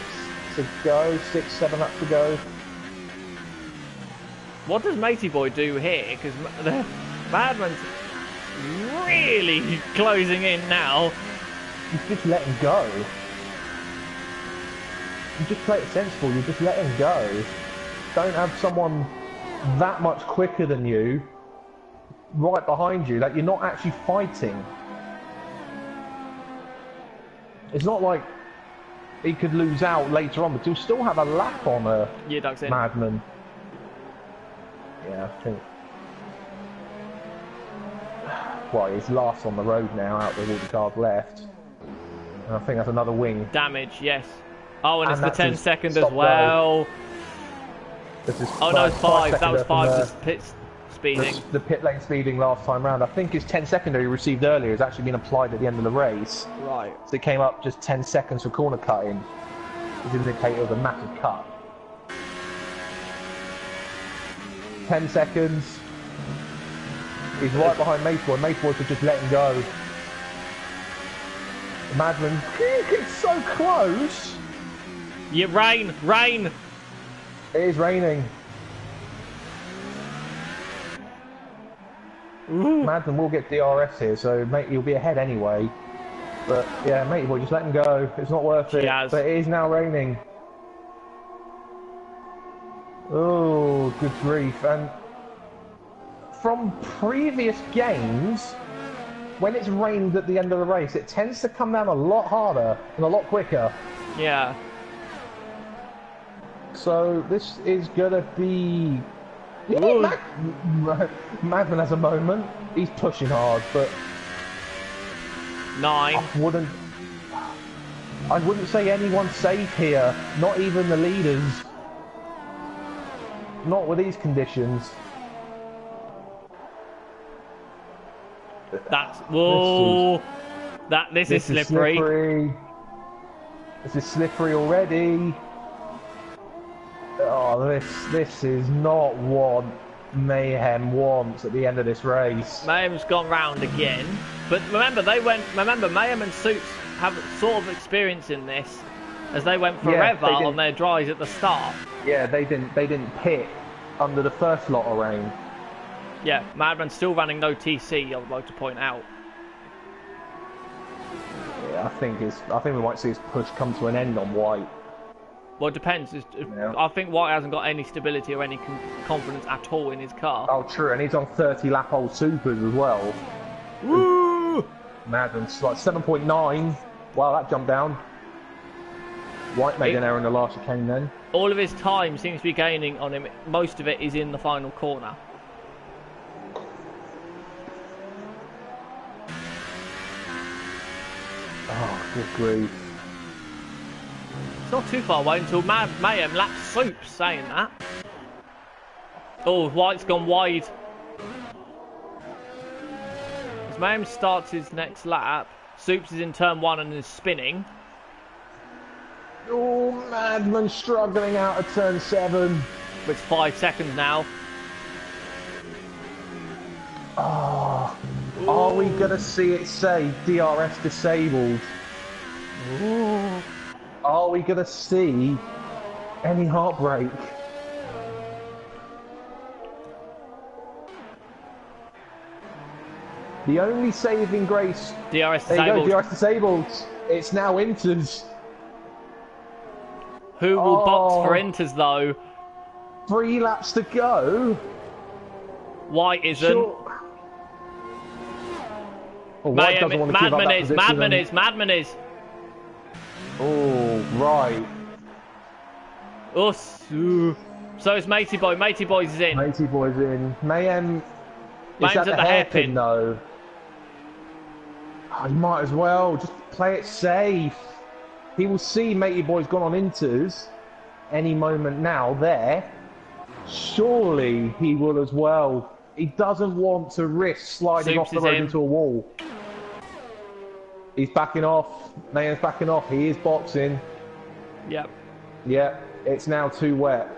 [SPEAKER 2] to go, 7 laps to go.
[SPEAKER 1] What does Matey Boy do here? Because Madman's really closing in now.
[SPEAKER 2] You just let him go. You just play it sensible, you just let him go. Don't have someone that much quicker than you right behind you that you're not actually fighting. It's not like he could lose out later on, but he'll still have a lap on a Madman. Yeah, I think. Well, he's last on the road now, out with all the cars left. And I think that's another wing.
[SPEAKER 1] Damage, yes. Oh, and it's the 10 second as well. Oh no, it's 5. That was 5 just pit speeding.
[SPEAKER 2] The pit lane speeding last time round. I think his 10 secondary received earlier has actually been applied at the end of the race.
[SPEAKER 1] Right.
[SPEAKER 2] So it came up just 10 seconds for corner cutting. It's indicator of a massive cut. 10 seconds. He's right behind Mayboy. Mayboy could just let him go. Madman, it's so close.
[SPEAKER 1] Yeah, rain.
[SPEAKER 2] It is raining.
[SPEAKER 1] Ooh.
[SPEAKER 2] Madman will get DRS here, so mate, you'll be ahead anyway. But yeah, Matey Boy, just let him go. It's not worth it. But it is now raining. Oh, good grief. And from previous games, when it's rained at the end of the race, it tends to come down a lot harder and a lot quicker.
[SPEAKER 1] Yeah.
[SPEAKER 2] So this is gonna be... Madman has a moment. He's pushing hard, but
[SPEAKER 1] 9.
[SPEAKER 2] I wouldn't say anyone's safe here. Not even the leaders. Not with these conditions.
[SPEAKER 1] That's whoa. This is slippery.
[SPEAKER 2] This is slippery already. Oh, this is not what Mayhem wants at the end of this race.
[SPEAKER 1] Mayhem's gone round again, but remember Mayhem and Suits have sort of experience in this, as they went forever on their dries at the start.
[SPEAKER 2] Yeah, they didn't pit under the first lot of rain.
[SPEAKER 1] Yeah, Madman's still running no TC. I would like to point out.
[SPEAKER 2] Yeah, I think we might see his push come to an end on White.
[SPEAKER 1] Well, it depends. I think White hasn't got any stability or any confidence at all in his car.
[SPEAKER 2] Oh, true, and he's on 30-lap-old supers as well.
[SPEAKER 1] Woo!
[SPEAKER 2] Madman's like 7.9. Wow, that jumped down. White made an error in the last chicane then.
[SPEAKER 1] All of his time seems to be gaining on him. Most of it is in the final corner.
[SPEAKER 2] Oh, good grief.
[SPEAKER 1] It's not too far away until Mayhem laps Soups saying that. Oh, White's gone wide. As Mayhem starts his next lap, Soups is in turn 1 and is spinning.
[SPEAKER 2] Oh, Madman struggling out of turn 7.
[SPEAKER 1] It's 5 seconds now.
[SPEAKER 2] Oh, are we going to see it say DRS disabled?
[SPEAKER 1] Ooh.
[SPEAKER 2] Are we going to see any heartbreak? The only saving grace...
[SPEAKER 1] DRS disabled.
[SPEAKER 2] There you go, DRS disabled. It's now Inters.
[SPEAKER 1] Who will box for Inters though?
[SPEAKER 2] 3 laps to go.
[SPEAKER 1] White isn't.
[SPEAKER 2] Sure. Oh,
[SPEAKER 1] Madman is.
[SPEAKER 2] Oh, right.
[SPEAKER 1] Oh, so is Matey Boy. Matey Boy's in.
[SPEAKER 2] Matey Boy's in. Mayhem is at the hairpin though. Oh, you might as well just play it safe. He will see Matey Boy's gone on Inters any moment now there. Surely he will as well. He doesn't want to risk sliding off the road into a wall. He's backing off. Mayhem's backing off. He is boxing.
[SPEAKER 1] Yep.
[SPEAKER 2] Yep. It's now too wet.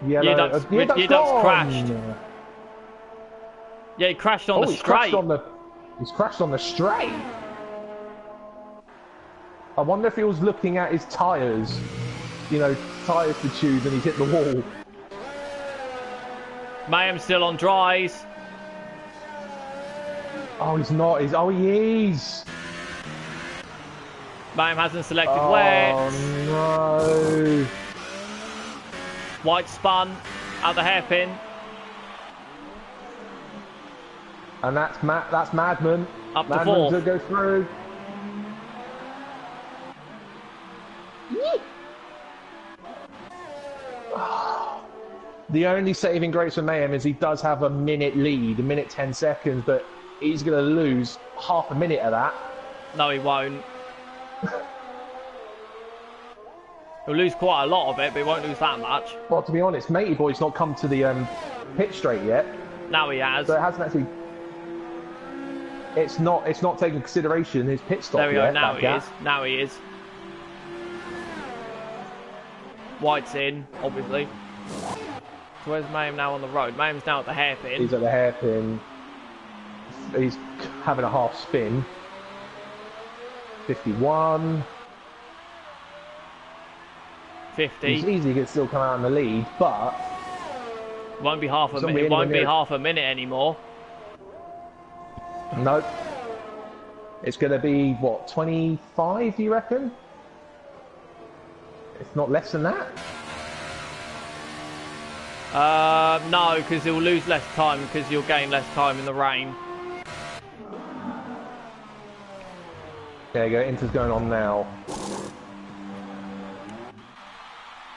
[SPEAKER 1] Yellow's crashed. Yeah, he crashed on the
[SPEAKER 2] he's
[SPEAKER 1] straight.
[SPEAKER 2] He's crashed on the straight. I wonder if he was looking at his tyres. You know, tyres to choose, and he's hit the wall.
[SPEAKER 1] Mayhem still on dries.
[SPEAKER 2] Oh, he's not. Oh, he is.
[SPEAKER 1] Mayhem hasn't selected wet.
[SPEAKER 2] Oh, no.
[SPEAKER 1] White spun at the hairpin.
[SPEAKER 2] And that's Madman.
[SPEAKER 1] Up to
[SPEAKER 2] Madman
[SPEAKER 1] fourth.
[SPEAKER 2] to go through. The only saving grace for Mayhem is he does have a minute lead, a minute 10 seconds, but he's going to lose half a minute of that.
[SPEAKER 1] No, he won't. He'll lose quite a lot of it, but he won't lose that much.
[SPEAKER 2] Well, to be honest, Matey Boy's not come to the pit straight yet.
[SPEAKER 1] Now he has.
[SPEAKER 2] So it hasn't actually. It's not taking consideration his pit stop
[SPEAKER 1] there we
[SPEAKER 2] yet.
[SPEAKER 1] go. Now he is. Now he is. White's in, obviously. So where's Mayhem now on the road? Mayhem's now at the hairpin.
[SPEAKER 2] He's at the hairpin. He's having a half spin. 51.
[SPEAKER 1] 50.
[SPEAKER 2] He's easily can still come out in the lead, but
[SPEAKER 1] Won't be half a minute. It won't be half a minute anymore.
[SPEAKER 2] Nope. It's going to be what, 25? Do you reckon? If not less than that.
[SPEAKER 1] No, because he'll lose less time because you'll gain less time in the rain.
[SPEAKER 2] There you go. Inter's going on now.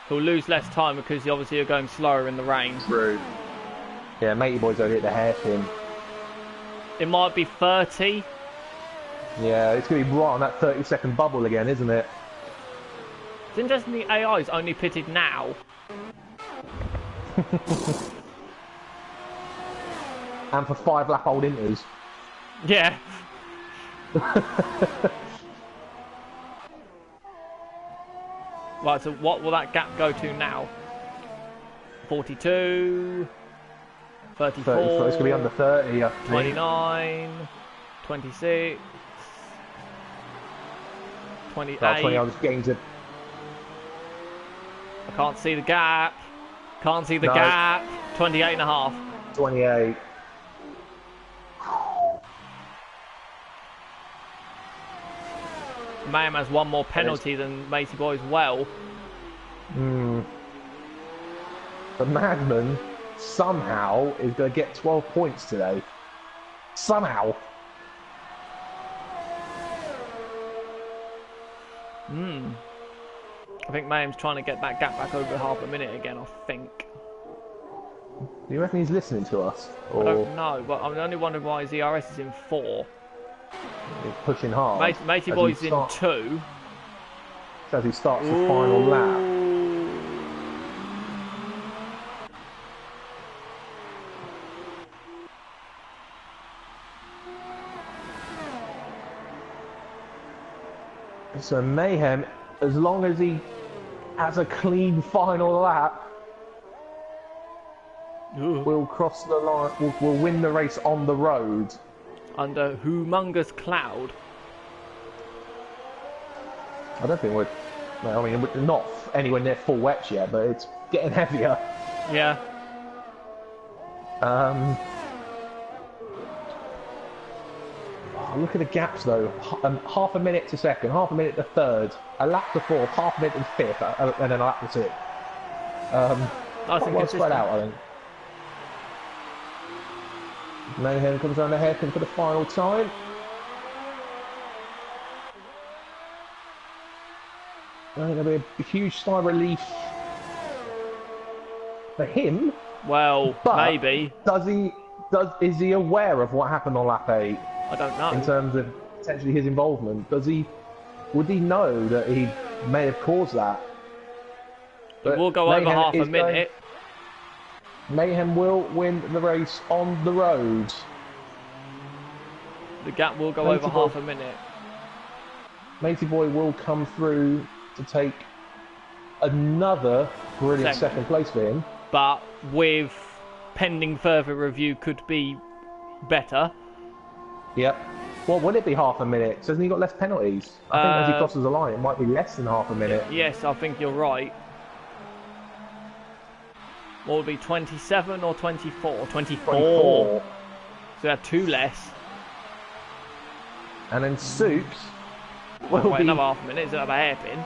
[SPEAKER 1] He'll lose less time because obviously you're going slower in the rain.
[SPEAKER 2] True. Yeah, Matey Boy's over at the hairpin.
[SPEAKER 1] It might be 30.
[SPEAKER 2] Yeah, it's going to be right on that 30-second bubble again, isn't it?
[SPEAKER 1] It's interesting the AI is only pitted now.
[SPEAKER 2] And for 5-lap-old Inters.
[SPEAKER 1] Yeah. Right, so what will that gap go to now? 42, 34,
[SPEAKER 2] 34, it's going to be under 30, I think.
[SPEAKER 1] 29, 26, 28.
[SPEAKER 2] 20, I was getting to...
[SPEAKER 1] I can't see the gap. Can't see the gap. 28 and a half.
[SPEAKER 2] 28.
[SPEAKER 1] Mayhem has one more penalty than Matey Boy as well.
[SPEAKER 2] The Madman somehow is going to get 12 points today. Somehow.
[SPEAKER 1] I think Mayhem's trying to get that gap back over half a minute again, I think.
[SPEAKER 2] Do you reckon he's listening to us? Or
[SPEAKER 1] I don't know, but I'm only wondering why his ERS is in 4.
[SPEAKER 2] he's pushing hard?
[SPEAKER 1] Matey Boy's in 2.
[SPEAKER 2] As he starts the final lap. So Mayhem, as long as he has a clean final lap, will cross the line, will win the race on the road.
[SPEAKER 1] Under humongous cloud.
[SPEAKER 2] I don't think I mean, we're not anywhere near full wet yet, but it's getting heavier.
[SPEAKER 1] Yeah.
[SPEAKER 2] Look at the gaps though. Half a minute to second, half a minute to third, a lap to fourth, half a minute to fifth, and then a lap to sixth. Quite well spread out, I think. Mayhem comes around the hairpin for the final time. I think there'll be a huge sigh of relief for him.
[SPEAKER 1] Well,
[SPEAKER 2] but
[SPEAKER 1] maybe.
[SPEAKER 2] Is he aware of what happened on lap 8?
[SPEAKER 1] I don't know.
[SPEAKER 2] In terms of potentially his involvement, would he know that he may have caused that?
[SPEAKER 1] It will go over half a minute.
[SPEAKER 2] Mayhem will win the race on the road.
[SPEAKER 1] The gap will go over half a minute.
[SPEAKER 2] Matey Boy will come through to take another brilliant second place for him.
[SPEAKER 1] But with pending further review, could be better.
[SPEAKER 2] Yep. Well, would it be half a minute? So hasn't he got less penalties? I think as he crosses the line, it might be less than half a minute.
[SPEAKER 1] Yes, I think you're right. What would be 27 or 24? 24. So we have 2 less.
[SPEAKER 2] And then Soups will
[SPEAKER 1] Wait,
[SPEAKER 2] be
[SPEAKER 1] another half a minute. Is it another hairpin?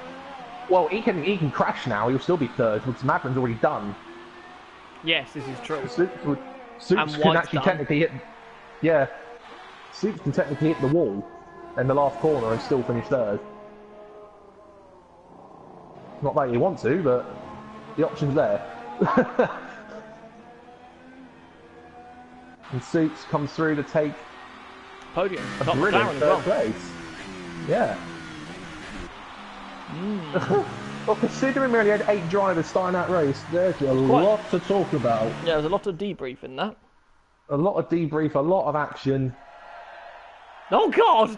[SPEAKER 2] Well, he can crash now. He'll still be third because Madman's already done.
[SPEAKER 1] Yes, this is true.
[SPEAKER 2] Soups can actually technically hit. Yeah, Soups can technically hit the wall in the last corner and still finish third. Not that you want to, but the option's there. And Soups comes through to take
[SPEAKER 1] podium.
[SPEAKER 2] a brilliant third place. Yeah. Well, considering we only had 8 drivers starting that race, there's a lot to talk about.
[SPEAKER 1] Yeah, there's a lot of debrief in that.
[SPEAKER 2] A lot of debrief, a lot of action.
[SPEAKER 1] Oh God!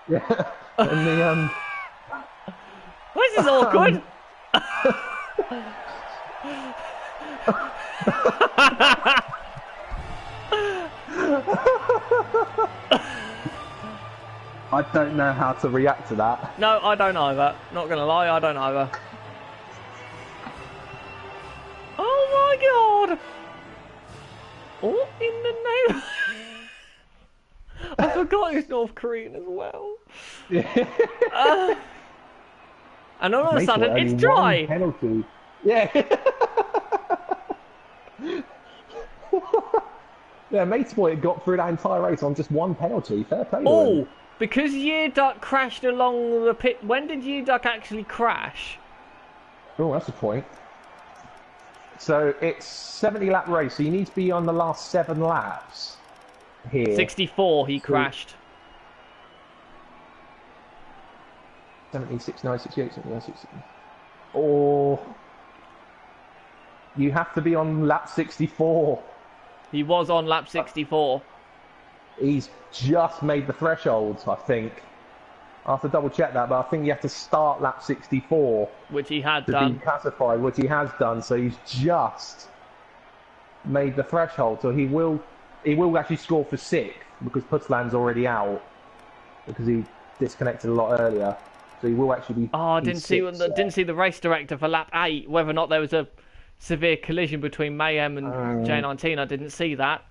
[SPEAKER 2] Yeah. And the
[SPEAKER 1] This is awkward.
[SPEAKER 2] I don't know how to react to that.
[SPEAKER 1] No, I don't either. Not gonna lie, I don't either. Oh my God! What in the name? I forgot he's North Korean as well.
[SPEAKER 2] Yeah.
[SPEAKER 1] And all of a sudden, it's dry.
[SPEAKER 2] Penalty. Yeah. Yeah, Matesport got through that entire race on just 1 penalty. Fair play to him.
[SPEAKER 1] Because Yearduck crashed along the pit. When did Yearduck actually crash?
[SPEAKER 2] Oh, that's a point. So it's 70-lap race, so you need to be on the last 7 laps here.
[SPEAKER 1] 64, he crashed.
[SPEAKER 2] 70, 69, 68, 79, 60. Or you have to be on lap 64.
[SPEAKER 1] He was on lap 64.
[SPEAKER 2] He's just made the thresholds, I think. I have to double check that, but I think you have to start lap 64.
[SPEAKER 1] Which he had
[SPEAKER 2] to
[SPEAKER 1] done.
[SPEAKER 2] be classified, which he has done, so he's just made the threshold. So he will actually score for 6th, because Putzland's already out, because he disconnected a lot earlier. So he will actually be.
[SPEAKER 1] Oh, I didn't see the race director for lap 8, whether or not there was a severe collision between Mayhem and J19. I didn't see that.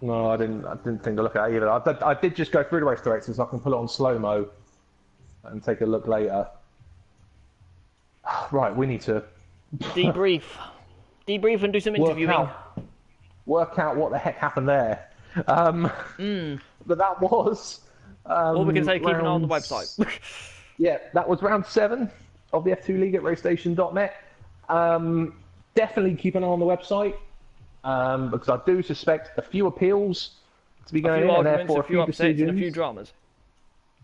[SPEAKER 2] No, I didn't think to look at it either. I did just go through the race director so I can put it on slow-mo and take a look later. Right, we need to
[SPEAKER 1] debrief and do some interviewing.
[SPEAKER 2] Work out what the heck happened there. But that was.
[SPEAKER 1] All we can say, keep an eye on the website.
[SPEAKER 2] Yeah, that was round 7 of the F2 League at racestation.net. Definitely keep an eye on the website. Because I do suspect a few appeals to be going in, and therefore a few decisions,
[SPEAKER 1] and a few dramas.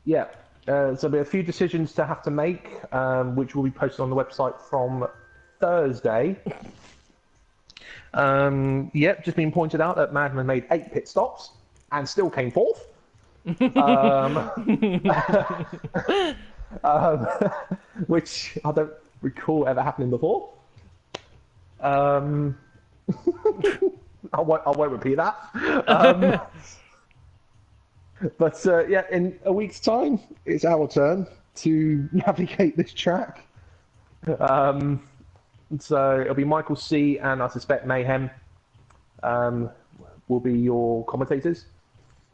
[SPEAKER 2] Yeah, so there'll be a few decisions to have to make, which will be posted on the website from Thursday. Yep, just been pointed out that Madman made 8 pit stops and still came 4th. Which I don't recall ever happening before. I won't repeat that. But yeah, in a week's time, it's our turn to navigate this track. So it'll be Michael C and I suspect Mayhem will be your commentators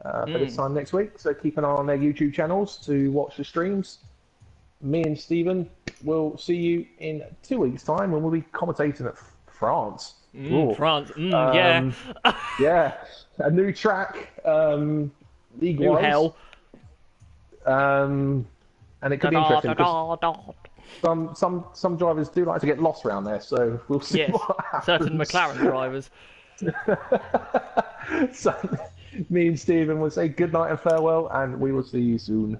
[SPEAKER 2] for this time next week. So keep an eye on their YouTube channels to watch the streams. Me and Stephen will see you in 2 weeks' time when we'll be commentating at France.
[SPEAKER 1] France, yeah.
[SPEAKER 2] Yeah, a new track, league-wise.
[SPEAKER 1] Hell.
[SPEAKER 2] And it could be interesting. Some drivers do like to get lost around there, so we'll see what happens.
[SPEAKER 1] Certain McLaren drivers.
[SPEAKER 2] So, me and Stephen will say good night and farewell, and we will see you soon.